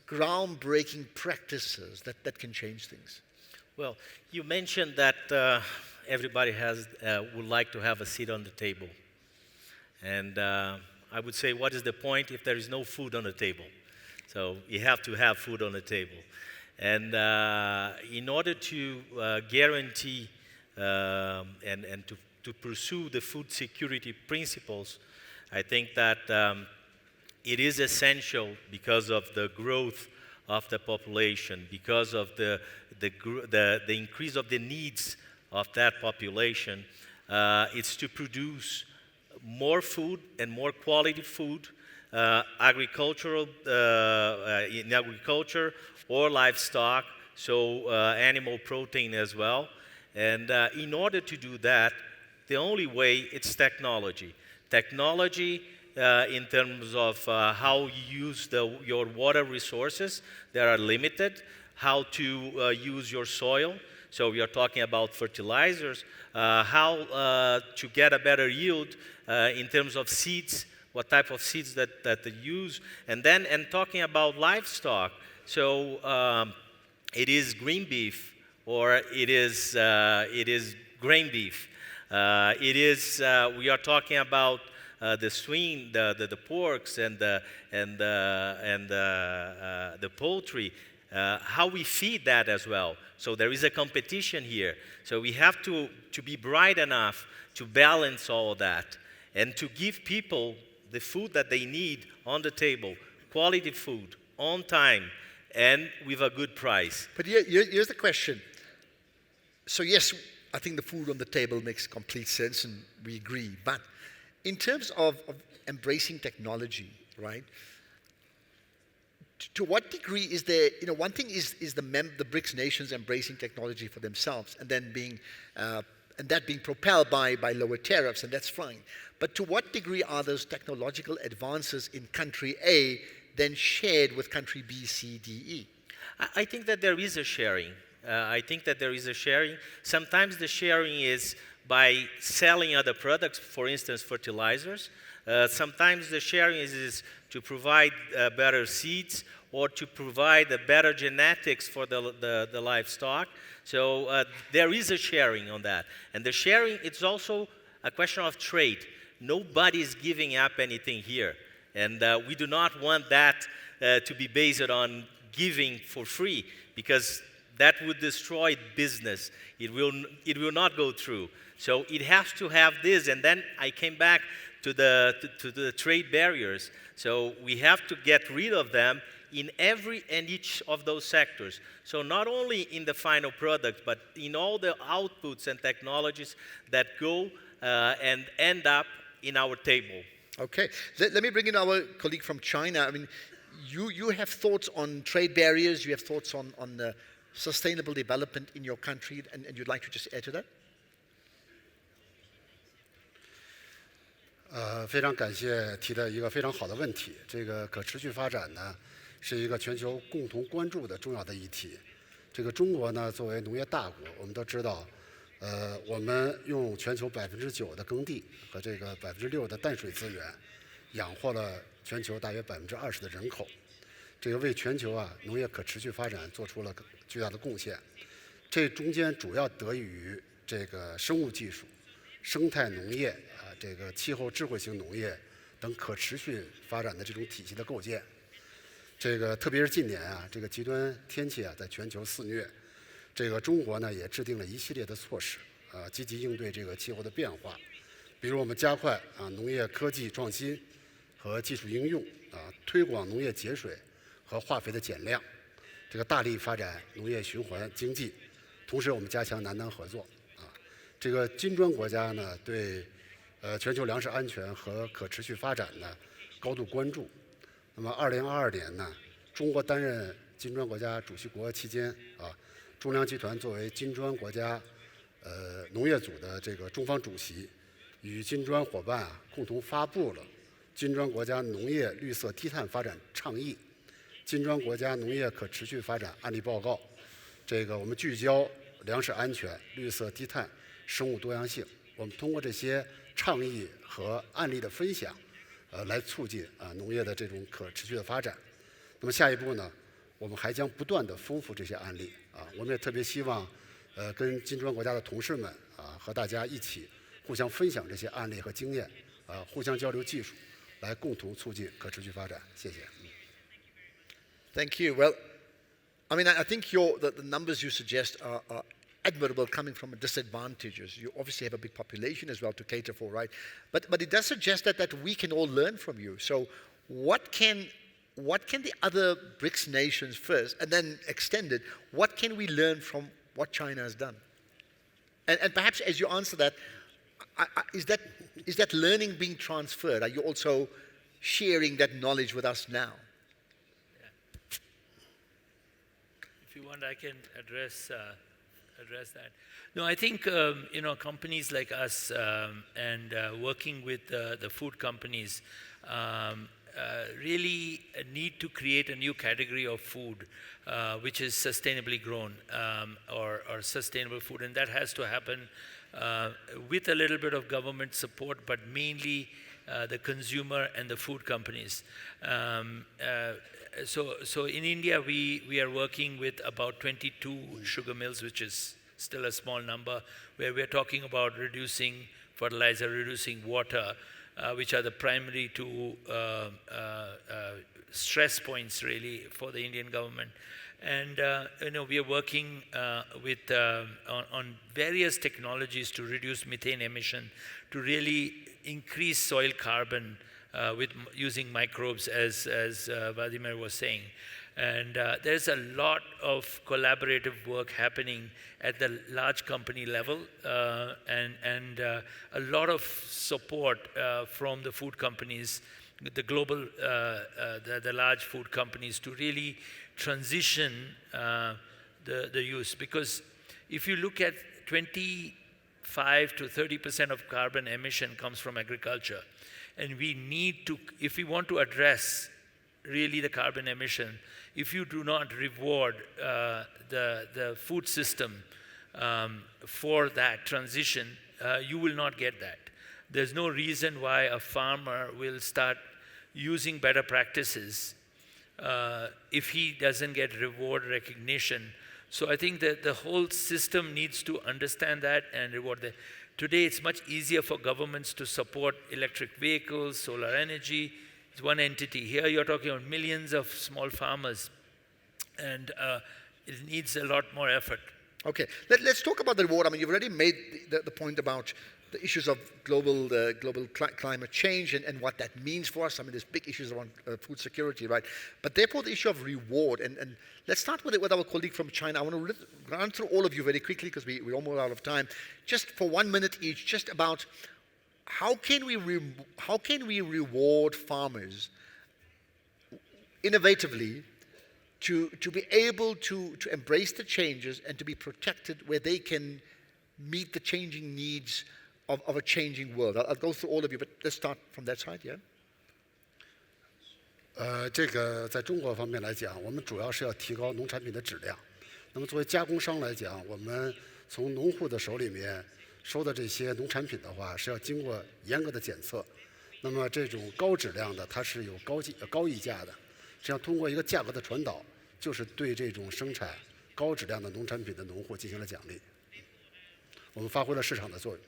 groundbreaking practices that can change things? Well, you mentioned that everybody would like to have a seat on the table. And I would say, what is the point if there is no food on the table? So you have to have food on the table. And in order to guarantee and to pursue the food security principles, I think that it is essential because of the growth of the population, because of the increase of the needs of that population. It's to produce more food and more quality food, in agriculture or livestock, so animal protein as well. And in order to do that, the only way it's technology. Technology in terms of how you use your water resources that are limited, how to use your soil. So we are talking about fertilizers, how to get a better yield in terms of seeds, what type of seeds that they use, and talking about livestock. So it is green beef or it is grain beef. We are talking about the swine, the porks, and the poultry. How we feed that as well. So there is a competition here. So we have to be bright enough to balance all that and to give people the food that they need on the table, quality food, on time, and with a good price. But here's the question. So yes, I think the food on the table makes complete sense, and we agree. But in terms of embracing technology, right? To what degree is there, one thing is the BRICS nations embracing technology for themselves and then being propelled by lower tariffs, and that's fine. But to what degree are those technological advances in country A then shared with country B, C, D, E? I think that there is a sharing. Sometimes the sharing is by selling other products, for instance, fertilizers. Sometimes the sharing is to provide better seeds or to provide better genetics for the livestock. So there is a sharing on that. And the sharing, it's also a question of trade. Nobody is giving up anything here. And we do not want that to be based on giving for free, because that would destroy business. It will not go through. So it has to have this. And then I came back to the trade barriers. So we have to get rid of them in every and each of those sectors. So not only in the final product, but in all the outputs and technologies that go and end up in our table. Okay, let me bring in our colleague from China. I mean, you have thoughts on trade barriers, you have thoughts on sustainable development in your country, and you'd like to just add to that? 非常感谢提的一个非常好的问题。这个可持续发展呢，是一个全球共同关注的重要的议题。这个中国呢，作为农业大国，我们都知道，我们用全球9%的耕地和这个6%的淡水资源，养活了全球大约20%的人口。这个为全球农业可持续发展做出了巨大的贡献。这中间主要得益于这个生物技术、生态农业这个气候智慧型农业等可持续发展的这种体系的构建。这个特别是近年这个极端天气在全球肆虐，这个中国呢也制定了一系列的措施，积极应对这个气候的变化。比如我们加快农业科技创新和技术应用，推广农业节水和化肥的减量，这个大力发展农业循环经济，同时我们加强南南合作。这个金砖国家呢对全球粮食安全和可持续发展呢高度关注。那么2022年呢，中国担任金砖国家主席国期间中粮集团作为金砖国家农业组的这个中方主席，与金砖伙伴共同发布了金砖国家农业绿色低碳发展倡议、金砖国家农业可持续发展案例报告。这个我们聚焦粮食安全、绿色低碳、生物多样性。我们通过这些倡议和案例的分享，来促进农业的这种可持续的发展。那么下一步呢，我们还将不断地丰富这些案例我们也特别希望跟金砖国家的同事们和大家一起互相分享这些案例和经验，互相交流技术，来共同促进可持续发展。谢谢。Thank you. Well, I mean, I think the numbers you suggest are admirable coming from disadvantages. You obviously have a big population as well to cater for, right? But it does suggest that we can all learn from you. So what can the other BRICS nations first, and then extended, what can we learn from what China has done? And perhaps as you answer that, is that learning being transferred? Are you also sharing that knowledge with us now? If you want, I can address that. No, I think companies like us and working with the food companies really need to create a new category of food, which is sustainably grown or sustainable food, and that has to happen with a little bit of government support, but mainly the consumer and the food companies. So in India, we are working with about 22 sugar mills, which is still a small number, where we're talking about reducing fertilizer, reducing water, which are the primary two stress points really for the Indian government. And we are working on various technologies to reduce methane emission, to really increase soil carbon with using microbes, as Vladimir was saying. And there's a lot of collaborative work happening at the large company level, and a lot of support from the food companies, the global, the large food companies, to really transition the use. Because if you look at 25 to 30% of carbon emission comes from agriculture, and we need to, if we want to address really the carbon emission, if you do not reward the food system for that transition, you will not get that. There's no reason why a farmer will start using better practices if he doesn't get reward recognition. So I think that the whole system needs to understand that and reward that. Today, it's much easier for governments to support electric vehicles, solar energy. It's one entity. Here you're talking about millions of small farmers, and it needs a lot more effort. Okay, let's talk about the reward. I mean, you've already made the point about the issues of global climate change and what that means for us. I mean, there's big issues around food security, right? But therefore, the issue of reward, and let's start with our colleague from China. I want to run through all of you very quickly because we're almost out of time. Just for 1 minute each, just about how can we reward farmers innovatively to be able to embrace the changes and to be protected where they can meet the changing needs of a changing world. I'll go through all of you, but let's start from that side, yeah? 这个在中国方面来讲，我们主要是要提高农产品的质量。那么作为加工商来讲，我们从农户的手里面收的这些农产品的话，是要经过严格的检测。那么这种高质量的，它是有高溢价的。实际上通过一个价格的传导，就是对这种生产高质量的农产品的农户进行了奖励。我们发挥了市场的作用。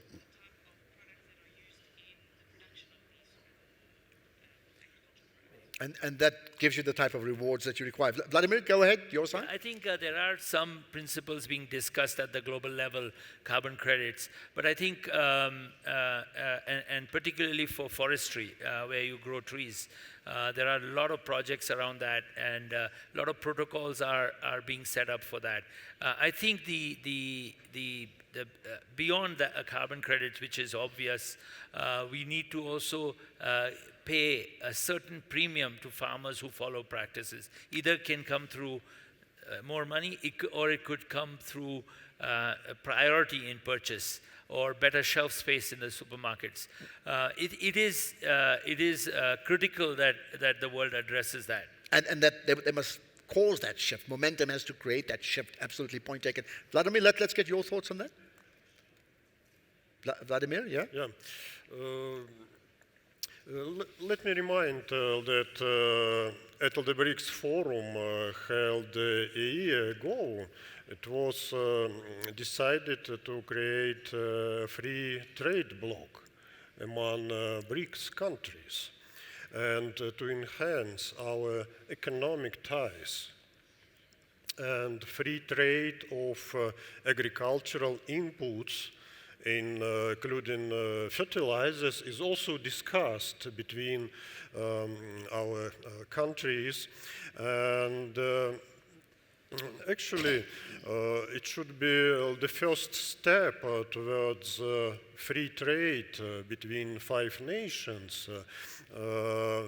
And that gives you the type of rewards that you require. Vladimir, go ahead, your side. I think there are some principles being discussed at the global level, carbon credits, but I think, and particularly for forestry, where you grow trees, there are a lot of projects around that, and a lot of protocols are being set up for that. I think the beyond the carbon credits, which is obvious, we need to also pay a certain premium to farmers who follow practices. Either can come through more money, or it could come through a priority in purchase or better shelf space in the supermarkets. It is critical that the world addresses that. And that they must cause that shift. Momentum has to create that shift. Absolutely, point taken. Vladimir, let's get your thoughts on that. Vladimir, yeah? Yeah. Let me remind that at the BRICS Forum held a year ago, it was decided to create a free trade bloc. among BRICS countries and to enhance our economic ties. And free trade of agricultural inputs, including fertilizers, is also discussed between our countries. And actually, it should be the first step towards free trade between 5 nations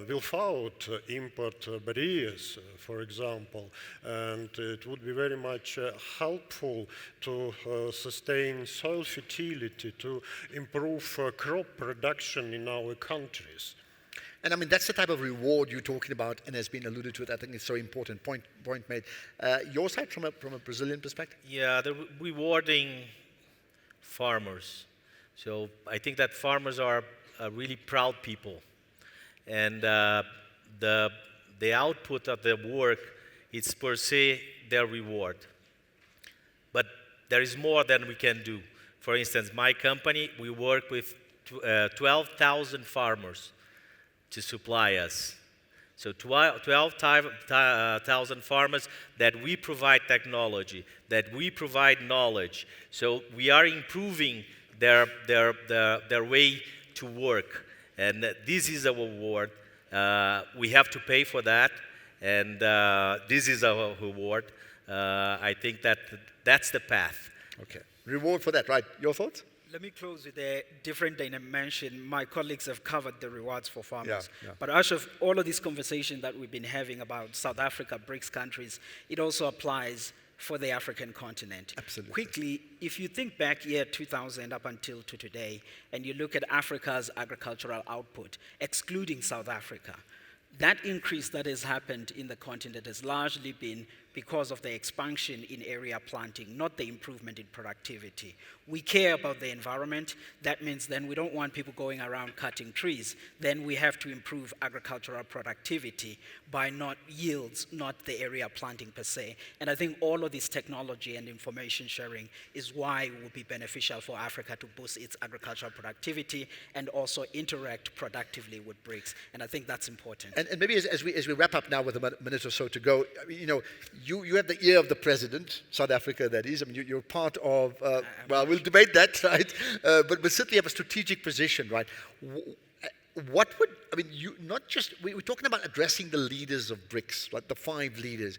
without import barriers, for example. And it would be very much helpful to sustain soil fertility, to improve crop production in our countries. And I mean, that's the type of reward you're talking about and has been alluded to it. I think it's so important. Point made. Your side from a Brazilian perspective? Yeah, they're rewarding farmers. So I think that farmers are really proud people. And the output of their work is per se their reward. But there is more than we can do. For instance, my company, we work with 12,000 farmers to supply us. So 12,000 farmers that we provide technology, that we provide knowledge. So we are improving their way to work. And this is a reward. We have to pay for that. And this is a reward. I think that's the path. Okay. Reward for that, right? Your thoughts? Let me close with a different dimension. My colleagues have covered the rewards for farmers. Yeah. But out of all of this conversation that we've been having about South Africa, BRICS countries, it also applies for the African continent. Absolutely. Quickly, if you think back year 2000 up until to today, and you look at Africa's agricultural output, excluding South Africa, that increase that has happened in the continent has largely been because of the expansion in area planting, not the improvement in productivity. We care about the environment. That means then we don't want people going around cutting trees. Then we have to improve agricultural productivity by not yields, not the area planting per se. And I think all of this technology and information sharing is why it would be beneficial for Africa to boost its agricultural productivity and also interact productively with BRICS. And I think that's important. And maybe as we wrap up now with a minute or so to go, I mean, you have the ear of the president, South Africa, that is. I mean, you're part of, well, we'll debate that, right? But certainly have a strategic position, right? What would, I mean, you not just, we're talking about addressing the leaders of BRICS, like the 5 leaders,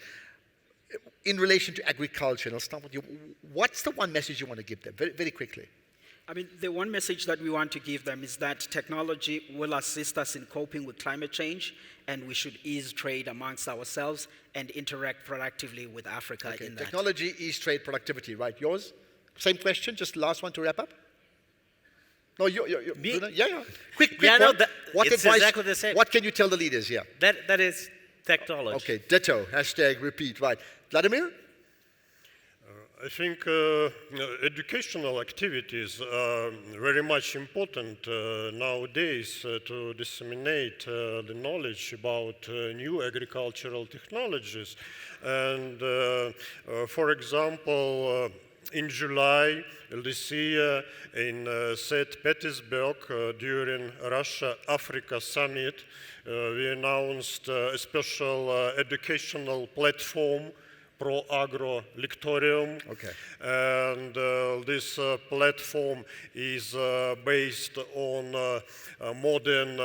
in relation to agriculture. And I'll start with you. What's the one message you want to give them, very, very quickly? I mean, the one message that we want to give them is that technology will assist us in coping with climate change, and we should ease trade amongst ourselves and interact productively with Africa in that. Technology, ease trade, productivity, right? Yours? Same question, just last one to wrap up? No, Me? Yeah. Quick yeah, one. No, What it's advice, exactly the same. What can you tell the leaders? Yeah. That is technology. Okay, ditto, hashtag repeat, right. Vladimir? I think educational activities are very much important nowadays to disseminate the knowledge about new agricultural technologies. And for example, in July this year in St. Petersburg during Russia-Africa Summit, we announced a special educational platform, Pro Agro Lectorium. Okay. And this platform is based on modern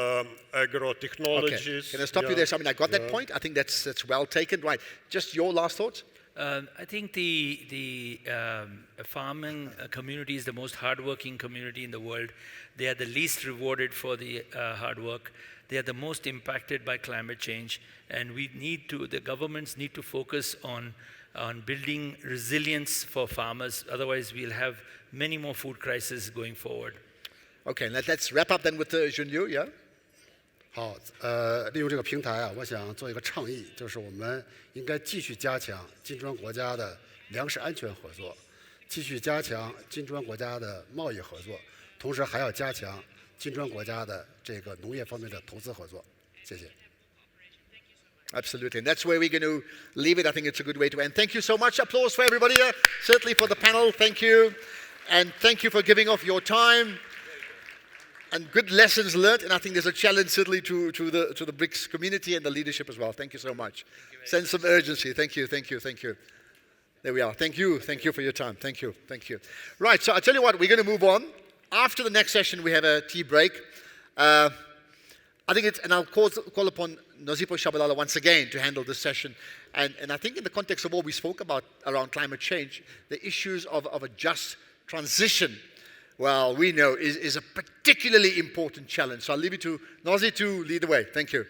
agro-technologies. Okay. Can I stop you there? I mean, I got that point. I think that's well taken. Right. Just your last thoughts? I think the farming community is the most hardworking community in the world. They are the least rewarded for the hard work. They are the most impacted by climate change, and the governments need to focus on building resilience for farmers. Otherwise, we'll have many more food crises going forward. Okay, let's wrap up then with Junyu, yeah? 好，利用这个平台啊，我想做一个倡议，就是我们应该继续加强金砖国家的粮食安全合作，继续加强金砖国家的贸易合作，同时还要加强金砖国家的这个农业方面的投资合作。谢谢。 Absolutely, and that's where we're going to leave it. I think it's a good way to end. Thank you so much. Applause for everybody here. Certainly for the panel, thank you. And thank you for giving off your time. and good lessons learned, and I think there's a challenge certainly to the BRICS community and the leadership as well. Thank you so much. Sense of urgency. Thank you. There we are. Thank you for your time. Thank you. Right, so I'll tell you what, we're going to move on. After the next session, we have a tea break. I think and I'll call upon Nozipho Shabalala once again to handle this session. And I think in the context of what we spoke about around climate change, the issues of a just transition, well, we know is a particularly important challenge. So I'll leave it to Nozi to lead the way. Thank you.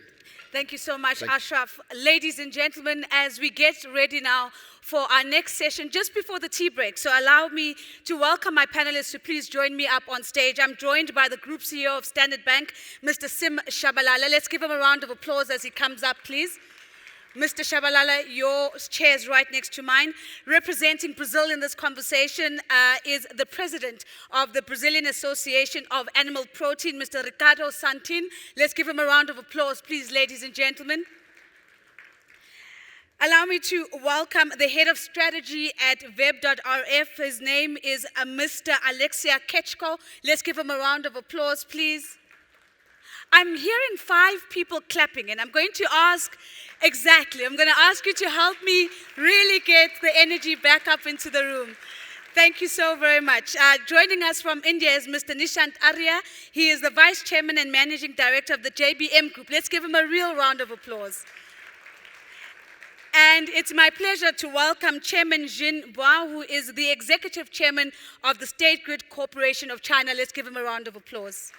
Thank you so much, Ashraf. Ladies and gentlemen, as we get ready now for our next session, just before the tea break, so allow me to welcome my panelists to please join me up on stage. I'm joined by the Group CEO of Standard Bank, Mr. Sim Shabalala. Let's give him a round of applause as he comes up, please. Mr. Shabalala, your chair is right next to mine. Representing Brazil in this conversation is the president of the Brazilian Association of Animal Protein, Mr. Ricardo Sandton. Let's give him a round of applause, please, ladies and gentlemen. Allow me to welcome the head of strategy at web.rf. His name is Mr. Alexia Ketchko. Let's give him a round of applause, please. I'm hearing 5 people clapping, and I'm going to ask you to help me really get the energy back up into the room. Thank you so very much. Joining us from India is Mr. Nishant Arya. He is the Vice Chairman and Managing Director of the JBM Group. Let's give him a real round of applause. And it's my pleasure to welcome Chairman Jin Bois, who is the Executive Chairman of the State Grid Corporation of China. Let's give him a round of applause.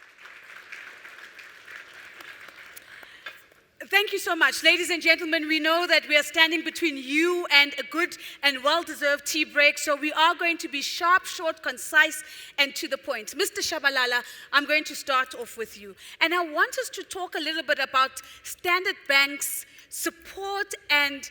Thank you so much. Ladies and gentlemen, we know that we are standing between you and a good and well-deserved tea break, so we are going to be sharp, short, concise, and to the point. Mr. Shabalala, I'm going to start off with you. And I want us to talk a little bit about Standard Bank's support and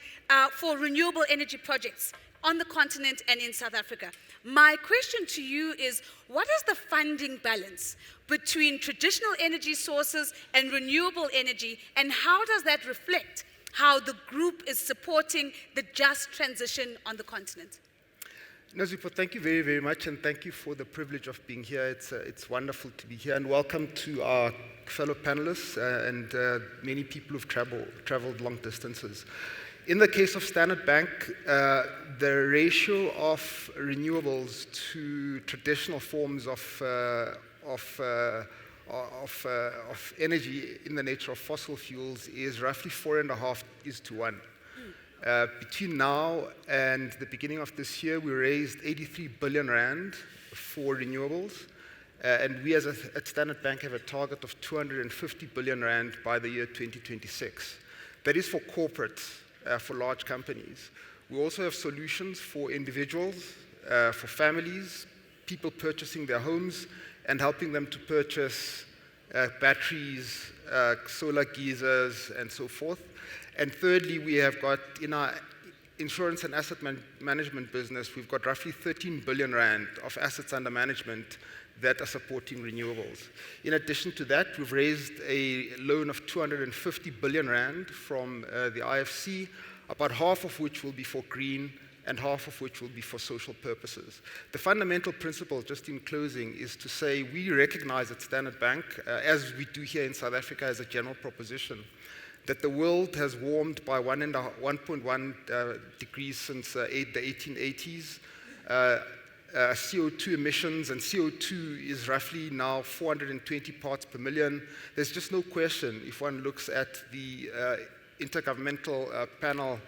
for renewable energy projects on the continent and in South Africa. My question to you is, what is the funding balance between traditional energy sources and renewable energy, and how does that reflect how the group is supporting the just transition on the continent? Nozipho, thank you very, very much, and thank you for the privilege of being here. It's wonderful to be here, and welcome to our fellow panelists and many people who've traveled long distances. In the case of Standard Bank, the ratio of renewables to traditional forms of energy in the nature of fossil fuels is roughly 4.5:1. Between now and the beginning of this year, we raised 83 billion rand for renewables, and we at Standard Bank have a target of 250 billion rand by the year 2026. That is for corporates. For large companies. We also have solutions for individuals, for families, people purchasing their homes and helping them to purchase batteries, solar geysers, and so forth. And thirdly, we have got in our insurance and asset management business, we've got roughly 13 billion rand of assets under management that are supporting renewables. In addition to that, we've raised a loan of 250 billion rand from the IFC, about half of which will be for green and half of which will be for social purposes. The fundamental principle, just in closing, is to say we recognize at Standard Bank, as we do here in South Africa as a general proposition, that the world has warmed by 1.1 degrees since the 1880s. CO2 emissions, and CO2 is roughly now 420 parts per million. There's just no question, if one looks at the Intergovernmental Panel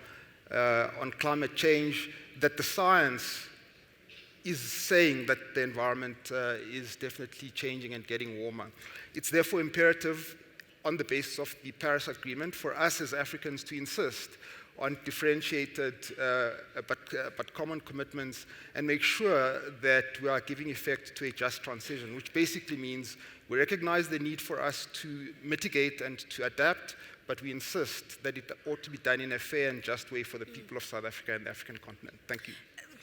on Climate Change, that the science is saying that the environment is definitely changing and getting warmer. It's therefore imperative, on the basis of the Paris Agreement, for us as Africans to insist on differentiated but common commitments and make sure that we are giving effect to a just transition, which basically means we recognize the need for us to mitigate and to adapt, but we insist that it ought to be done in a fair and just way for the people of South Africa and the African continent. Thank you.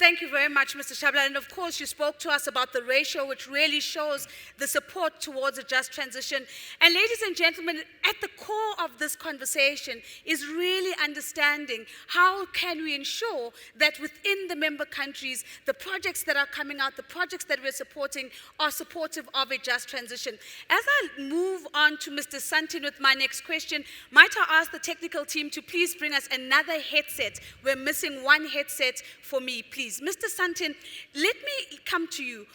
Thank you very much, Mr. Shabla. And of course, you spoke to us about the ratio, which really shows the support towards a just transition. And ladies and gentlemen, at the core of this conversation is really understanding how can we ensure that within the member countries, the projects that are coming out, the projects that we're supporting are supportive of a just transition. As I move on to Mr. Sandton with my next question, might I ask the technical team to please bring us another headset? We're missing one headset for me, please. Mr. Sandton, let me come to you.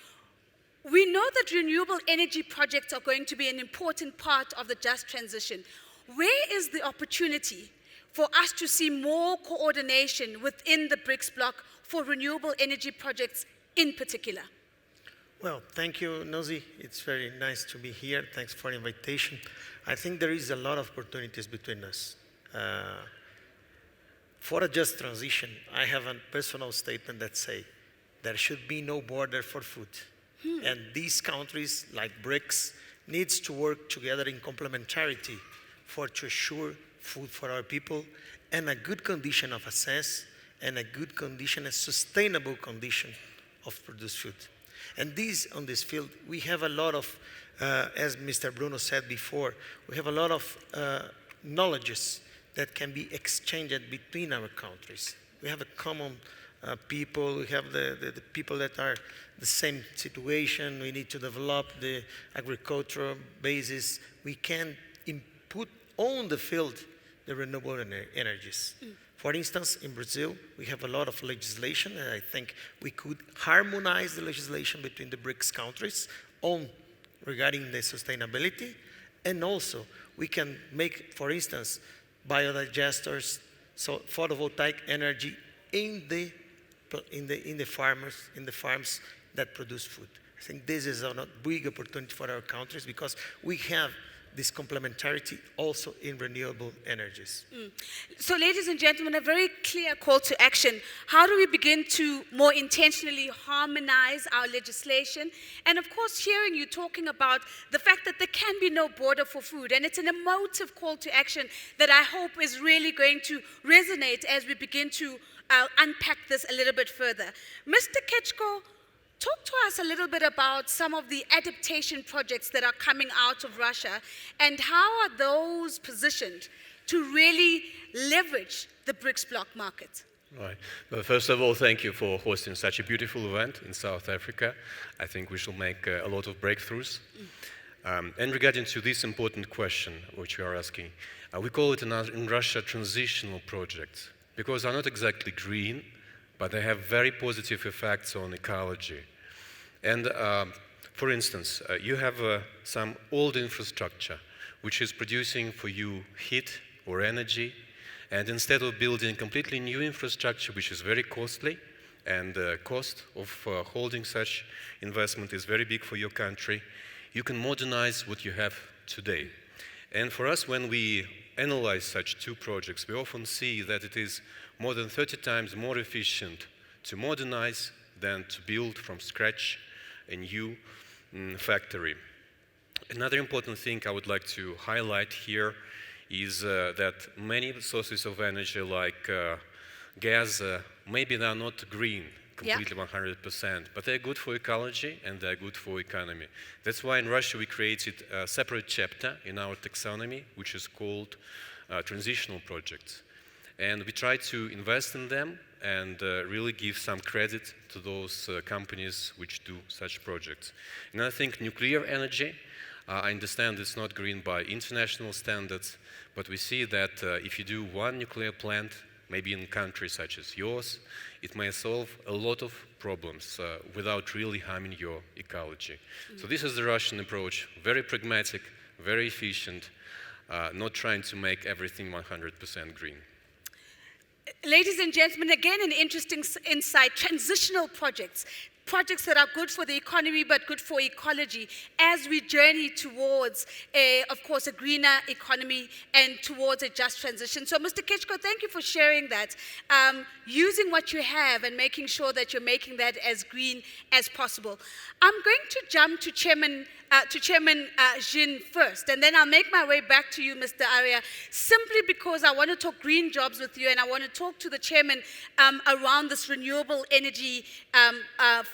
We know that renewable energy projects are going to be an important part of the just transition. Where is the opportunity for us to see more coordination within the BRICS bloc for renewable energy projects in particular? Well, thank you, Nozi. It's very nice to be here. Thanks for the invitation. I think there is a lot of opportunities between us. For a just transition, I have a personal statement that say there should be no border for food. And these countries, like BRICS, needs to work together in complementarity to assure food for our people and a good condition of access and a good condition, a sustainable condition of produced food. And on this field, we have a lot of, as Mr. Bruno said before, we have a lot of knowledges that can be exchanged between our countries. We have a common people, we have the people that are the same situation, we need to develop the agricultural basis. We can input on the field the renewable energies. For instance, in Brazil, we have a lot of legislation, and I think we could harmonize the legislation between the BRICS countries regarding the sustainability, and also we can make, for instance, biodigesters, so photovoltaic energy in the farms that produce food. I think this is a big opportunity for our countries because we have this complementarity also in renewable energies. So ladies and gentlemen, a very clear call to action. How do we begin to more intentionally harmonize our legislation? And of course, hearing you talking about the fact that there can be no border for food, and it's an emotive call to action that I hope is really going to resonate as we begin to unpack this a little bit further. Mr. Ketchko, talk to us a little bit about some of the adaptation projects that are coming out of Russia and how are those positioned to really leverage the BRICS bloc market? Right. Well, first of all, thank you for hosting such a beautiful event in South Africa. I think we shall make a lot of breakthroughs. And regarding to this important question which you are asking, we call it in Russia transitional projects because they're not exactly green, but they have very positive effects on ecology. And for instance, you have some old infrastructure which is producing for you heat or energy, and instead of building completely new infrastructure which is very costly, and the cost of holding such investment is very big for your country, you can modernize what you have today. And for us, when we analyze such two projects, we often see that it is more than 30 times more efficient to modernize than to build from scratch a new factory. Another important thing I would like to highlight here is that many sources of energy like gas, maybe they're not green completely 100%, but they're good for ecology and they're good for economy. That's why in Russia we created a separate chapter in our taxonomy, which is called transitional projects. And we try to invest in them and really give some credit to those companies which do such projects. And I think nuclear energy, I understand it's not green by international standards, but we see that if you do one nuclear plant, maybe in countries such as yours, it may solve a lot of problems without really harming your ecology. So this is the Russian approach, very pragmatic, very efficient, not trying to make everything 100% green. Ladies and gentlemen, again, an interesting insight, transitional projects. projects that are good for the economy but good for ecology as we journey towards, of course, a greener economy and towards a just transition. So, Mr. Ketchko, thank you for sharing that, using what you have and making sure that you're making that as green as possible. I'm going to jump to Chairman Jin first, and then I'll make my way back to you, Mr. Arya, simply because I want to talk green jobs with you, and I want to talk to the Chairman around this renewable energy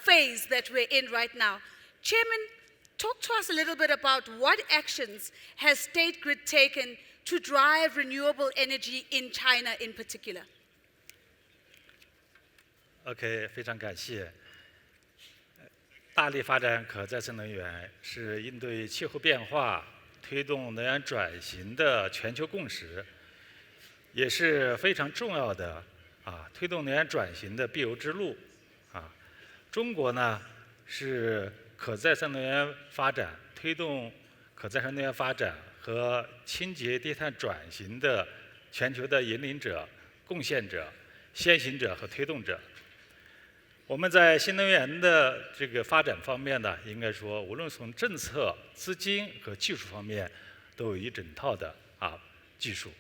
phase that we're in right now. Chairman, talk to us a little bit about what actions has State Grid taken to drive renewable energy in China in particular. OK， 非常感谢。大力发展可再生能源是应对气候变化、推动能源转型的全球共识，也是非常重要的推动能源转型的必由之路。中国呢是可再生能源发展、推动可再生能源发展和清洁低碳转型的全球的引领者、贡献者、先行者和推动者。我们在新能源的这个发展方面呢，应该说，无论从政策、资金和技术方面，都有一整套的技术。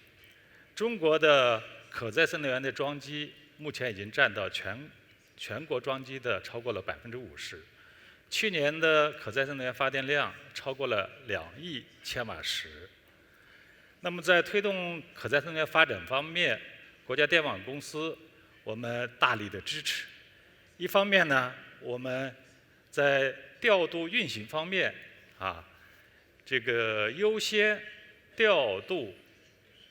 中国的可再生能源的装机目前已经占到全国装机的超过了50%。去年的可再生能源发电量超过了2亿千瓦时。那么在推动可再生能源发展方面，国家电网公司我们大力的支持。一方面呢，我们在调度运行方面这个优先调度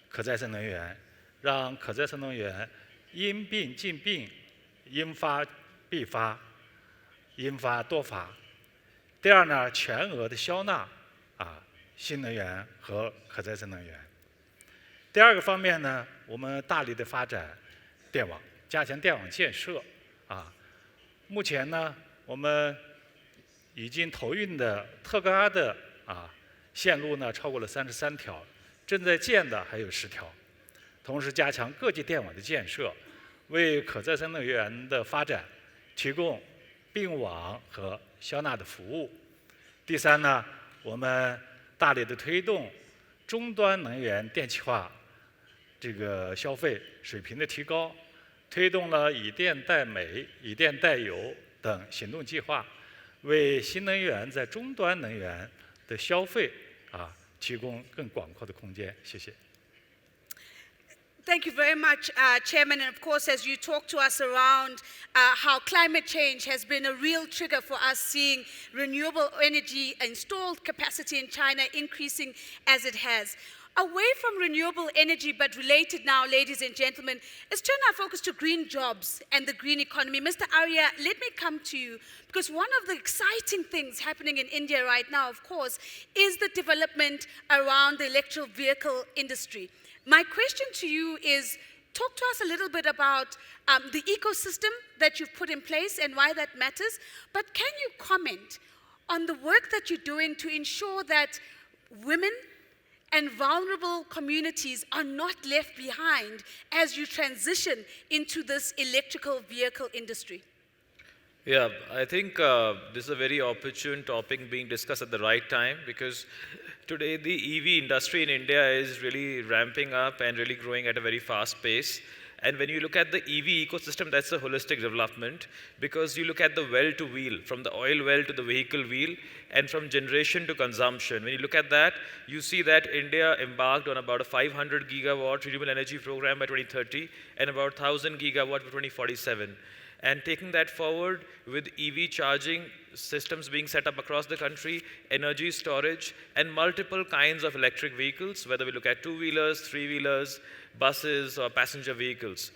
可再生能源，让可再生能源应并尽并，应发必发，应发多发。第二呢，全额的消纳新能源和可再生能源。第二个方面呢，我们大力的发展电网，加强电网建设目前呢，我们已经投运的特高压的线路呢超过了33条，正在建的还有10条。同时加强各级电网的建设，为可再生能源的发展提供并网和消纳的服务。第三呢，我们大力的推动终端能源电气化这个消费水平的提高。推动了以电代煤、以电代油等行动计划，为新能源在终端能源的消费提供更广阔的空间。谢谢。Thank you very much, Chairman. And of course, as you talk to us around how climate change has been a real trigger for us seeing renewable energy installed capacity in China increasing as it has. Away from renewable energy, but related now, ladies and gentlemen, let's turn our focus to green jobs and the green economy. Mr. Arya, let me come to you, because one of the exciting things happening in India right now, of course, is the development around the electric vehicle industry. My question to you is, talk to us a little bit about the ecosystem that you've put in place and why that matters, but can you comment on the work that you're doing to ensure that women and vulnerable communities are not left behind as you transition into this electrical vehicle industry? Yeah, I think this is a very opportune topic being discussed at the right time, because today the EV industry in India is really ramping up and really growing at a very fast pace. And when you look at the EV ecosystem, that's a holistic development, because you look at the well to wheel, from the oil well to the vehicle wheel, and from generation to consumption. When you look at that, you see that India embarked on about a 500 gigawatt renewable energy program by 2030 and about 1,000 gigawatt by 2047. And taking that forward with EV charging systems being set up across the country, energy storage, and multiple kinds of electric vehicles, whether we look at two-wheelers, three-wheelers, buses, or passenger vehicles.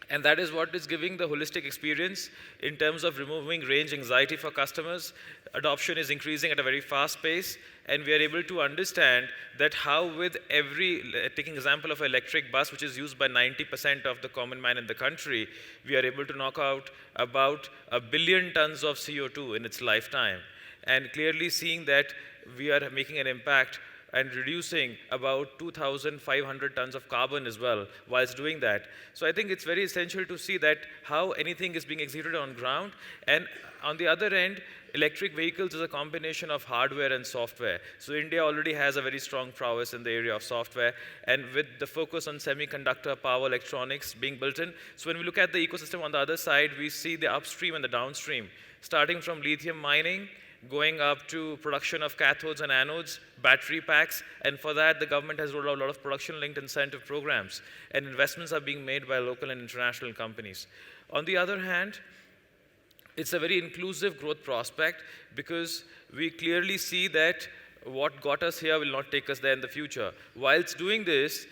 And that is what is giving the holistic experience in terms of removing range anxiety for customers. Adoption is increasing at a very fast pace, and we are able to understand that how with every, taking example of an electric bus, which is used by 90% of the common man in the country, we are able to knock out about 1 billion tons of CO2 in its lifetime. And clearly seeing that we are making an impact and reducing about 2,500 tons of carbon as well whilst doing that. So I think it's very essential to see that how anything is being executed on ground. And on the other end, electric vehicles is a combination of hardware and software. So India already has a very strong prowess in the area of software, and with the focus on semiconductor, power electronics being built in. So when we look at the ecosystem on the other side, we see the upstream and the downstream, starting from lithium mining, going up to production of cathodes and anodes, battery packs, and for that the government has rolled out a lot of production-linked incentive programs, and investments are being made by local and international companies. On the other hand, it's a very inclusive growth prospect because we clearly see that what got us here will not take us there in the future. Whilst doing this,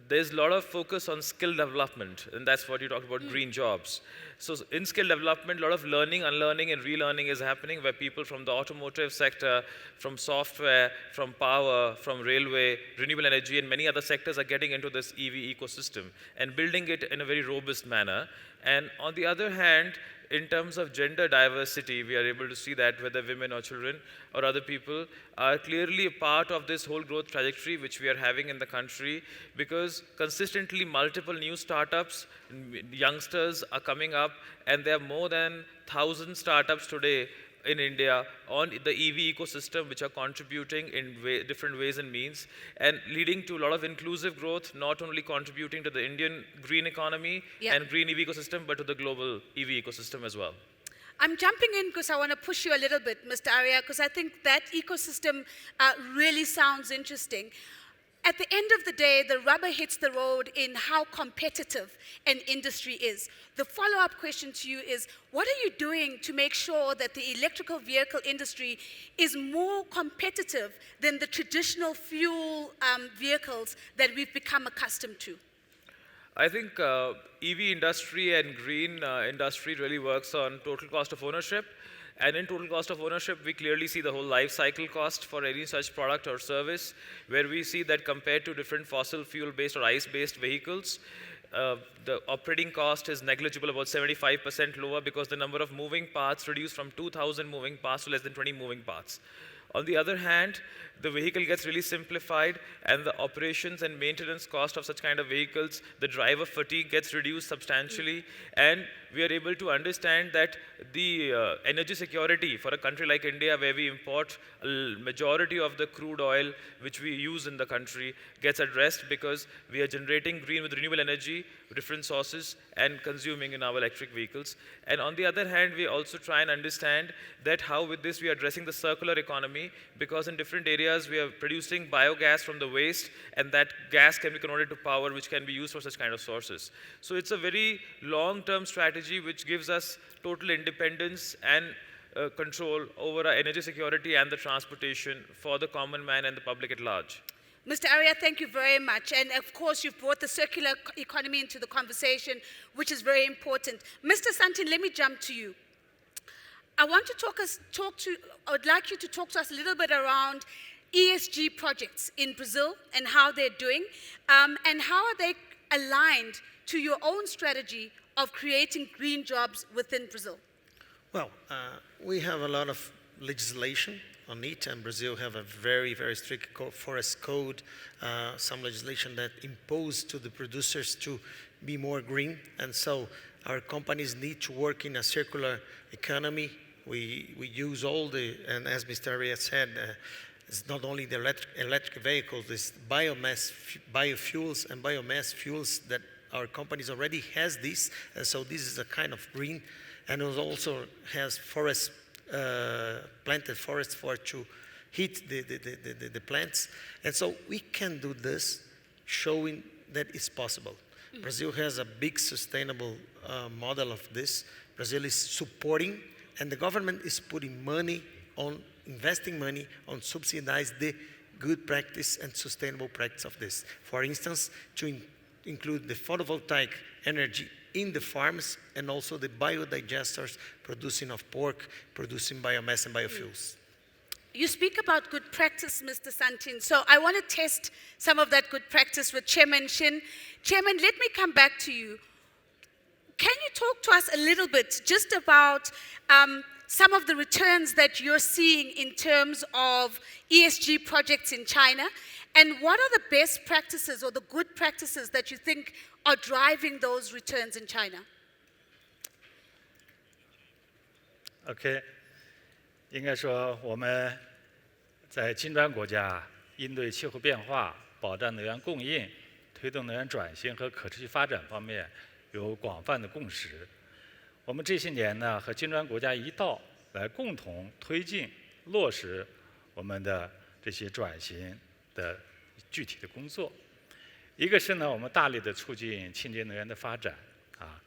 there's a lot of focus on skill development, and that's what you talked about, green jobs. So in skill development, a lot of learning, unlearning, and relearning is happening where people from the automotive sector, from software, from power, from railway, renewable energy, and many other sectors are getting into this EV ecosystem and building it in a very robust manner. And on the other hand, in terms of gender diversity, we are able to see that whether women or children or other people are clearly a part of this whole growth trajectory which we are having in the country, because consistently multiple new startups, youngsters are coming up, and there are more than 1,000 startups today in India on the EV ecosystem which are contributing in different ways and means and leading to a lot of inclusive growth, not only contributing to the Indian green economy and green EV ecosystem, but to the global EV ecosystem as well. I'm jumping in because I want to push you a little bit, Mr. Arya, because I think that ecosystem really sounds interesting. At the end of the day, the rubber hits the road in how competitive an industry is. The follow-up question to you is, what are you doing to make sure that the electrical vehicle industry is more competitive than the traditional fuel vehicles that we've become accustomed to? I think EV industry and green industry really works on total cost of ownership. And in total cost of ownership, we clearly see the whole life cycle cost for any such product or service, where we see that compared to different fossil fuel-based or ICE-based vehicles, the operating cost is negligible, about 75% lower, because the number of moving parts reduced from 2,000 moving parts to less than 20 moving parts. On the other hand, the vehicle gets really simplified, and the operations and maintenance cost of such kind of vehicles, the driver fatigue gets reduced substantially, and we are able to understand that the energy security for a country like India, where we import a majority of the crude oil which we use in the country, gets addressed because we are generating green with renewable energy, different sources, and consuming in our electric vehicles. And on the other hand, we also try and understand that how with this we are addressing the circular economy, because in different areas we are producing biogas from the waste, and that gas can be converted to power which can be used for such kind of sources. So it's a very long-term strategy which gives us total independence and control over our energy security and the transportation for the common man and the public at large. Mr. Arya, thank you very much. And of course, you've brought the circular economy into the conversation, which is very important. Mr. Sandton, let me jump to you. I would like you to talk to us a little bit around ESG projects in Brazil and how they're doing, and how are they aligned to your own strategy of creating green jobs within Brazil? Well, we have a lot of legislation on it, and Brazil have a very, very strict forest code, some legislation that impose to the producers to be more green, and so our companies need to work in a circular economy. We use all the, and as Mr. Arya said, it's not only the electric vehicles, it's biofuels and biomass fuels that our companies already has this, and so this is a kind of green, and it also has forest, planted forests for to heat the plants, and so we can do this, showing that it's possible. Brazil has a big sustainable model of this. Brazil is supporting, and the government is putting money on, investing money on subsidize the good practice and sustainable practice of this. For instance, to include the photovoltaic energy in the farms, and also the biodigesters producing of pork, producing biomass and biofuels. You speak about good practice, Mr. Sandton. So I want to test some of that good practice with Chairman Shin. Chairman, let me come back to you. can you talk to us a little bit just about some of the returns that you're seeing in terms of ESG projects in China? And what are the best practices or the good practices that you think are driving those returns in China? OK， 应该说我们在金砖国家应对气候变化、保障能源供应、推动能源转型和可持续发展方面有广泛的共识。我们这些年呢，和金砖国家一道来共同推进落实我们的这些转型的具体的工作。一个是呢，我们大力的促进清洁能源的发展啊，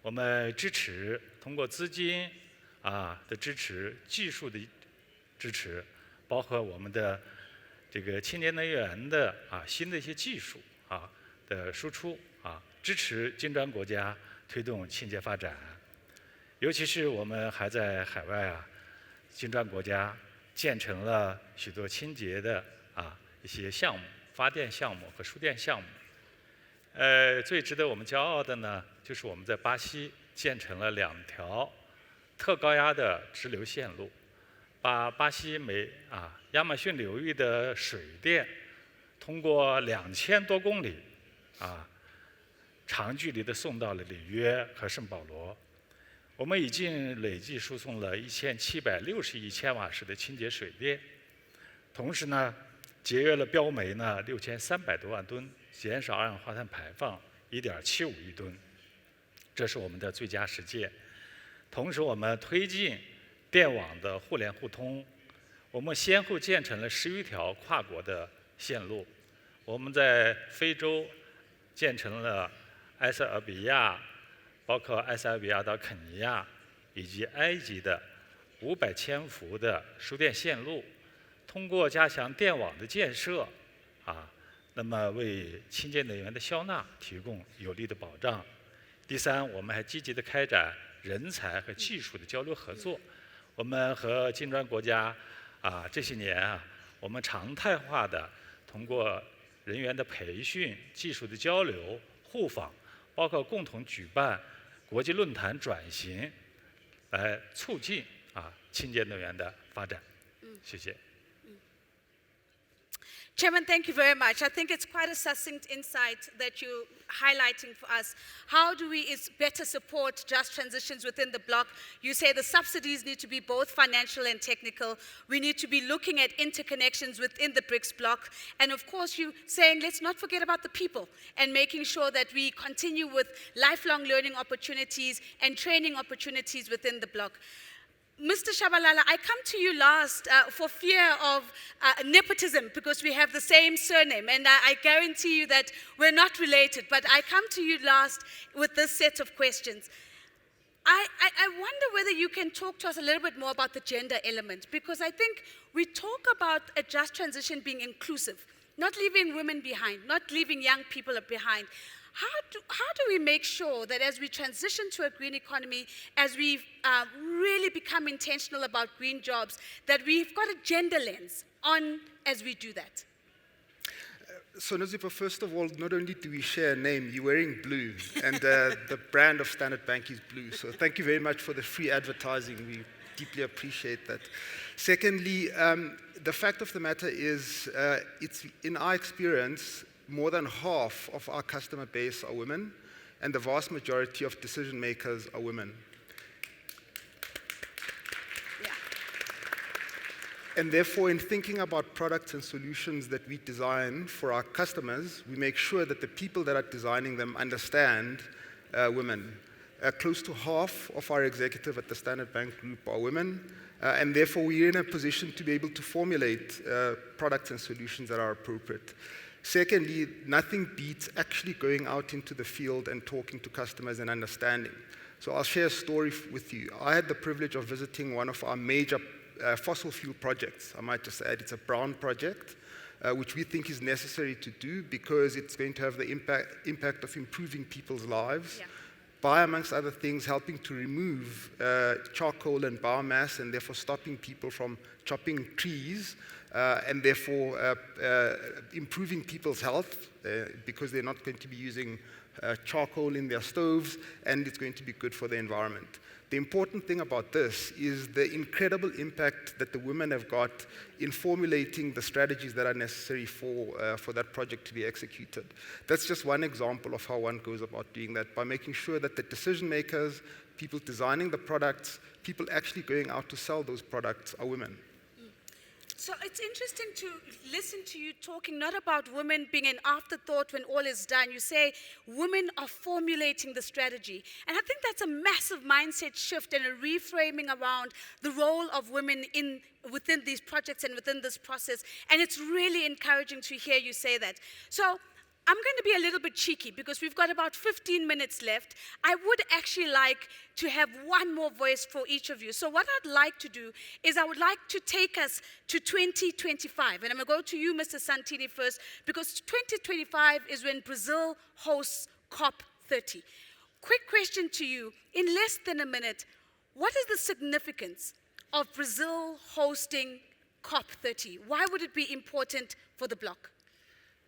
我们支持通过资金的支持、技术的支持，包括我们的这个清洁能源的新的一些技术的输出支持金砖国家推动清洁发展。尤其是我们还在海外金砖国家建成了许多清洁的一些项目，发电项目和输电项目。最值得我们骄傲的呢，就是我们在巴西建成了2条特高压的直流线路，把巴西亚马逊流域的水电通过2000多公里长距离的送到了里约和圣保罗。我们已经累计输送了1760亿千瓦时的清洁水电，同时呢，节约了标煤呢6300多万吨，减少二氧化碳排放1.75亿吨，这是我们的最佳实践。同时，我们推进电网的互联互通，我们先后建成了11条跨国的线路。我们在非洲建成了埃塞俄比亚，包括埃塞俄比亚到肯尼亚以及埃及的500千伏的输电线路，通过加强电网的建设，那么为清洁能源的消纳提供有力的保障。第三，我们还积极的开展人才和技术的交流合作。我们和金砖国家这些年我们常态化的通过人员的培训、技术的交流、互访，包括共同举办国际论坛转型，来促进清洁能源的发展。谢谢。Chairman, thank you very much. I think it's quite a succinct insight that you're highlighting for us. How do we better support just transitions within the bloc? You say the subsidies need to be both financial and technical. We need to be looking at interconnections within the BRICS bloc. And of course, you're saying let's not forget about the people and making sure that we continue with lifelong learning opportunities and training opportunities within the bloc. Mr. Shabalala, I come to you last for fear of nepotism because we have the same surname, and I guarantee you that we're not related, but I come to you last with this set of questions. I wonder whether you can talk to us a little bit more about the gender element, because I think we talk about a just transition being inclusive, not leaving women behind, not leaving young people behind. How do we make sure that as we transition to a green economy, as we really become intentional about green jobs, that we've got a gender lens on as we do that? So Nozipho, first of all, not only do we share a name, you're wearing blue, and the brand of Standard Bank is blue. So thank you very much for the free advertising. We deeply appreciate that. Secondly, the fact of the matter is, it's in our experience, more than half of our customer base are women, and the vast majority of decision makers are women. Yeah. And therefore, in thinking about products and solutions that we design for our customers, we make sure that the people that are designing them understand women. Close to half of our executive at the Standard Bank Group are women, and therefore we're in a position to be able to formulate products and solutions that are appropriate. Secondly, nothing beats actually going out into the field and talking to customers and understanding. So I'll share a story with you. I had the privilege of visiting one of our major fossil fuel projects. I might just add it's a brown project, which we think is necessary to do because it's going to have the impact of improving people's lives. Yeah. By, amongst other things, helping to remove charcoal and biomass and therefore stopping people from chopping trees and therefore improving people's health because they're not going to be using charcoal in their stoves, and it's going to be good for the environment. The important thing about this is the incredible impact that the women have got in formulating the strategies that are necessary for that project to be executed. That's just one example of how one goes about doing that, by making sure that the decision makers, people designing the products, people actually going out to sell those products are women. So it's interesting to listen to you talking not about women being an afterthought when all is done. You say women are formulating the strategy. And I think that's a massive mindset shift and a reframing around the role of women within these projects and within this process. And it's really encouraging to hear you say that. So I'm going to be a little bit cheeky because we've got about 15 minutes left. I would actually like to have one more voice for each of you. So what I'd like to do is I would like to take us to 2025. And I'm going to go to you, Mr. Santini, first, because 2025 is when Brazil hosts COP30. Quick question to you. In less than a minute, what is the significance of Brazil hosting COP30? Why would it be important for the bloc?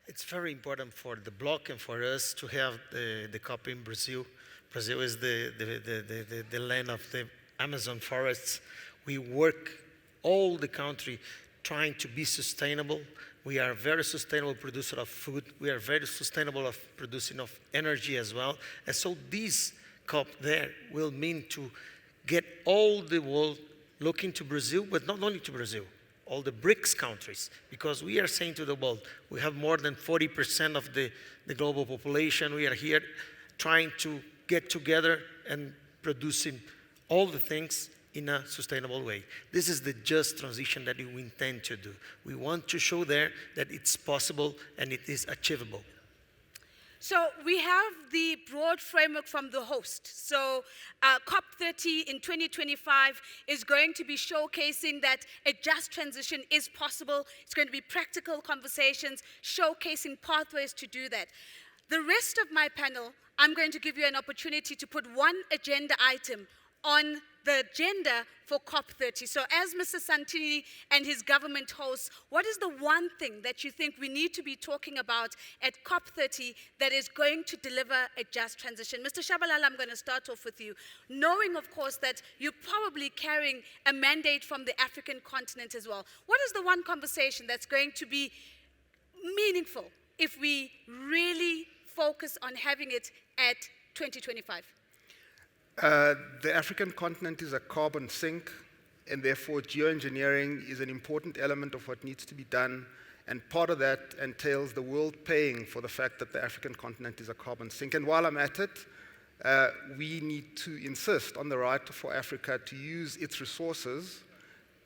It's very important for the bloc and for us to have the COP in Brazil. Brazil is the land of the Amazon forests. We work all the country trying to be sustainable. We are a very sustainable producer of food. We are very sustainable of producing of energy as well. And so this COP there will mean to get all the world looking to Brazil, but not only to Brazil, all the BRICS countries, because we are saying to the world, we have more than 40% of the global population. We are here trying to get together and producing all the things in a sustainable way. This is the just transition that we intend to do. We want to show there that it's possible and it is achievable. So we have the broad framework from the host. So COP30 in 2025 is going to be showcasing that a just transition is possible. It's going to be practical conversations, showcasing pathways to do that. The rest of my panel, I'm going to give you an opportunity to put one agenda item on the agenda for COP30. So as Mr. Santini and his government hosts, what is the one thing that you think we need to be talking about at COP30 that is going to deliver a just transition? Mr. Shabalala, I'm going to start off with you. Knowing, of course, that you're probably carrying a mandate from the African continent as well. What is the one conversation that's going to be meaningful if we really focus on having it at 2025? The African continent is a carbon sink, and therefore geoengineering is an important element of what needs to be done, and part of that entails the world paying for the fact that the African continent is a carbon sink. And while I'm at it, we need to insist on the right for Africa to use its resources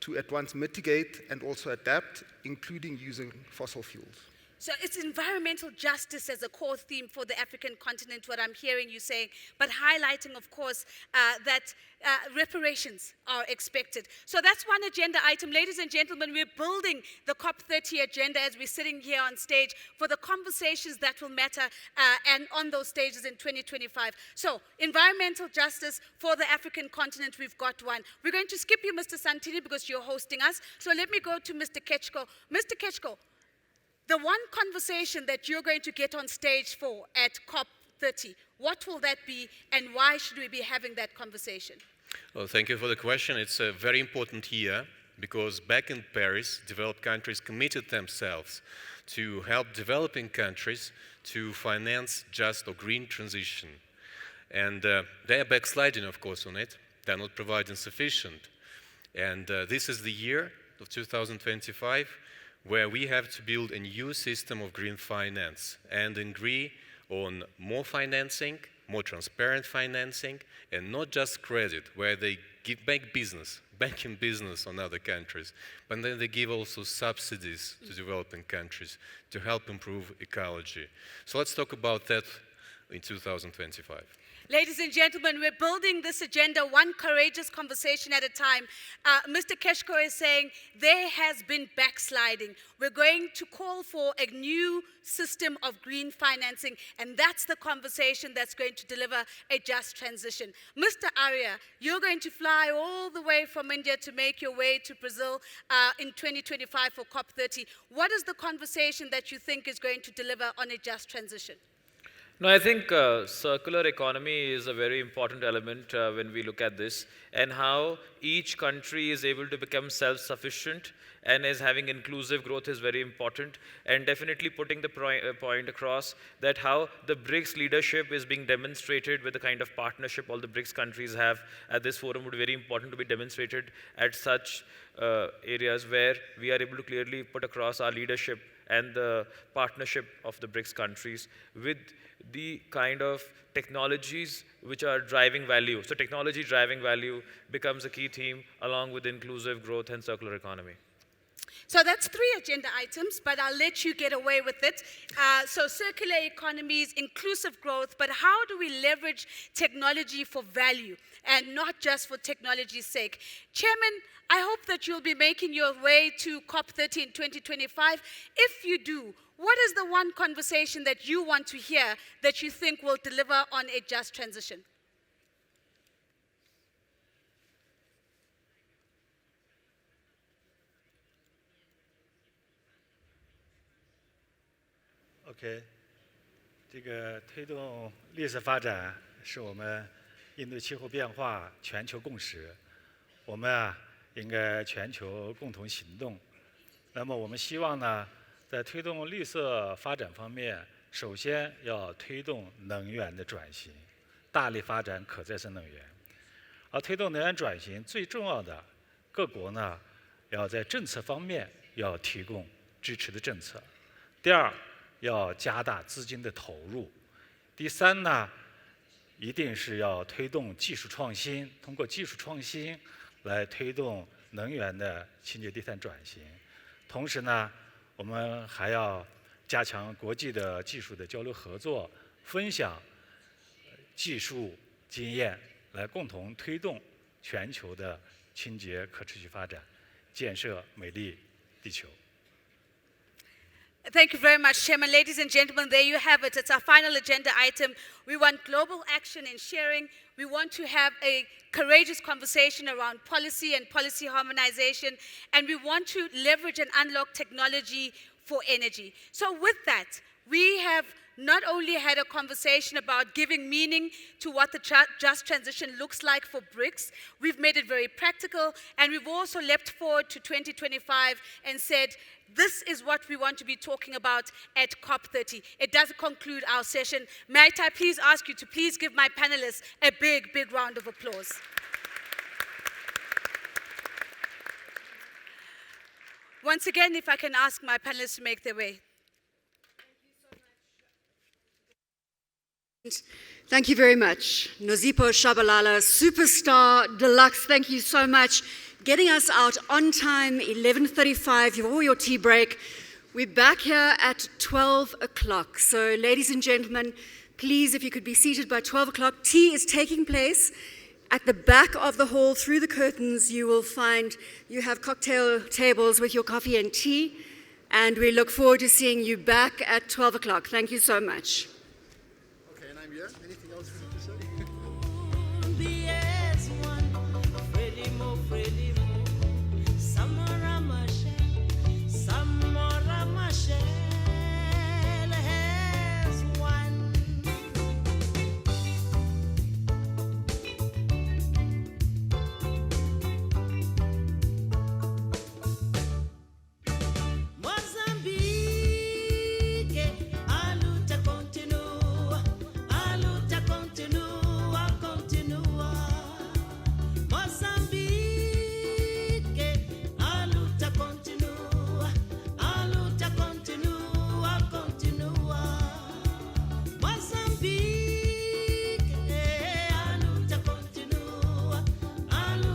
to at once mitigate and also adapt, including using fossil fuels. So it's environmental justice as a core theme for the African continent, what I'm hearing you saying, but highlighting, of course, that reparations are expected. So that's one agenda item. Ladies and gentlemen, we're building the COP30 agenda as we're sitting here on stage for the conversations that will matter and on those stages in 2025. So environmental justice for the African continent, we've got one. We're going to skip you, Mr. Santini, because you're hosting us. So let me go to Mr. Ketchko. Mr. Ketchko, the one conversation that you're going to get on stage for at COP30, what will that be and why should we be having that conversation? Well, thank you for the question. It's a very important year because back in Paris, developed countries committed themselves to help developing countries to finance just or green transition. And they are backsliding, of course, on it. They're not providing sufficient. And this is the year of 2025 where we have to build a new system of green finance and agree on more financing, more transparent financing, and not just credit, where they give back business, banking business on other countries, but then they give also subsidies to developing countries to help improve ecology. So let's talk about that in 2025. Ladies and gentlemen, we're building this agenda one courageous conversation at a time. Mr. Keshko is saying there has been backsliding. We're going to call for a new system of green financing, and that's the conversation that's going to deliver a just transition. Mr. Arya, you're going to fly all the way from India to make your way to Brazil in 2025 for COP30. What is the conversation that you think is going to deliver on a just transition? No, I think circular economy is a very important element when we look at this, and how each country is able to become self-sufficient and is having inclusive growth is very important, and definitely putting the point across that how the BRICS leadership is being demonstrated with the kind of partnership all the BRICS countries have at this forum would be very important to be demonstrated at such areas where we are able to clearly put across our leadership and the partnership of the BRICS countries with the kind of technologies which are driving value. So technology driving value becomes a key theme along with inclusive growth and circular economy. So that's 3 agenda items, but I'll let you get away with it. So circular economies, inclusive growth, but how do we leverage technology for value and not just for technology's sake? Chairman, I hope that you'll be making your way to COP30 in 2025. If you do, what is the one conversation that you want to hear that you think will deliver on a just transition? OK， 这个推动绿色发展是我们应对气候变化全球共识。我们应该全球共同行动。那么我们希望呢，在推动绿色发展方面，首先要推动能源的转型，大力发展可再生能源。而推动能源转型最重要的，各国呢要在政策方面要提供支持的政策。第二，要加大资金的投入。第三呢，一定是要推动技术创新，通过技术创新来推动能源的清洁低碳转型。同时呢，我们还要加强国际的技术的交流合作，分享技术经验，来共同推动全球的清洁可持续发展，建设美丽地球。Thank you very much, Chairman. Ladies and gentlemen, there you have it. It's our final agenda item. We want global action and sharing. We want to have a courageous conversation around policy and policy harmonization. And we want to leverage and unlock technology for energy. So with that, we have not only had a conversation about giving meaning to what the just transition looks like for BRICS, we've made it very practical, and we've also leapt forward to 2025 and said, this is what we want to be talking about at COP30. It does conclude our session. Might I please ask you to please give my panelists a big, big round of applause. Once again, if I can ask my panelists to make their way. Thank you very much. Nozipho Shabalala, Superstar Deluxe, thank you so much. Getting us out on time, 11:35, you've all your tea break. We're back here at 12 o'clock. So ladies and gentlemen, please, if you could be seated by 12 o'clock. Tea is taking place at the back of the hall. Through the curtains, you will find you have cocktail tables with your coffee and tea. And we look forward to seeing you back at 12 o'clock. Thank you so much. Okay, and I'm here. Anything